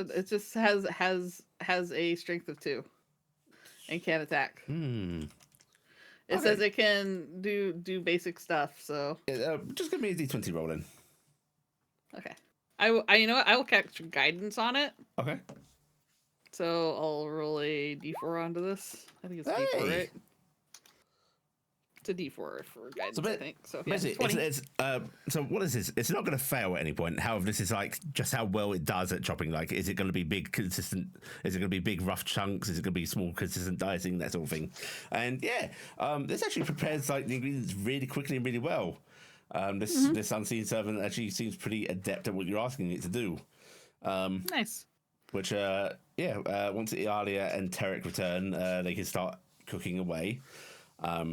has a strength of 2, and can attack. It says it can do basic stuff. So just give me a d20 roll then. Okay. I you know what? I will catch guidance on it. Okay. So I'll roll a d4 onto this. I think it's d4, right? It's a D4 for guidance, So I think. So yeah, basically, 20. so what is this? It's not going to fail at any point. However, this is like just how well it does at chopping. Like, is it going to be big, consistent? Is it going to be big, rough chunks? Is it going to be small, consistent dicing? That sort of thing. And yeah, this actually prepares like the ingredients really quickly and really well. This unseen servant actually seems pretty adept at what you're asking it to do. Nice. Which once Iala and Taryc return, they can start cooking away.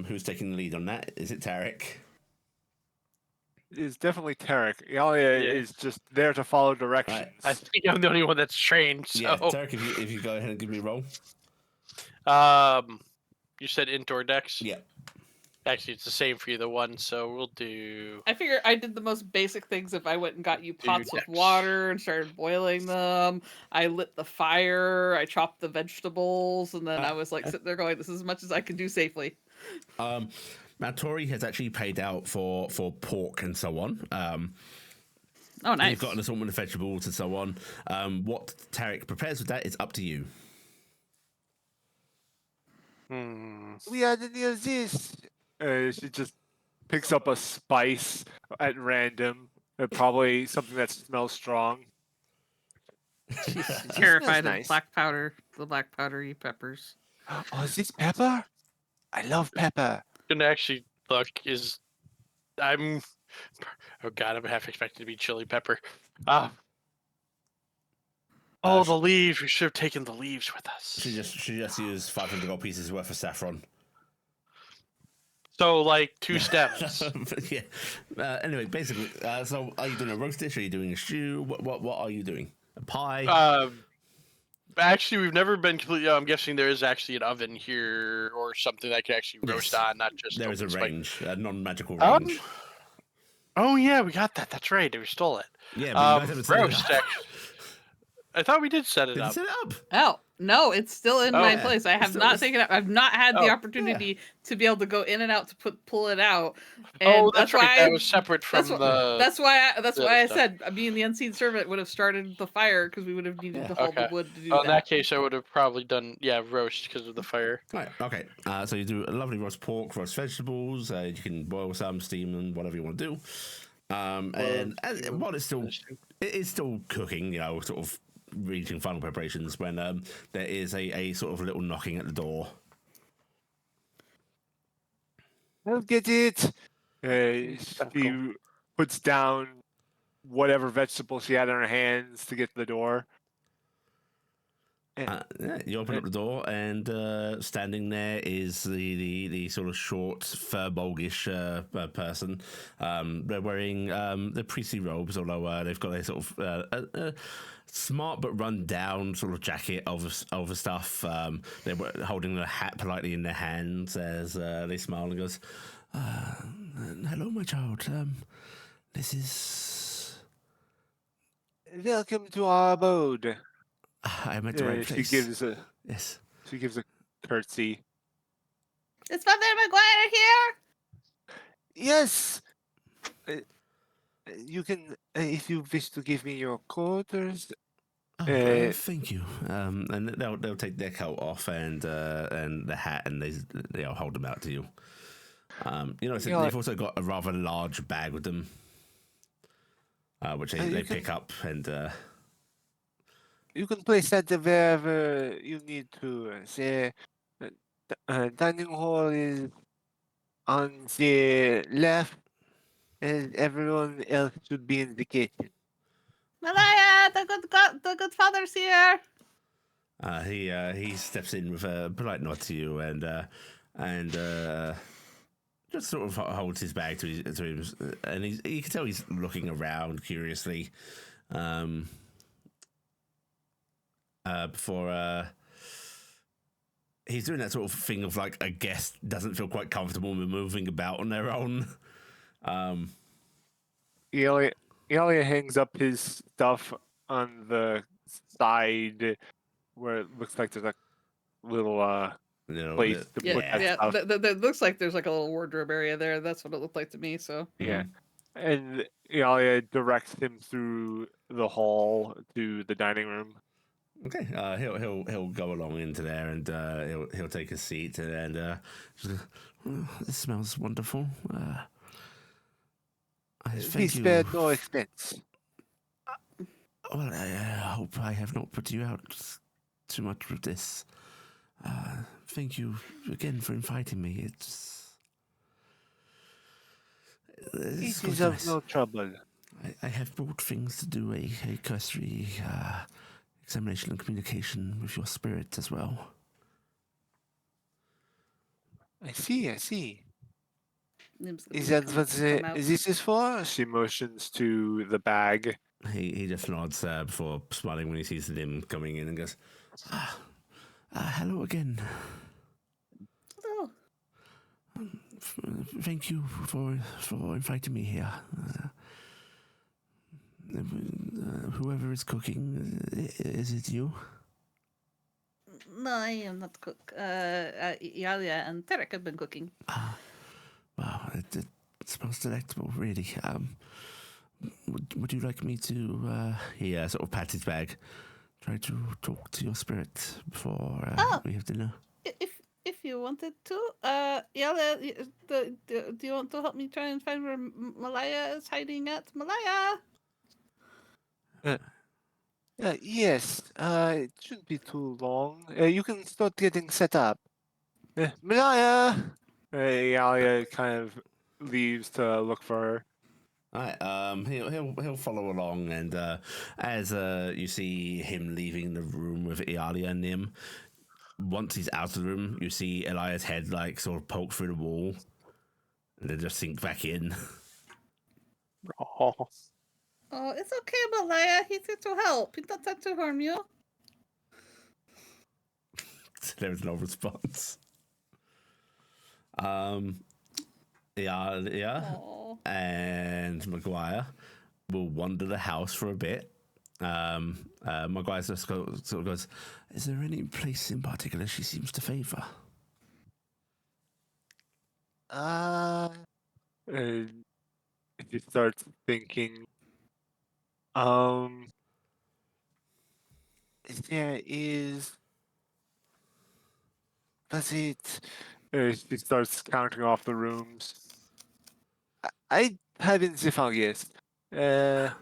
Who's taking the lead on that? Is it Taryc? It's definitely Taryc. Talia is just there to follow directions. Right. I think I'm the only one that's trained. So. Yeah, Taryc, if you go ahead and give me a roll. You said indoor decks? Yeah. Actually, it's the same for either one, so we'll do... I figure I did the most basic things. If I went and got you pots with Dex. water and started boiling them, I lit the fire, I chopped the vegetables, and then I was like sitting there going, "This is as much as I can do safely." Now Tori has actually paid out for pork and so on. Oh, nice. You've got an assortment of vegetables and so on. What Taryc prepares with that is up to you. We had any of this. She just picks up a spice at random. Probably something that smells strong. Terrified of nice. black powder, the black powdery peppers. Oh, is this pepper? I love pepper. Gonna actually look is... I'm... Oh god, I'm half expecting to be chili pepper. The leaves. We should have taken the leaves with us. She just used 500 gold pieces worth of saffron. So, like, 2 stems. Yeah. Anyway, basically, so are you doing a roast dish? Are you doing a stew? What are you doing? A pie? Actually, we've never been completely... I'm guessing there is actually an oven here or something that can actually roast on, not just... There is a open range, a non-magical range. Oh, yeah, we got that. That's right. We stole it. Yeah, but you guys haven't set it roast, up. actually. I thought we did set it Did you up. set it up? Oh no, it's still in my yeah. place. I have Still not is. taken it. I've not had the Oh, opportunity to be able to go in and out to pull it out. And That's why right. That was separate from the... That's why I other stuff. said me and the unseen servant would have started the fire because we would have needed to haul the Okay. wood to do In that that. case, I would have probably done roast because of the fire. Right, okay. So you do a lovely roast pork, roast vegetables. You can boil some, steam them, whatever you want to do. And while it is still cooking, sort of reaching final preparations, when there is a sort of little knocking at the door. I'll get it. She puts down whatever vegetable she had in her hands to get to the door. You open up the door, and standing there is the sort of short, fur-bulgish person. They're wearing the priestly robes, although they've got a sort of smart but run-down sort of jacket over stuff. They're holding the hat politely in their hands as they smile and goes, "Hello, my child. This is... Welcome to our abode." I'm at the right place. Yes. She gives a curtsy. Is Father McGuire here? Yes. You can, if you wish to give me your quarters. Thank you. And they'll take their coat off and the hat, and they'll hold them out to you. So they've also got a rather large bag with them, which they pick up and. You can place that wherever you need to. The dining hall is on the left, and everyone else should be in the kitchen. Malaya, the good father's here. He steps in with a polite nod to you and just sort of holds his bag to him, and you can tell he's looking around curiously. Before he's doing that sort of thing of like a guest doesn't feel quite comfortable with moving about on their own. Iala hangs up his stuff on the side where it looks like there's a little place to put that stuff. That looks like there's like a little wardrobe area there. That's what it looked like to me. So yeah, and Iala directs him through the hall to the dining room. Okay, he'll go along into there and he'll take a seat and This smells wonderful. I We thank you. spared no expense. Well, I hope I have not put you out too much with this. Thank you again for inviting me. It's It quite is of nice. no trouble. I have brought things to do a cursory examination and communication with your spirit as well. I see. Nim's Is gonna that what come out. this is for? She motions to the bag. He just nods before smiling when he sees Lim coming in and goes, hello again. Oh, Thank you for inviting me here. Whoever is cooking, is it you? no, I am not cook. Iala and Taryc have been cooking. Wow, it smells delectable, really. Would you like me to, he sort of pats his bag, try to talk to your spirit before we have dinner? If you wanted to, Iala, do you want to help me try and find where Malaya is hiding at? Malaya! Yes, it shouldn't be too long. You can start getting set up. Malaya! Alia kind of leaves to look for her. Alright, he'll follow along, and as you see him leaving the room with Iala and Nim, once he's out of the room, you see Elia's head like sort of poke through the wall, and then just sink back in. Oh, Oh, it's okay, Malaya. He's here to help. He's not trying to harm you. There's no response. Yeah, Oh. and Maguire will wander the house for a bit. Maguire just sort of goes, is there any place in particular she seems to favour? If you start thinking, there is. Was it? She starts counting off the rooms. I haven't the foggiest. Nim,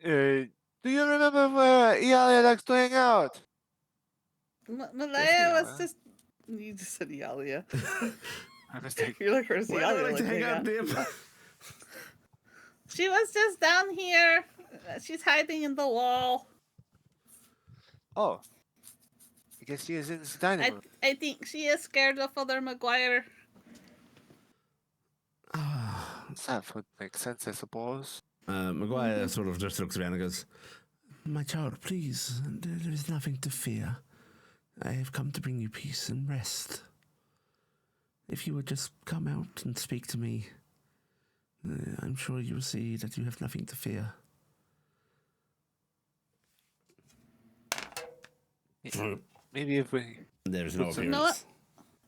do you remember where Iala likes to hang out? Malaya was Iala. just. You just said Iala. I was like, You're like, where's Where do I Iala? like to hang out, Nim? She was just down here. She's hiding in the wall. oh, I guess she is in the dining room. I think she is scared of Father Maguire. That would make sense, I suppose. Maguire sort of just looks around and goes, my child, please, there is nothing to fear. I have come to bring you peace and rest. If you would just come out and speak to me, I'm sure you will see that you have nothing to fear. Maybe if we. There is no Put some- appearance.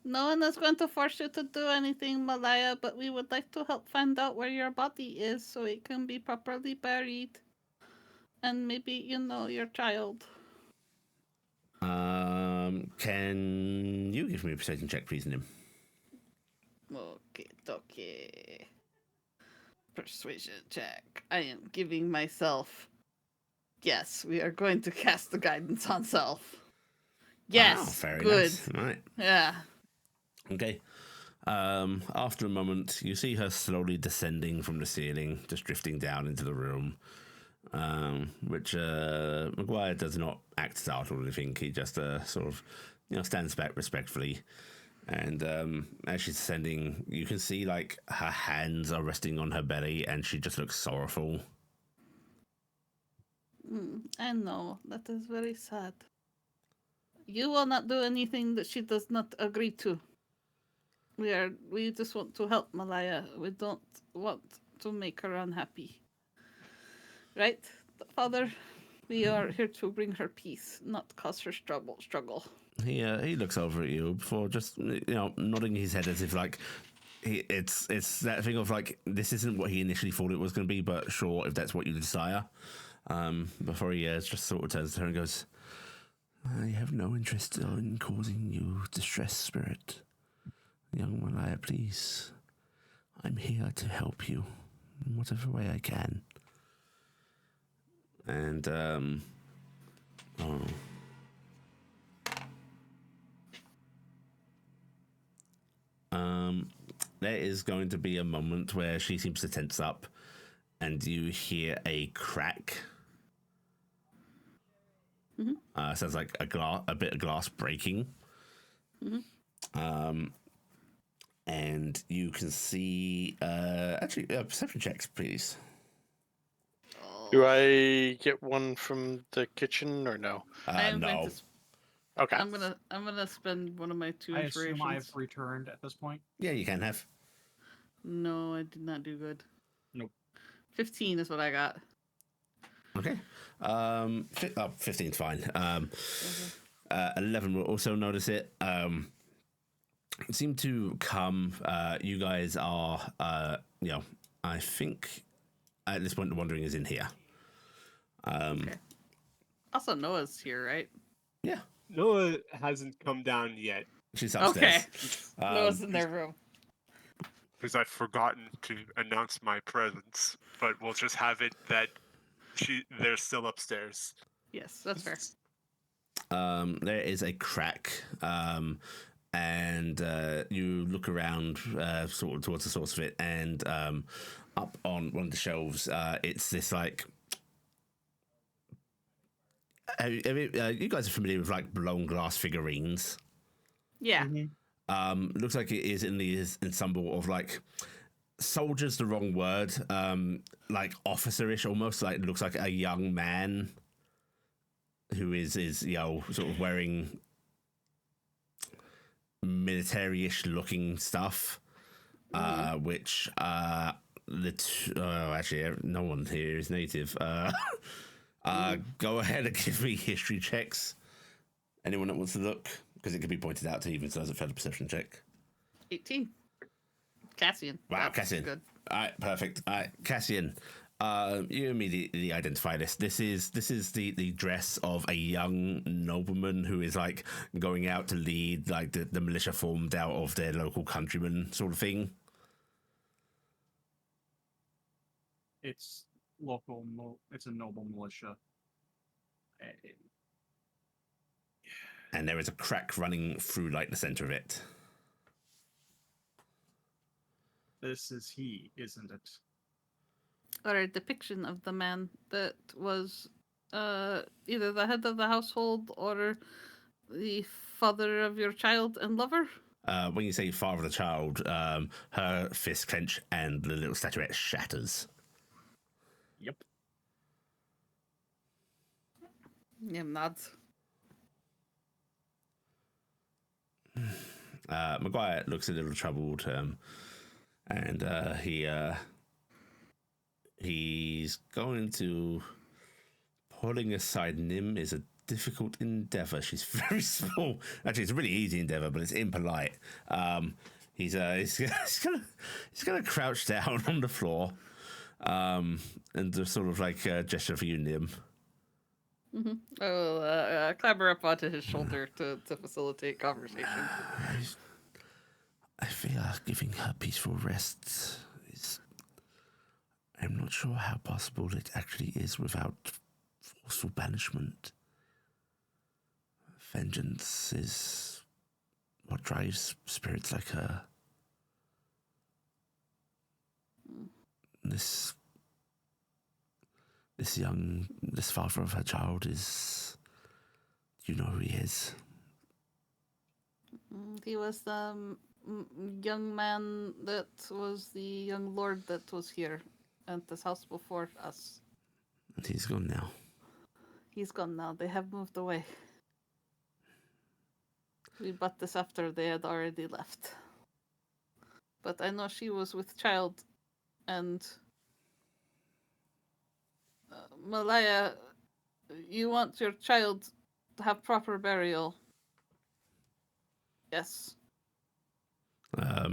No one is going to force you to do anything, Malaya, but we would like to help find out where your body is so it can be properly buried. And maybe, your child. Can you give me a perception check, please, Nim? Okay. Persuasion check. I am giving myself. Yes, we are going to cast the guidance on self. Yes, Wow, very good. nice. Right. Yeah. Okay. After a moment, you see her slowly descending from the ceiling, just drifting down into the room. Which Maguire does not act startled or anything. He just sort of, stands back respectfully. And as she's descending, you can see like her hands are resting on her belly, and she just looks sorrowful. I know. That is very sad. You will not do anything that she does not agree to. We just want to help Malaya. We don't want to make her unhappy. Right, Father? We are here to bring her peace, not cause her struggle. He looks over at you before just nodding his head as if like it's that thing of like this isn't what he initially thought it was going to be, but sure, if that's what you desire. Before he just sort of turns to her and goes, I have no interest in causing you distress, Spirit. Young Malaya, please. I'm here to help you in whatever way I can. And, there is going to be a moment where she seems to tense up, and you hear a crack. Sounds like a bit of glass breaking. And you can see, actually, perception checks, please. Do I get one from the kitchen or no? No. Okay. I'm gonna spend one of my 2 I inspirations. assume I've returned at this point. Yeah, you can have. No, I did not do good. Nope. 15 is what I got. Okay. 15's fine. 11 will also notice it. Seem to come. You guys are, I think at this point the Wandering is in here. Okay. Also, Noah's here, right? Yeah, Noah hasn't come down yet she's upstairs. Okay. Noah's in their room. because I've forgotten to announce my presence. But we'll just have it that they're still upstairs. Yes, that's fair. There is a crack, and you look around sort of towards the source of it, and up on one of the shelves, it's this like. You guys are familiar with like blown glass figurines? Yeah. Looks like it is in the ensemble of like soldiers, the wrong word, like officerish almost. Like looks like a young man who is sort of wearing military-ish looking stuff, which actually no one here is native. Go ahead and give me history checks. Anyone that wants to look, because it can be pointed out to even so as a failed perception check. 18. Cassian. Wow, That's Cassian. Good. All right, perfect. All right, Cassian. You immediately identify this. This is the dress of a young nobleman who is like going out to lead like the militia formed out of their local countrymen sort of thing. It's local. It's a noble militia. And there is a crack running through like the center of it. This is he, isn't it? Or a depiction of the man that was either the head of the household or the father of your child and lover. When you say father of the child, her fist clench and the little statuette shatters. Yep. Yeah, nods. Maguire looks a little troubled, and he's going to pulling aside Nim is a difficult endeavor. She's very small. Actually, it's a really easy endeavor, but it's impolite. He's gonna crouch down on the floor, and just sort of like gesture for you, Nim. Mm-hmm. Oh, clamber up onto his shoulder to facilitate conversation. I feel giving her peaceful rest is. I'm not sure how possible it actually is without forceful banishment. Vengeance is what drives spirits like her. This father of her child is. You know who he is. He was the young man that was the young lord that was here at this house before us. And he's gone now. He's gone now. They have moved away. We bought this after they had already left. But I know she was with child, and Malaya, you want your child to have proper burial. Yes.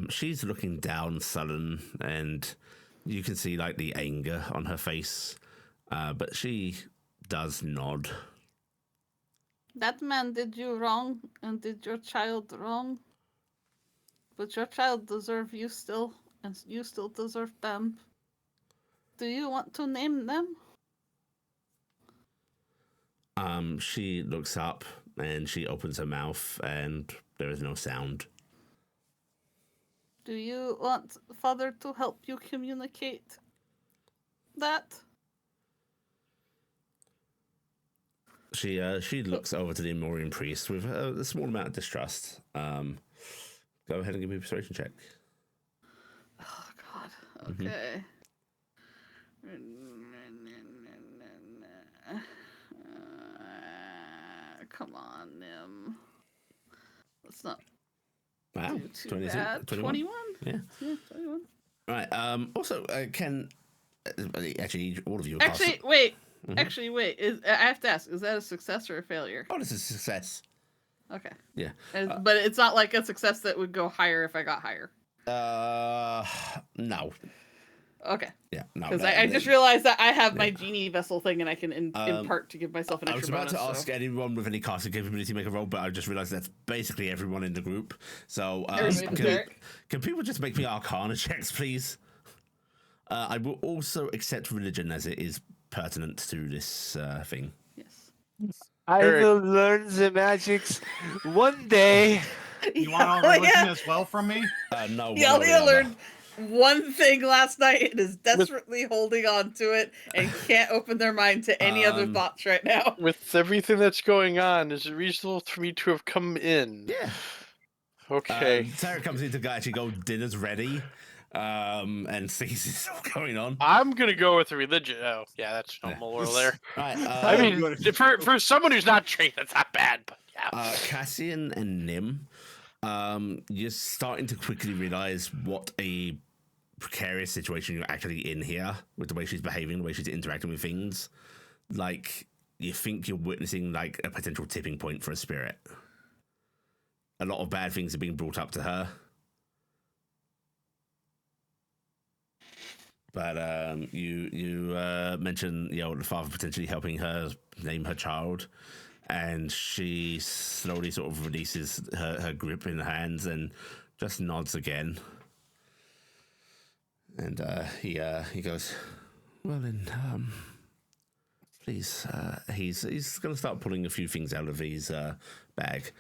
She's looking down, sullen, and you can see like the anger on her face, but she does nod. That man did you wrong and did your child wrong. But your child deserve you still, and you still deserve them. Do you want to name them? She looks up and she opens her mouth and there is no sound. Do you want Father to help you communicate that? She looks over to the Amorian priest with a small amount of distrust. Go ahead and give me a persuasion check. Oh, God. Okay. Come on, Nim. Let's not Wow, do too 22, bad. 21? Yeah. Yeah, 21. Right. Also, Ken. Actually, all of you. Actually, wait. Actually, wait. I have to ask: is that a success or a failure? Oh, this is a success. Okay. Yeah. But it's not like a success that would go higher if I got higher. No. Okay. Yeah, no. Because I just realized that I have my genie vessel thing, and I can impart to give myself an I was extra about bonus. to ask anyone with any casting capability to make a roll, but I just realized that's basically everyone in the group. So, can people just make me Arcana checks, please? I will also accept religion as it is pertinent to this thing. Yes. I will learn the magics one day. You want all religion as well from me? No. Yalia learned one thing last night and is desperately holding on to it and can't open their mind to any other thoughts right now. With everything that's going on, is it reasonable for me to have come in? Yeah. Okay. Taryc comes in to actually go, dinner's ready, and sees this all going on. I'm gonna go with the religion. Oh, yeah, that's normal order there. Right, I mean, for someone who's not trained, that's not bad. But yeah. Cassian and Nim, you're starting to quickly realize what a precarious situation you're actually in here with the way she's behaving, the way she's interacting with things. Like, you think you're witnessing like a potential tipping point for a spirit. A lot of bad things are being brought up to her. But you mentioned, the father potentially helping her name her child, and she slowly sort of releases her grip in her hands and just nods again. And he goes, well then, please. He's going to start pulling a few things out of his bag.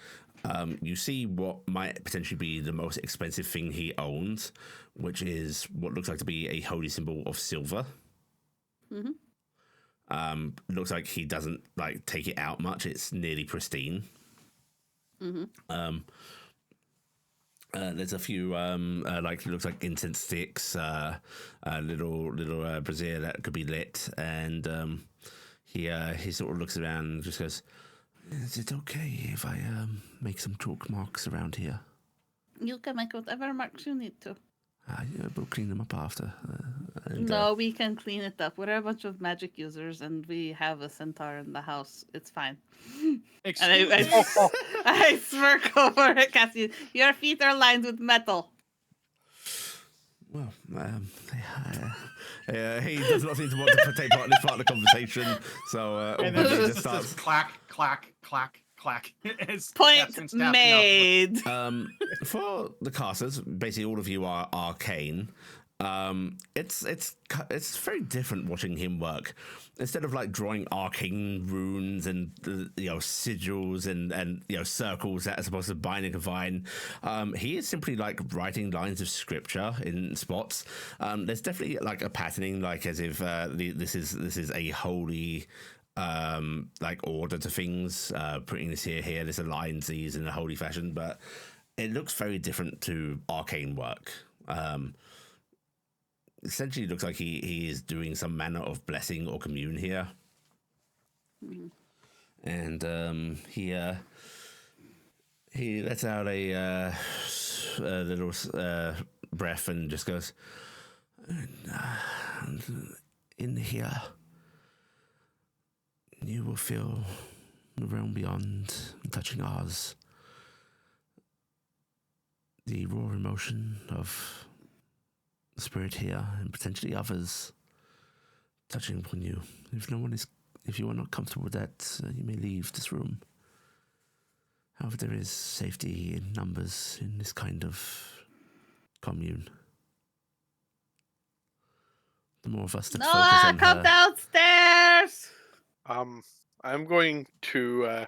You see what might potentially be the most expensive thing he owns, which is what looks like to be a holy symbol of silver. Looks like he doesn't like take it out much. It's nearly pristine. There's a few looks like incense sticks, little brazier that could be lit, and he sort of looks around and just goes, is it okay if I make some chalk marks around here? You can make whatever marks you need to. We'll clean them up after. No, we can clean it up. We're a bunch of magic users, and we have a centaur in the house. It's fine. And I smirk over at Cassian. Your feet are lined with metal. Well, he does not seem to want to take part in this part of the conversation, so and then he just says clack, clack, clack, clack. Point made. For the casters, basically all of you are arcane. It's very different watching him work. Instead of like drawing arcane runes and sigils and circles that are supposed to bind and confine, he is simply like writing lines of scripture in spots. There's definitely like a patterning, like as if this is a holy like order to things. Putting this here, this aligns these in a holy fashion, but it looks very different to arcane work. Essentially looks like he is doing some manner of blessing or commune here. And he lets out a little breath and just goes, in here you will feel the realm beyond touching ours, the raw emotion of the spirit here and potentially others touching upon you. If you are not comfortable with that, you may leave this room. However, there is safety in numbers in this kind of commune. The more of us that focus on come her... downstairs! I'm going to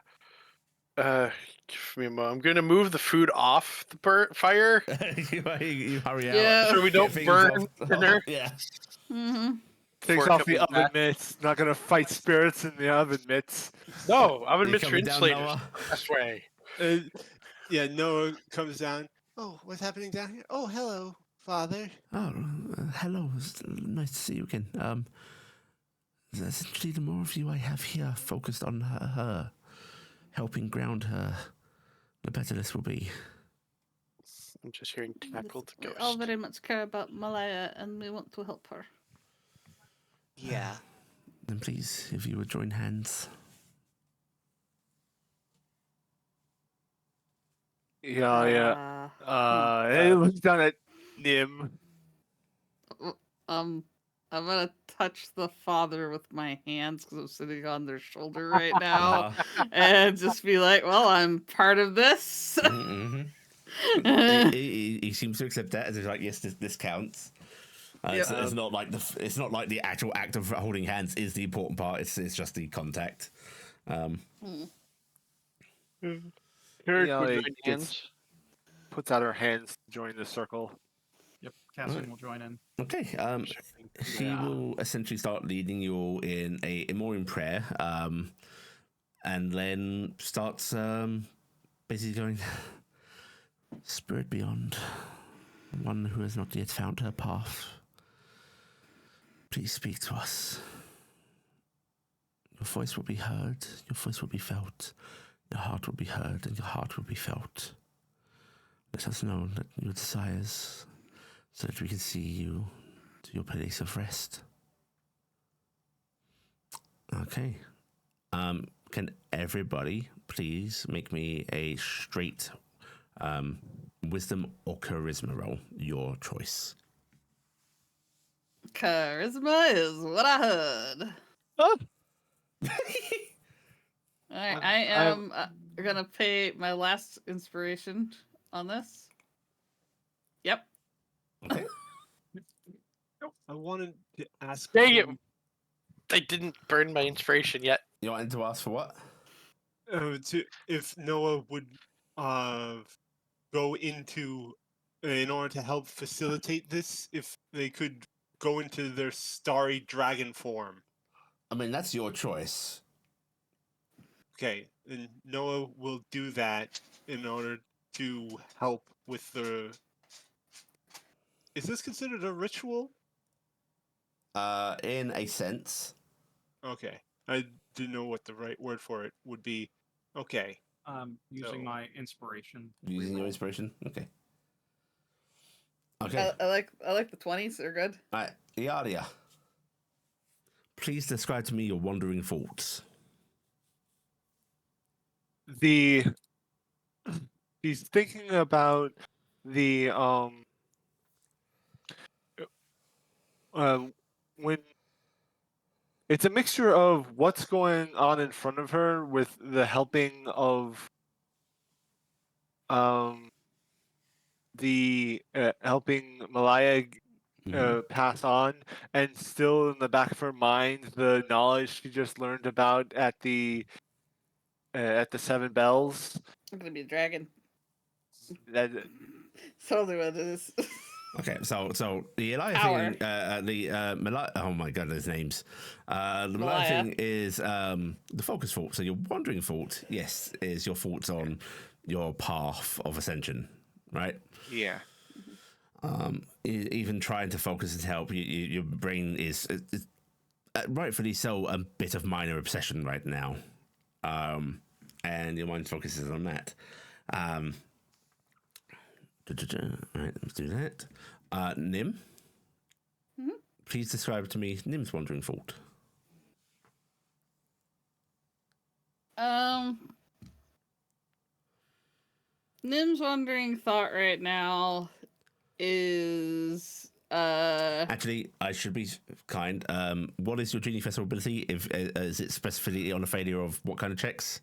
give me a moment. I'm going to move the food off the fire you hurry Yeah. out. so we Get don't things burn off. dinner. Yeah. Mm-hmm. Takes before off the coming oven back. mitts. Not gonna fight spirits in the oven mitts. No, oven You mitts are coming down, insulators. Noah? Best way. Yeah, Noah comes down. Oh, what's happening down here? Oh, hello, Father. Oh, hello. It's nice to see you again. Essentially, the more of you I have here focused on her, helping ground her, the better this will be. I'm just hearing tackle the We all ghost. very much care about Malaya, and we want to help her. Yeah. Then please, if you would join hands. Yeah. Uh, It looks down at Nim. I'm gonna touch the father with my hands because I'm sitting on their shoulder right now, and just be like, "Well, I'm part of this." Mm-hmm. he seems to accept that as if like, yes, this counts. Yep. It's not like the actual act of holding hands is the important part. It's just the contact. Taryc Yeah, would it join gets- hands. Puts out her hands to join the circle. Yep, Cassian Alright. will join in. Okay. She will essentially start leading you all in more in prayer. And then starts basically going, Spirit beyond, one who has not yet found her path. Please speak to us. Your voice will be heard, your voice will be felt, your heart will be heard, and your heart will be felt. Let us know that your desires, so that we can see you to your place of rest. Okay. Can everybody please make me a straight wisdom or charisma roll? Your choice. Charisma is what I heard. Oh. Alright, I am gonna pay my last inspiration on this. Yep. Okay. I wanted to ask. Dang it! I didn't burn my inspiration yet. You wanted to ask for what? If Noah would go into in order to help facilitate this, if they could go into their starry dragon form. I mean, that's your choice. Okay, then Noah will do that in order to help with the. Is this considered a ritual? In a sense. Okay, I didn't know what the right word for it would be. Okay. Using So- my inspiration. Using your reroll. inspiration? Okay. Okay. I like the 20s, they're good. Alright, Iala. Please describe to me your wandering thoughts. He's thinking about the when it's a mixture of what's going on in front of her with the helping of the helping Malaya pass on, and still in the back of her mind the knowledge she just learned about at the Seven Bells. I'm gonna be a dragon. That Totally what it is. Okay, so the Elia Power. thing, oh my god, those names. The Malaya Malaya. thing is the focus thought. So your wandering thought, yes, is your thoughts on your path of ascension, right? yeah. Even trying to focus and help, your brain is rightfully so a bit of minor obsession right now, and your mind focuses on that. Right, let's do that. Nim, please describe to me Nim's wandering thought. Nim's wandering thought right now is Actually, I should be kind. What is your Genie Festival ability? If is it specifically on a failure of what kind of checks?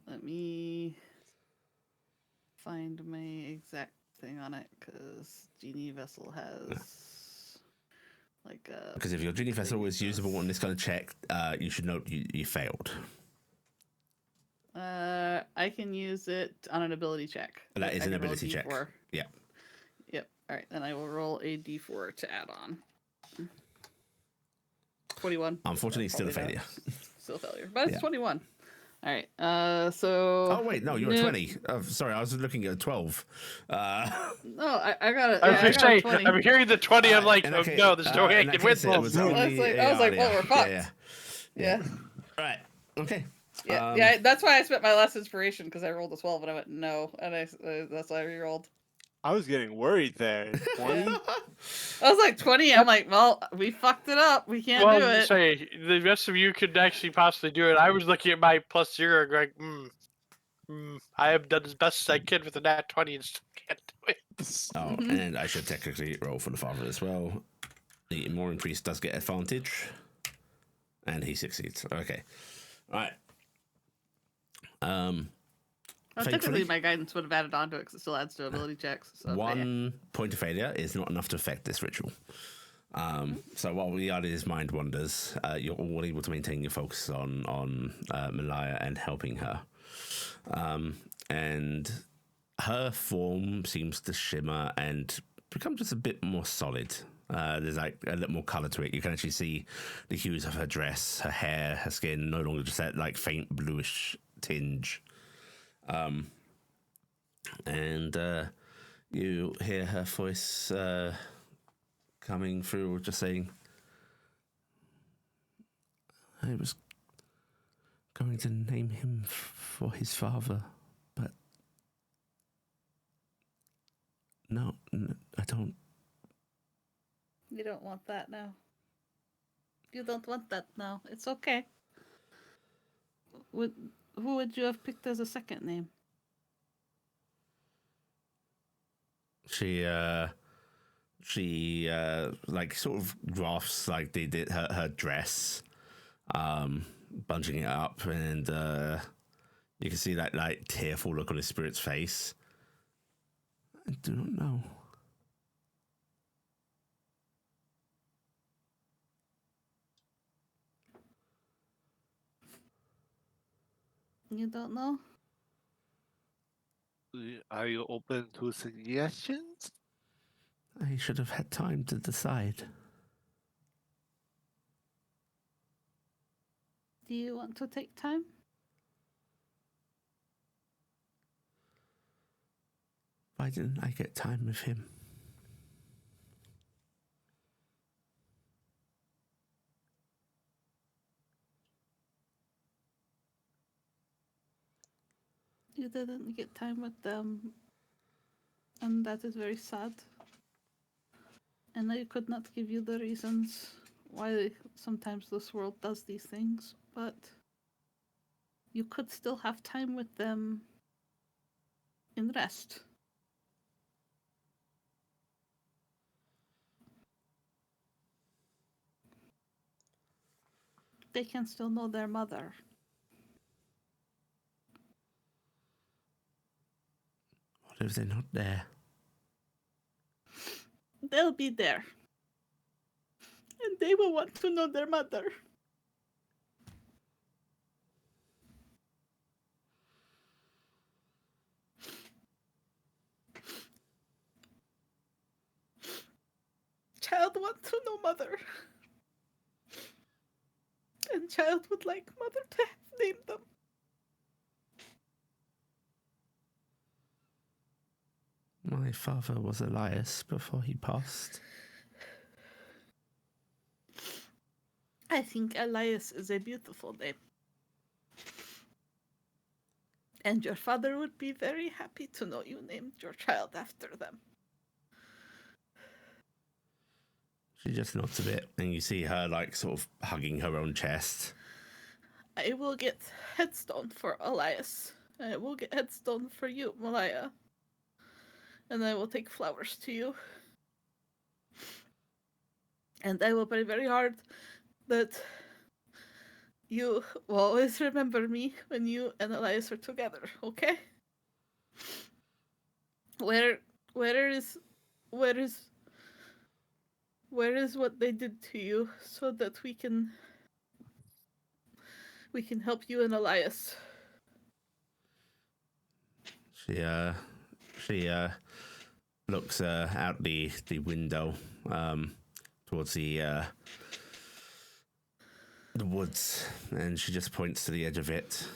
Let me find my exact thing on it, because Genie Vessel has like a. Because if your Genie Vessel is usable on this kind of check, you should note you failed. I can use it on an ability check. That is I an can roll a ability check. D4. Yeah. Yep. All right, then I will roll a D4 to add on. 21. Unfortunately, still a Probably failure. Still a failure, but it's Yeah. 21. All right. So. Oh wait, no, you're 20. Oh, sorry, I was looking at 12. No, I got it. I Yeah, was I gonna got say, a 20. I'm hearing the 20. I'm like, in oh, that no, case- there's no way I in that can win case, it was this. only I was like, well, we're fucked. Yeah. Right. Okay. Yeah, yeah. That's why I spent my last inspiration, because I rolled a 12 and I went no, and that's why I rerolled. I was getting worried there. 20? I was like 20. I'm like, well, we fucked it up. We can't Well, do I was it. gonna say, the rest of you could actually possibly do it. I was looking at my +0 going, I have done as best as I could with a nat 20 and still can't do it. Oh, and I should technically roll for the father as well. The Morin Priest does get advantage. And he succeeds. Okay. All right. Well, Thankfully- technically, my guidance would have added on to it, because it still adds to ability checks. So, One point of failure is not enough to affect this ritual. So while Iala's mind wanders, you're all able to maintain your focus on Malaya and helping her. And her form seems to shimmer and become just a bit more solid. There's like a little more color to it. You can actually see the hues of her dress, her hair, her skin, no longer just that like faint bluish tinge. And you hear her voice coming through, just saying, I was going to name him for his father, but no, I don't. You don't want that now. You don't want that now. It's okay. Who would you have picked as a second name? She like sort of grasps like they did her dress, bunching it up, and you can see that like tearful look on his spirit's face. I do not know. You don't know? Are you open to suggestions? I should have had time to decide. Do you want to take time? Why didn't I get time with him? You didn't get time with them, and that is very sad. And I could not give you the reasons why sometimes this world does these things, but you could still have time with them in rest. They can still know their mother. What if they're not there? They'll be there. And they will want to know their mother. Child wants to know mother. And child would like mother to have named them. My father was Elias before he passed. I think Elias is a beautiful name. And your father would be very happy to know you named your child after them. She just nods a bit, and you see her like sort of hugging her own chest. I will get headstone for Elias. I will get headstone for you, Malaya. And I will take flowers to you. And I will pray very hard that You will always remember me when you and Elias are together, okay? Where where is where is where is what they did to you so that we can help you and Elias? She looks out the window towards the woods, and she just points to the edge of it.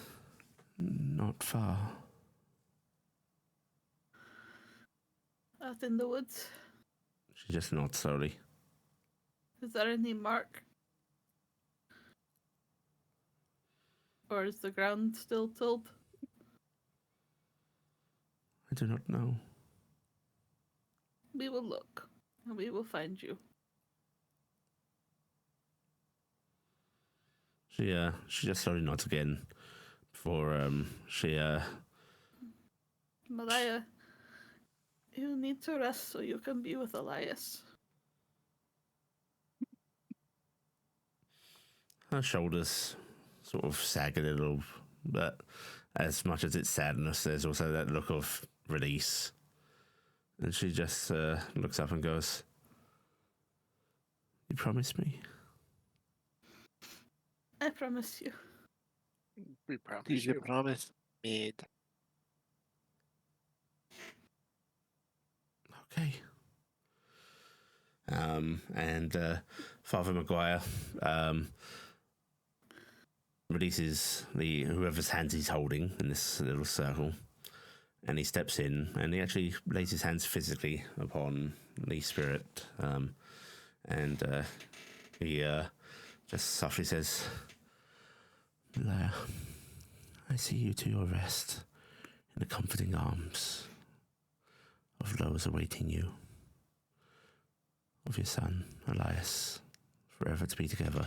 Not far. Out in the woods? She just nods slowly. Is there any mark? Or is the ground still tilled? I do not know. We will look, and we will find you. She just slowly nods again before she Malaya, you need to rest so you can be with Elias. her shoulders sort of sag a little, but as much as it's sadness, there's also that look of release. And she just looks up and goes, "You promised me." I promise you. We promise Is the you. promise made? Okay. And Father Maguire releases whoever's hands he's holding in this little circle, and he steps in and he actually lays his hands physically upon the spirit, and he just softly says, "Malaya, I see you to your rest in the comforting arms of those awaiting you, of your son, Elias, forever to be together.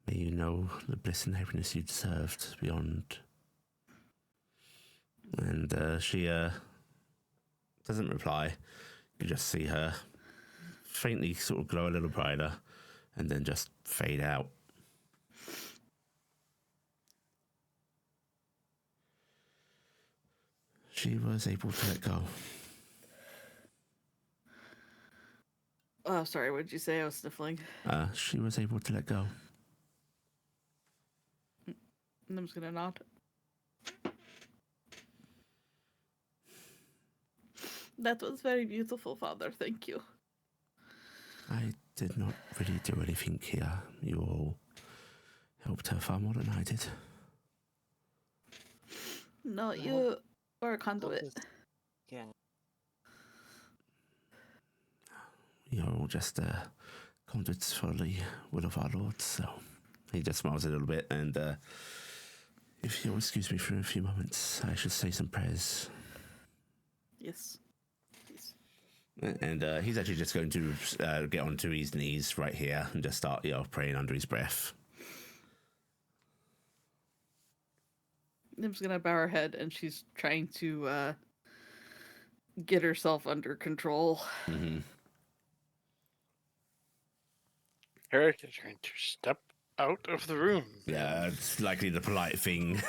May you know the bliss and happiness you deserved beyond." And she doesn't reply. You just see her faintly sort of glow a little brighter and then just fade out. She was able to let go. Oh, sorry, what did you say? I was sniffling. She was able to let go. And I'm just gonna nod. That was very beautiful, Father. Thank you. I did not really do anything here. You all helped her far more than I did. No, you are a conduit. Yeah. You're all just conduits for the will of our Lord, so he just smiles a little bit, and if you'll excuse me for a few moments, I should say some prayers. Yes. Please. And he's actually just going to get onto his knees right here and just start, praying under his breath. Nim's gonna bow her head, and she's trying to get herself under control. Mm-hmm. Taryc is trying to step out of the room. Yeah, it's likely the polite thing.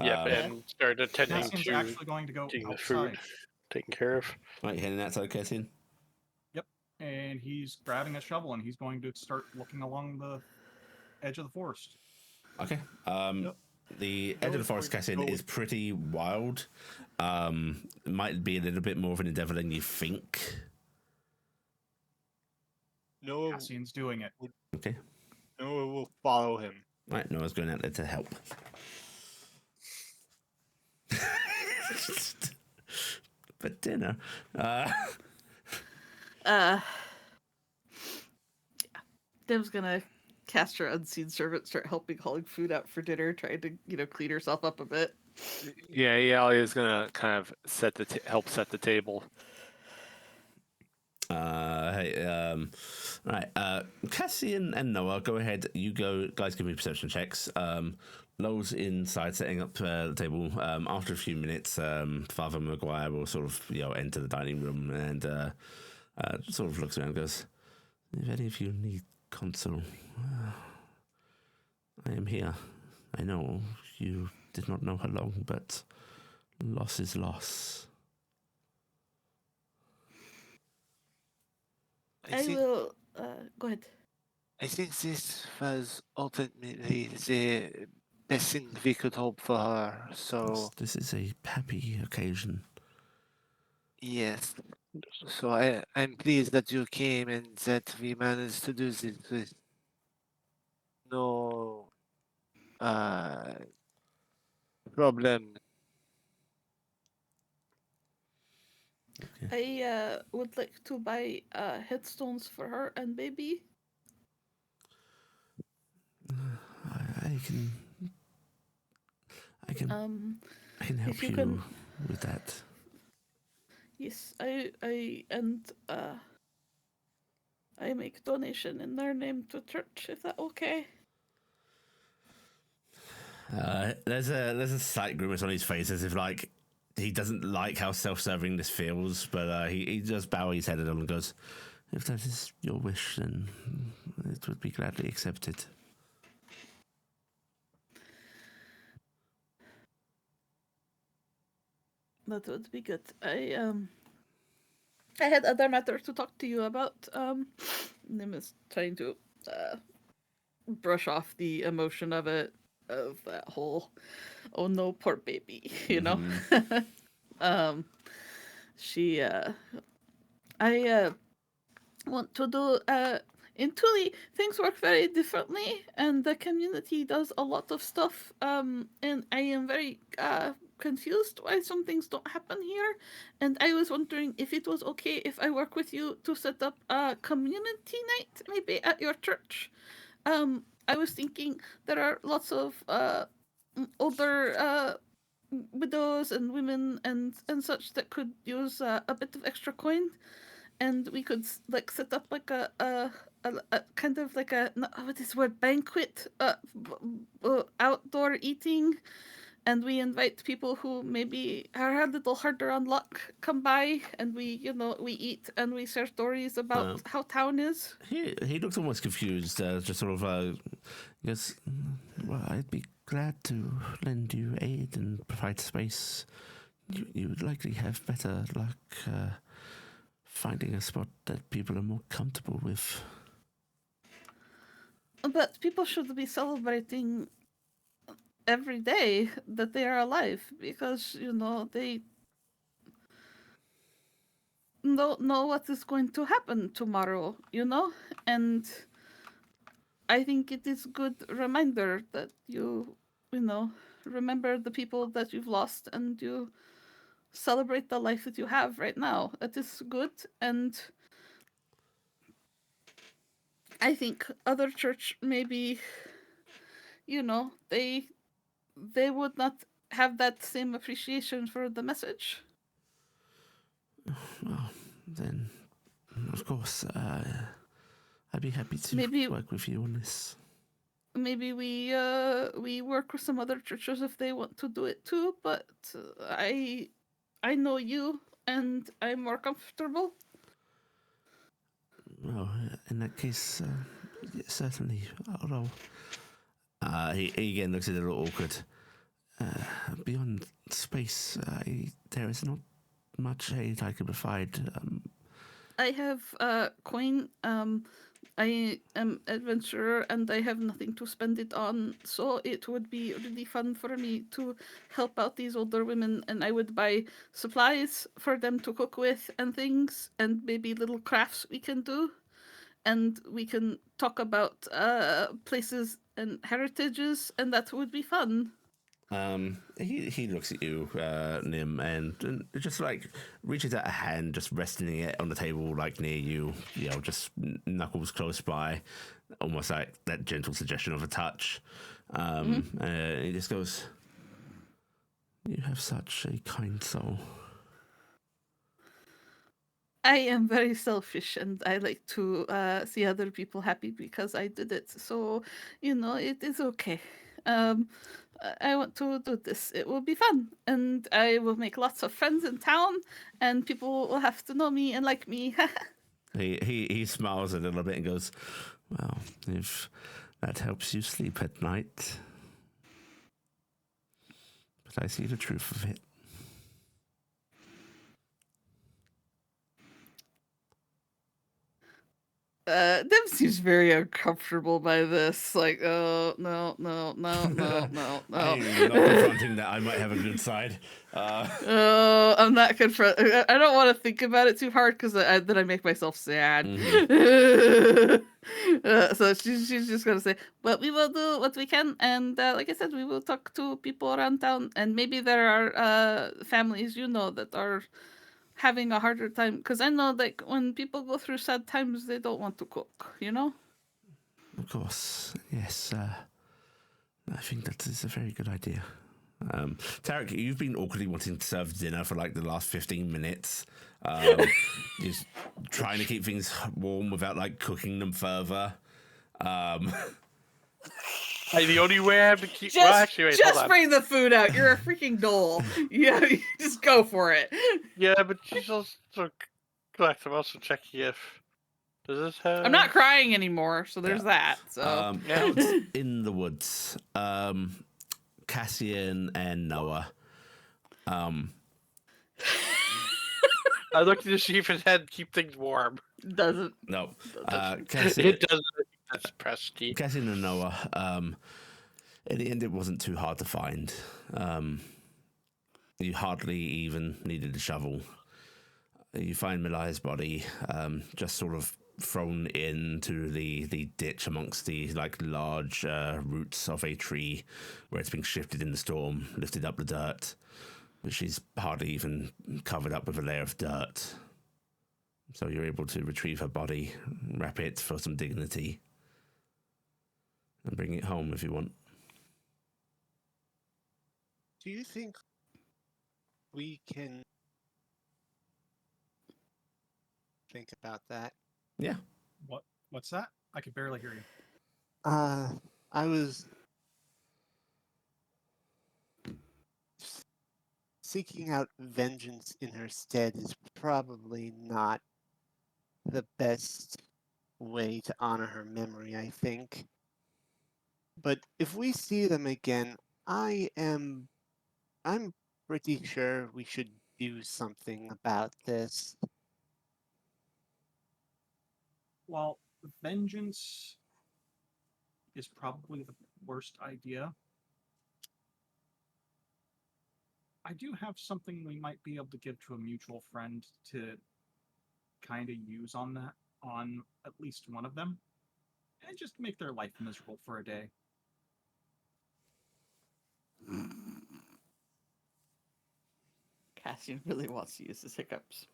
Yep, and start attending Cassian's to actually going to go getting the outside. food taken care of. Right, heading outside, Cassian. And he's grabbing a shovel and he's going to start looking along the edge of the forest. Okay. Yep. The edge of the forest, Cassian, is pretty wild. It might be a little bit more of an endeavor than you think. Noah, Cassian's doing it. Okay. Noah will follow him. Right, Noah's going out there to help. But dinner. Yeah. Nim's gonna cast her unseen servant, start helping hauling food out for dinner, trying to, clean herself up a bit. Yeah, Iala is gonna kind of help set the table. Hey, right. Cassian and Noah, go ahead. You guys, give me perception checks. Lowe's inside setting up the table. After a few minutes, Father Maguire will sort of enter the dining room and sort of looks around and goes, "If any of you need Consul, I am here. I know you did not know her long, but loss is loss. I I think will. Go ahead. I think this was ultimately the best thing we could hope for her. So This is a happy occasion. yes. So I'm pleased that you came and that we managed to do this with no problem. I would like to buy headstones for her and baby. I can. I can help If you you can, with that. yes, I make donation in their name to church. Is that okay? There's a slight grimace on his face, as if like he doesn't like how self-serving this feels, but he does bow his head a little and goes, "If that is your wish, then it would be gladly accepted." That would be good. I had other matter to talk to you about. Nim is trying to brush off the emotion of it, of that whole, oh no, poor baby, you know. She I want to do in Tuli things work very differently, and the community does a lot of stuff, and I am very confused why some things don't happen here, and I was wondering if it was okay if I work with you to set up a community night maybe at your church. I was thinking there are lots of older widows and women and such that could use a bit of extra coin, and we could like set up like a kind of like a what is the word, banquet, outdoor eating, and we invite people who maybe are a little harder on luck come by, and we eat and we share stories about how town is. He looks almost confused, just sort of goes, "Well, I'd be glad to lend you aid and provide space. You would likely have better luck finding a spot that people are more comfortable with." But people should be celebrating every day that they are alive, because they don't know what is going to happen tomorrow, and I think it is good reminder that remember the people that you've lost, and you celebrate the life that you have right now. It is good, and I think other church maybe, they would not have that same appreciation for the message. Well, then, of course, I'd be happy to Maybe work with you on this. maybe we work with some other churches if they want to do it too, but I know you, and I'm more comfortable. Well, in that case, certainly. Although, he again looks a little awkward. Beyond space, there is not much aid I could provide. I have coin. I am adventurer, and I have nothing to spend it on, so it would be really fun for me to help out these older women, and I would buy supplies for them to cook with and things, and maybe little crafts we can do, and we can talk about places and heritages, and that would be fun. He looks at you, Nim, and just like reaches out a hand, just resting it on the table, like near you, just knuckles close by, almost like that gentle suggestion of a touch. He just goes, "You have such a kind soul." I am very selfish, and I like to see other people happy because I did it. So, it is okay. I want to do this. It will be fun, and I will make lots of friends in town, and people will have to know me and like me. He smiles a little bit and goes, Well, if that helps you sleep at night. But I see the truth of it. Dem seems very uncomfortable by this. Like, oh, no. I'm not confronting that. I might have a good side. Oh, I'm not confront. I don't want to think about it too hard because then I make myself sad. So she's just gonna say, "But we will do what we can, and like I said, we will talk to people around town, and maybe there are families that are having a harder time. Because I know, like, when people go through sad times, they don't want to cook. Of course, yes. I think that is a very good idea. Taryc, you've been awkwardly wanting to serve dinner for like the last 15 minutes. Just trying to keep things warm without like cooking them further. The only way I have to keep. Just, well, actually, wait, hold on. bring the food out. You're a freaking dole. Yeah, you just go for it. Yeah, but she's also correct. I'm also checking if. Does this have? I'm not crying anymore, so there's that. So Out in the woods, Cassian and Noah. I looked to see if it had keep things warm. Doesn't. No, It doesn't. That's Presty. Cassian and Noah. In the end, it wasn't too hard to find. You hardly even needed a shovel. You find Malia's body, just sort of thrown into the ditch amongst the like large roots of a tree where it's been shifted in the storm, lifted up the dirt, but she's hardly even covered up with a layer of dirt. So you're able to retrieve her body, wrap it for some dignity, and bring it home if you want. Do you think we can think about that? Yeah. What's that? I could barely hear you. I was seeking out vengeance in her stead is probably not the best way to honor her memory, I think. But if we see them again, I'm pretty sure we should do something about this. Well, vengeance is probably the worst idea. I do have something we might be able to give to a mutual friend to kind of use on at least one of them, and just make their life miserable for a day. Cassian really wants to use his hiccups.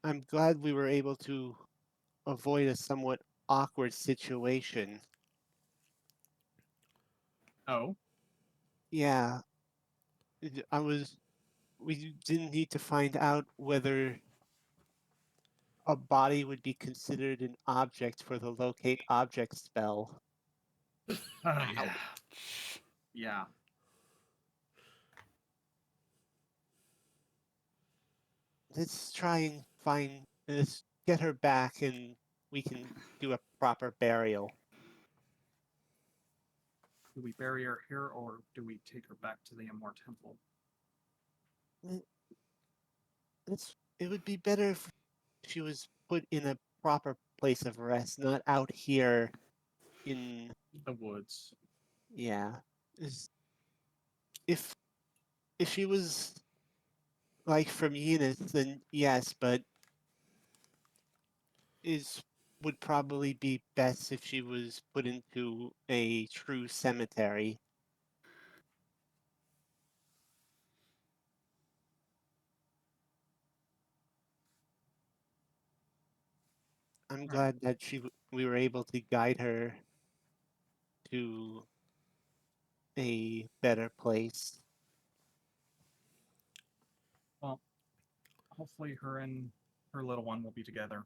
I'm glad we were able to avoid a somewhat awkward situation. Oh? Yeah. We didn't need to find out whether a body would be considered an object for the locate object spell. Yeah. Yeah. Let's try and let's get her back and we can do a proper burial. Do we bury her here, or do we take her back to the Amor Temple? It would be better if she was put in a proper place of rest, not out here in the woods. Yeah. If she was like from Eunice, then yes, but would probably be best if she was put into a true cemetery. I'm glad that we were able to guide her to a better place. Well, hopefully her and her little one will be together.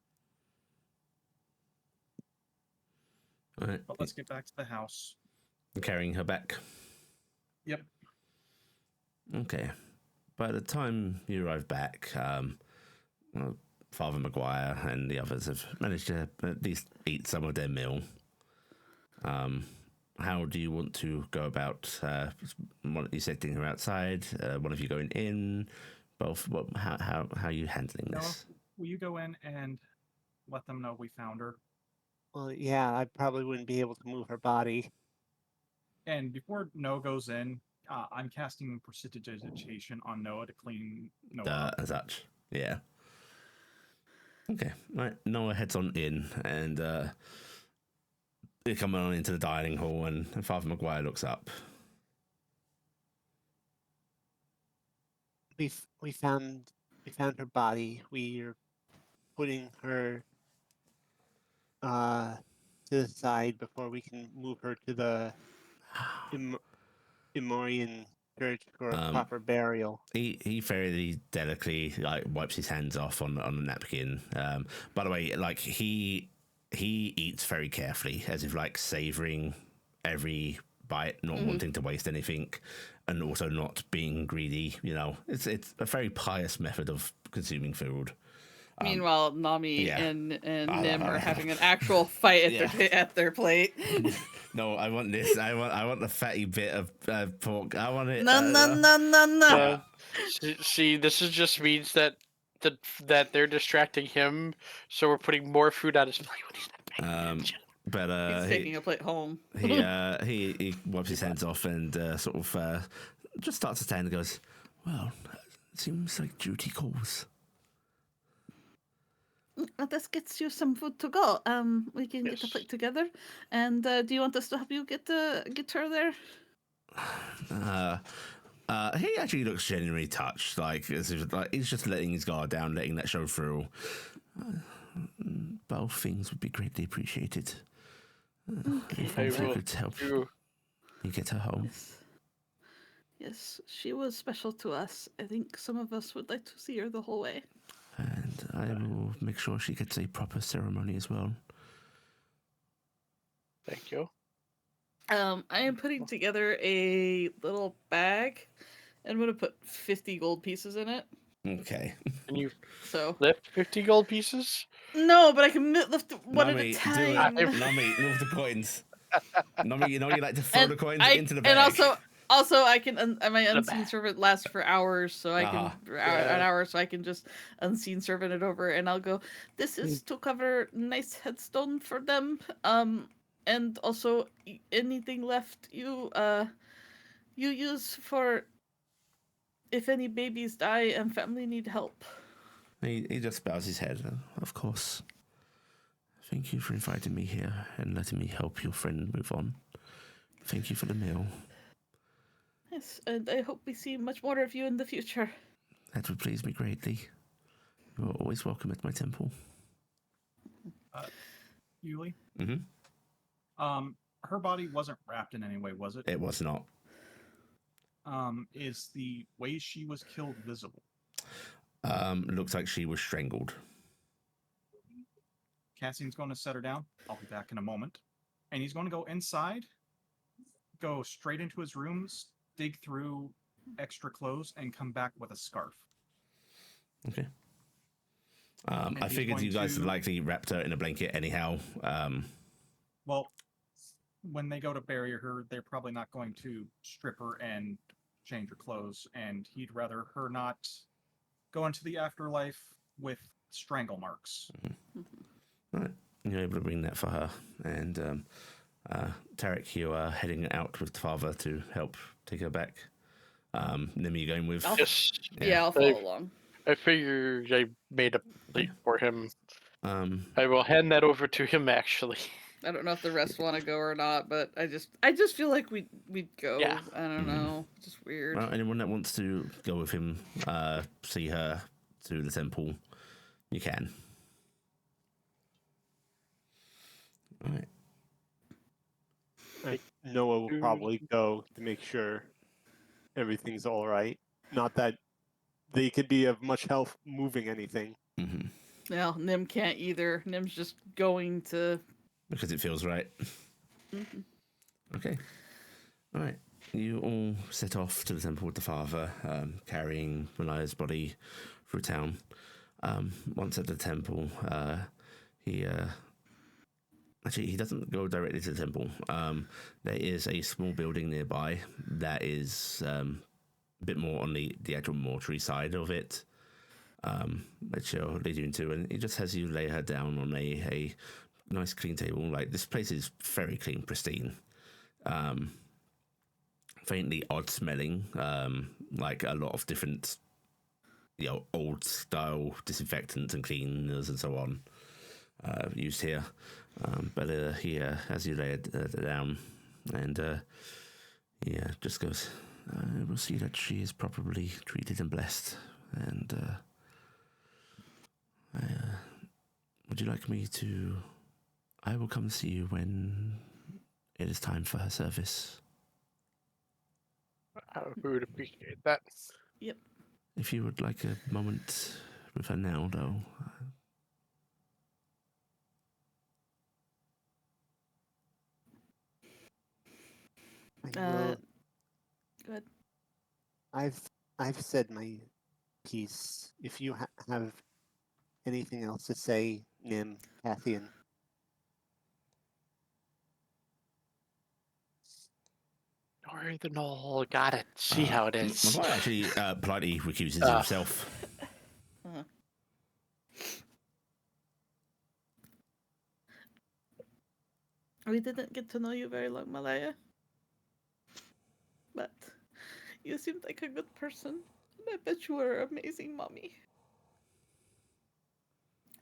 All right. But let's get back to the house. Carrying her back. Yep. Okay. By the time you arrive back, Father Maguire and the others have managed to at least eat some of their meal. How do you want to go about? One of you setting her outside. One of you going in. Both. How are you handling Noah, this? will you go in and let them know we found her? Well, yeah, I probably wouldn't be able to move her body. And before Noah goes in, I'm casting prestidigitation on Noah to clean Noah up. As such, yeah. Okay, right. Noah heads on in, and they come on into the dining hall, and Father Maguire looks up. We found her body. We're putting her to the side before we can move her to the Emorian church for a proper burial. He very delicately wipes his hands off on the napkin. By the way, he eats very carefully, as if savoring every bite, not wanting to waste anything, and also not being greedy. It's a very pious method of consuming food. Meanwhile, Nami and Nim are having an actual fight at their plate. No, I want this. I want the fatty bit of pork. I want it. No. See, this is just means that they're distracting him, so we're putting more food on his plate when he's not paying attention. But He's taking a plate home. he wipes his hands off and sort of just starts to stand and goes, "Well, it seems like duty calls." This gets you some food to go. We can get the plate together. And do you want us to help you get her there? He actually looks genuinely touched, as if, he's just letting his guard down, letting that show through. Both things would be greatly appreciated. If I could help you get her home. Yes, she was special to us. I think some of us would like to see her the whole way. And I will make sure she gets a proper ceremony as well. Thank you. I am putting together a little bag. And I'm going to put 50 gold pieces in it. Okay. Can you lift 50 gold pieces? No, but I can lift one at a time. Nami, move the coins. Nami, you like to throw the coins into the bag. And also I can my unseen servant lasts for hours, so I can an hour, so I can just unseen servant it over, and I'll go. This is to cover nice headstone for them. And also anything left you use for if any babies die and family need help. He just bows his head. Of course. Thank you for inviting me here and letting me help your friend move on. Thank you for the meal. Yes, and I hope we see much more of you in the future. That would please me greatly. You are always welcome at my temple. Yuli? Mm-hmm. Her body wasn't wrapped in any way, was it? It was not. Is the way she was killed visible? Looks like she was strangled. Cassian's going to set her down. I'll be back in a moment. And he's going to go inside, go straight into his rooms, dig through extra clothes, and come back with a scarf. Okay. I figured you guys had likely wrapped her in a blanket anyhow. Well, when they go to bury her, they're probably not going to strip her and change her clothes, and he'd rather her not go into the afterlife with strangle marks. Mm-hmm. All right. You're able to bring that for her. And Taryc, you are heading out with the father to help take her back. Nim, you going with? I'll follow along. I figure I made a plate for him. I will hand that over to him, actually. I don't know if the rest want to go or not, but I just feel like we'd go. Yeah. I don't know. Just weird. Well, anyone that wants to go with him, see her to the temple, you can. All right. Noah will probably go to make sure everything's all right. Not that they could be of much help moving anything. Mm-hmm. No, Nim can't either. Nim's just going to... Because it feels right. Mm-hmm. Okay. All right. You all set off to the temple with the father, carrying Malaya's body through town. Once at the temple, he actually he doesn't go directly to the temple. There is a small building nearby that is a bit more on the actual mortuary side of it, which he'll lead you into, and he just has you lay her down on a nice clean table. Like, this place is very clean, pristine. Faintly odd smelling, like a lot of different, old style disinfectants and cleaners and so on used here. But he has you lay it down, and he just goes, we'll see that she is properly treated and blessed. And would you like me to? I will come see you when it is time for her service. We would appreciate that. Yep. If you would like a moment with her now, though. I will- Go ahead. I've said my piece. If you have anything else to say, Nim, Cassian. Or the Knoll, got it. See how it is. McGuire actually politely recuses himself. We didn't get to know you very long, Malaya. But you seemed like a good person. And I bet you were an amazing mommy.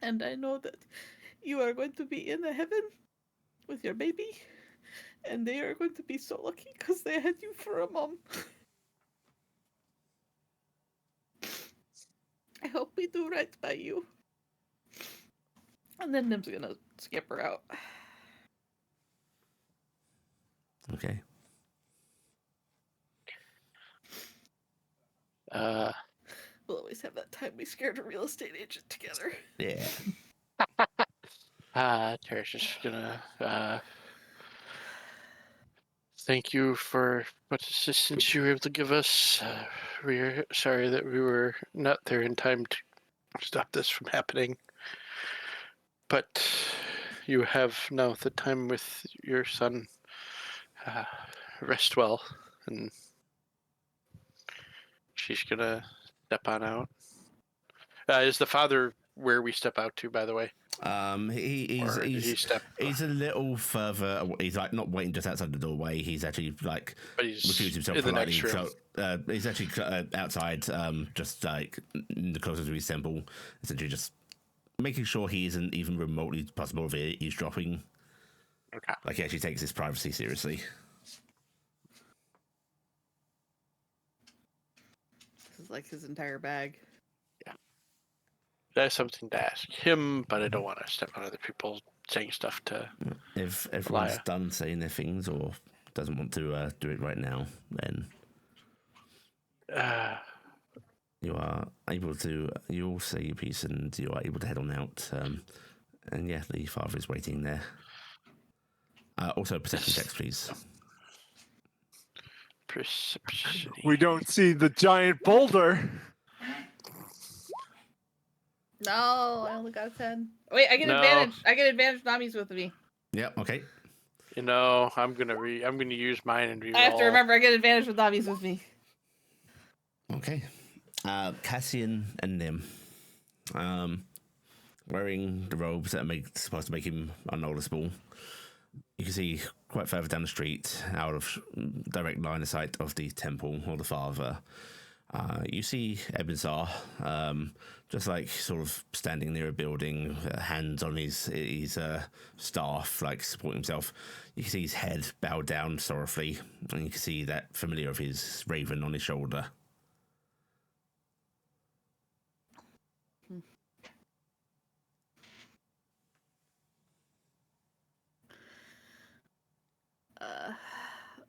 And I know that you are going to be in a heaven with your baby. And they are going to be so lucky because they had you for a mom. I hope we do right by you. And then Nim's gonna skip her out. Okay. We'll always have that time we scared a real estate agent together. Yeah. Taryc's just gonna thank you for what assistance you were able to give us. We're sorry that we were not there in time to stop this from happening. But you have now the time with your son. Rest well, and she's gonna step on out. Is the father where we step out to, by the way? He's a little further. He's like not waiting just outside the doorway. He's actually like recused himself in the politely. next room. So, he's actually outside, just like the closest to his temple, essentially just making sure he isn't even remotely possible of eavesdropping. Okay. Like, he actually takes his privacy seriously. This is like his entire bag. Yeah. I have something to ask him, but I don't want to step on other people saying stuff to. If everyone's done saying their things or doesn't want to do it right now, then you are able to. You all say your piece, and you are able to head on out. And yeah, the father is waiting there. Also, perception checks, please. Perception. We don't see the giant boulder. No, I only got a 10. Wait, I get advantage. I get advantage. Nami's with me. Yep. Okay. You know, I'm gonna use mine and re-roll. I have to remember I get advantage with Nami's with me. Okay. Cassian and Nim, wearing the robes that are supposed to make him unnoticeable. You can see quite further down the street, out of direct line of sight of the temple or the father. You see Ebinsar, just like sort of standing near a building, hands on his staff, like supporting himself. You can see his head bowed down sorrowfully, and you can see that familiar of his raven on his shoulder.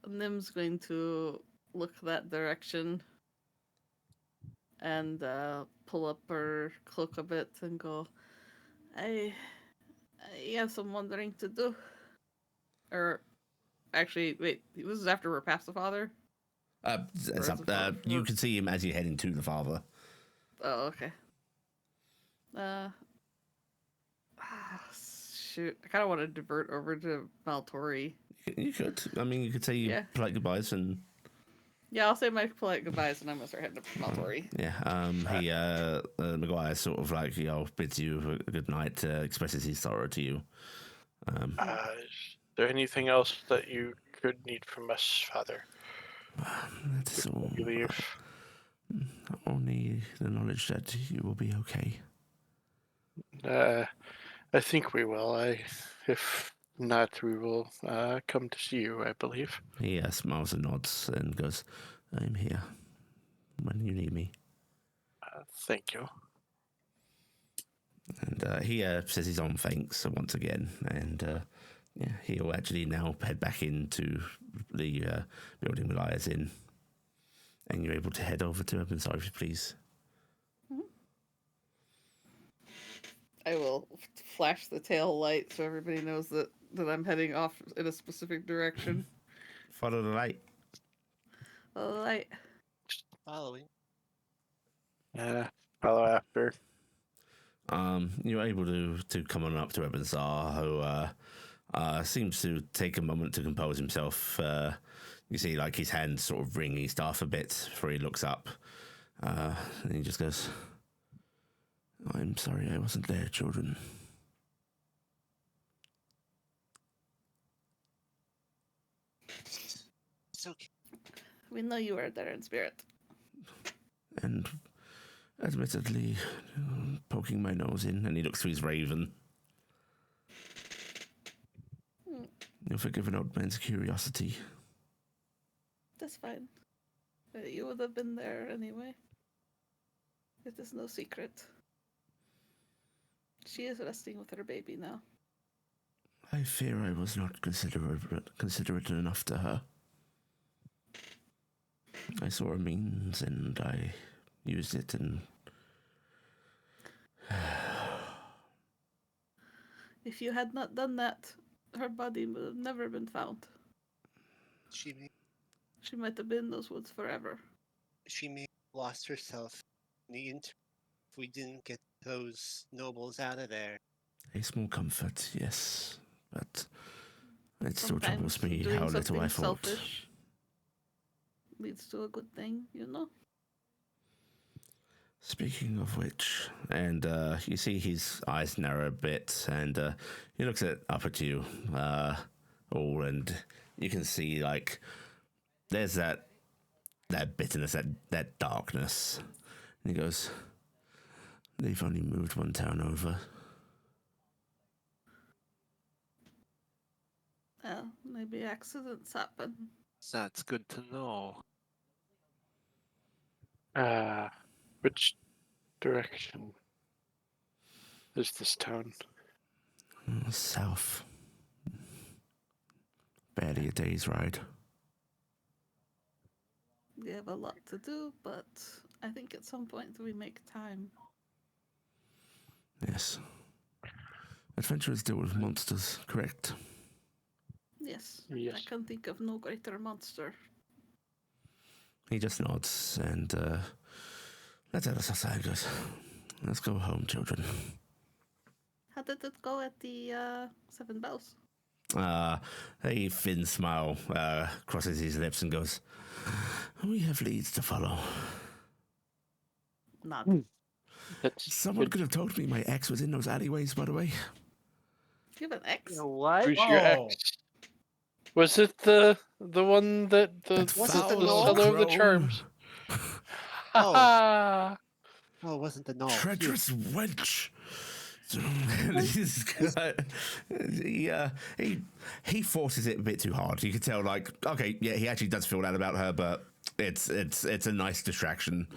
Nim's going to look that direction and pull up her cloak a bit and go, I have some wondering to do. Or, actually, wait, this is after we're past the father? You can see him as you're heading to the father. Oh, okay. Uh, shoot, I kind of want to divert over to Maltori. You could. I mean, you could say Yeah. polite goodbyes and Yeah, I'll say my polite goodbyes, and I'm gonna start heading up to Maltori. yeah. Maguire sort of like bids you a good night, expresses his sorrow to you. Is there anything else that you could need from us, Father? That's all. You leave. Only the knowledge that you will be okay. I think we will. If not, we will come to see you, I believe. He smiles and nods and goes, "I'm here when you need me." Thank you. And he says his own thanks once again, and he'll actually now head back into the building Elias in, and you're able to head over to Epsiode, if you please. I will flash the tail light so everybody knows that I'm heading off in a specific direction. Follow the light. Light. Following. Follow after. You're able to come on up to Ebenzar, who seems to take a moment to compose himself. You see, like, his hands sort of wring his staff a bit before he looks up. And he just goes, "I'm sorry I wasn't there, children." It's okay. We know you were there in spirit. And admittedly, poking my nose in, and he looks to his raven. You'll forgive an old man's curiosity. That's fine. You would have been there anyway. It is no secret. She is resting with her baby now. I fear I was not considerate enough to her. I saw a means and I used it, and If you had not done that, her body would have never been found. She might have been in those woods forever. may have lost herself in the interim if we didn't get those nobles out of there. a small comfort, yes, but it still Sometimes troubles me doing how little something I thought. selfish leads to a good thing, you know? Speaking of which, and you see his eyes narrow a bit, and he looks up at you all, and you can see, like, there's that bitterness, that darkness. And he goes, "They've only moved one town over." Well, maybe accidents happen. That's good to know. Which direction is this town? South. Barely a day's ride. We have a lot to do, but I think at some point we make time. Yes. Adventurers deal with monsters, correct? Yes. Yes. I can think of no greater monster. He just nods and lets us outside and goes, "Let's go home, children." How did it go at the Seven Bells? A thin smile crosses his lips and goes, "We have leads to follow." Not. That's Someone good. could have told me my ex was in those alleyways, by the way. You have an ex? What? Who's your Whoa. ex? Was it the one that the That Was it the foul knoll? old seller of the crone. charms? Oh. Ha Oh, it wasn't the null. Treacherous wench. He forces it a bit too hard. You can tell, like, okay, yeah, he actually does feel that about her, but it's a nice distraction.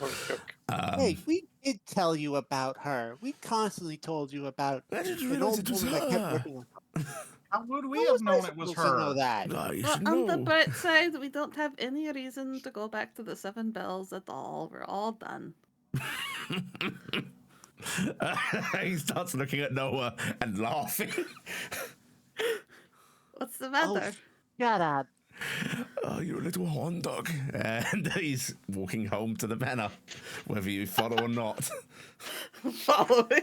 Hey, we did tell you about her. We constantly told you about I didn't an realize old it was woman that kept her. working on her. How would we How have was I known it was supposed to know her? that? Oh, you Well, should on the know. bright side, we don't have any reason to go back to the Seven Bells at all. We're all done. He starts looking at Noah and laughing. What's the matter? Shut up. "Oh, you're a little horn dog." And he's walking home to the manor, whether you follow or not. Following.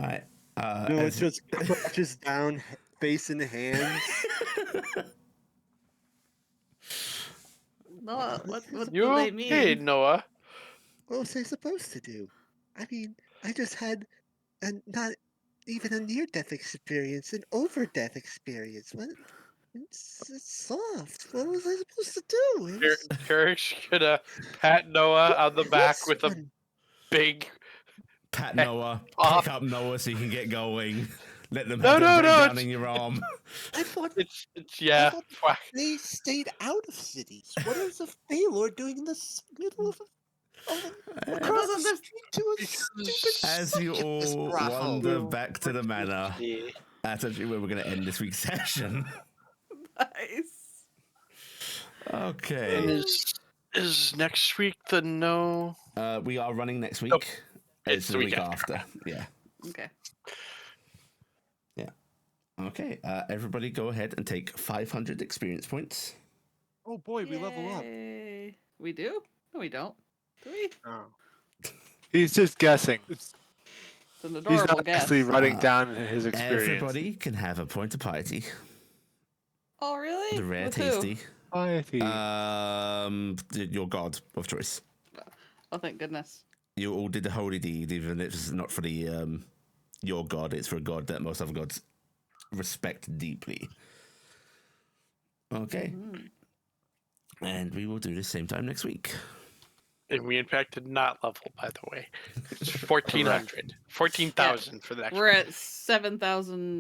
All right. No, it just crouches down, face in the hands. Noah, what You do they Okay, mean? Noah. What was I supposed to do? I mean, I just had not even a near-death experience, an over-death experience. What? It's soft. What was I supposed to do? It was Taryk's gonna pat Noah on the back this with a one. big. Pat Hey, Noah, Pop. pick up Noah so you can get going. Let them No, have no, their no, breakdown it's- in your arm. I thought It's I yeah. thought Whack. they stayed out of cities. What is a Faelor doing in the middle of It across the doesn't just street to a stupid As you succubus all brothel? wander back to the manor, Yeah. that's actually where we're going to end this week's session. nice. Okay. And is next week the no? We are running next week. Nope. It's the week after. Yeah. Okay. Yeah. Okay. Everybody go ahead and take 500 experience points. Oh boy, we level up. Yay. We do? No, we don't. Do we? Oh. He's just guessing. It's an He's adorable not guess. actually writing down his experience. Everybody can have a point of piety. Oh, really? The rare With who? tasty. Piety. Your god of choice. Oh, thank goodness. You all did the holy deed, even if it's not for the your god. It's for a god that most other gods respect deeply. Okay. And we will do this same time next week. And we in fact did not level, by the way. It's 1400. 14,000 for the next We're one. at 7,000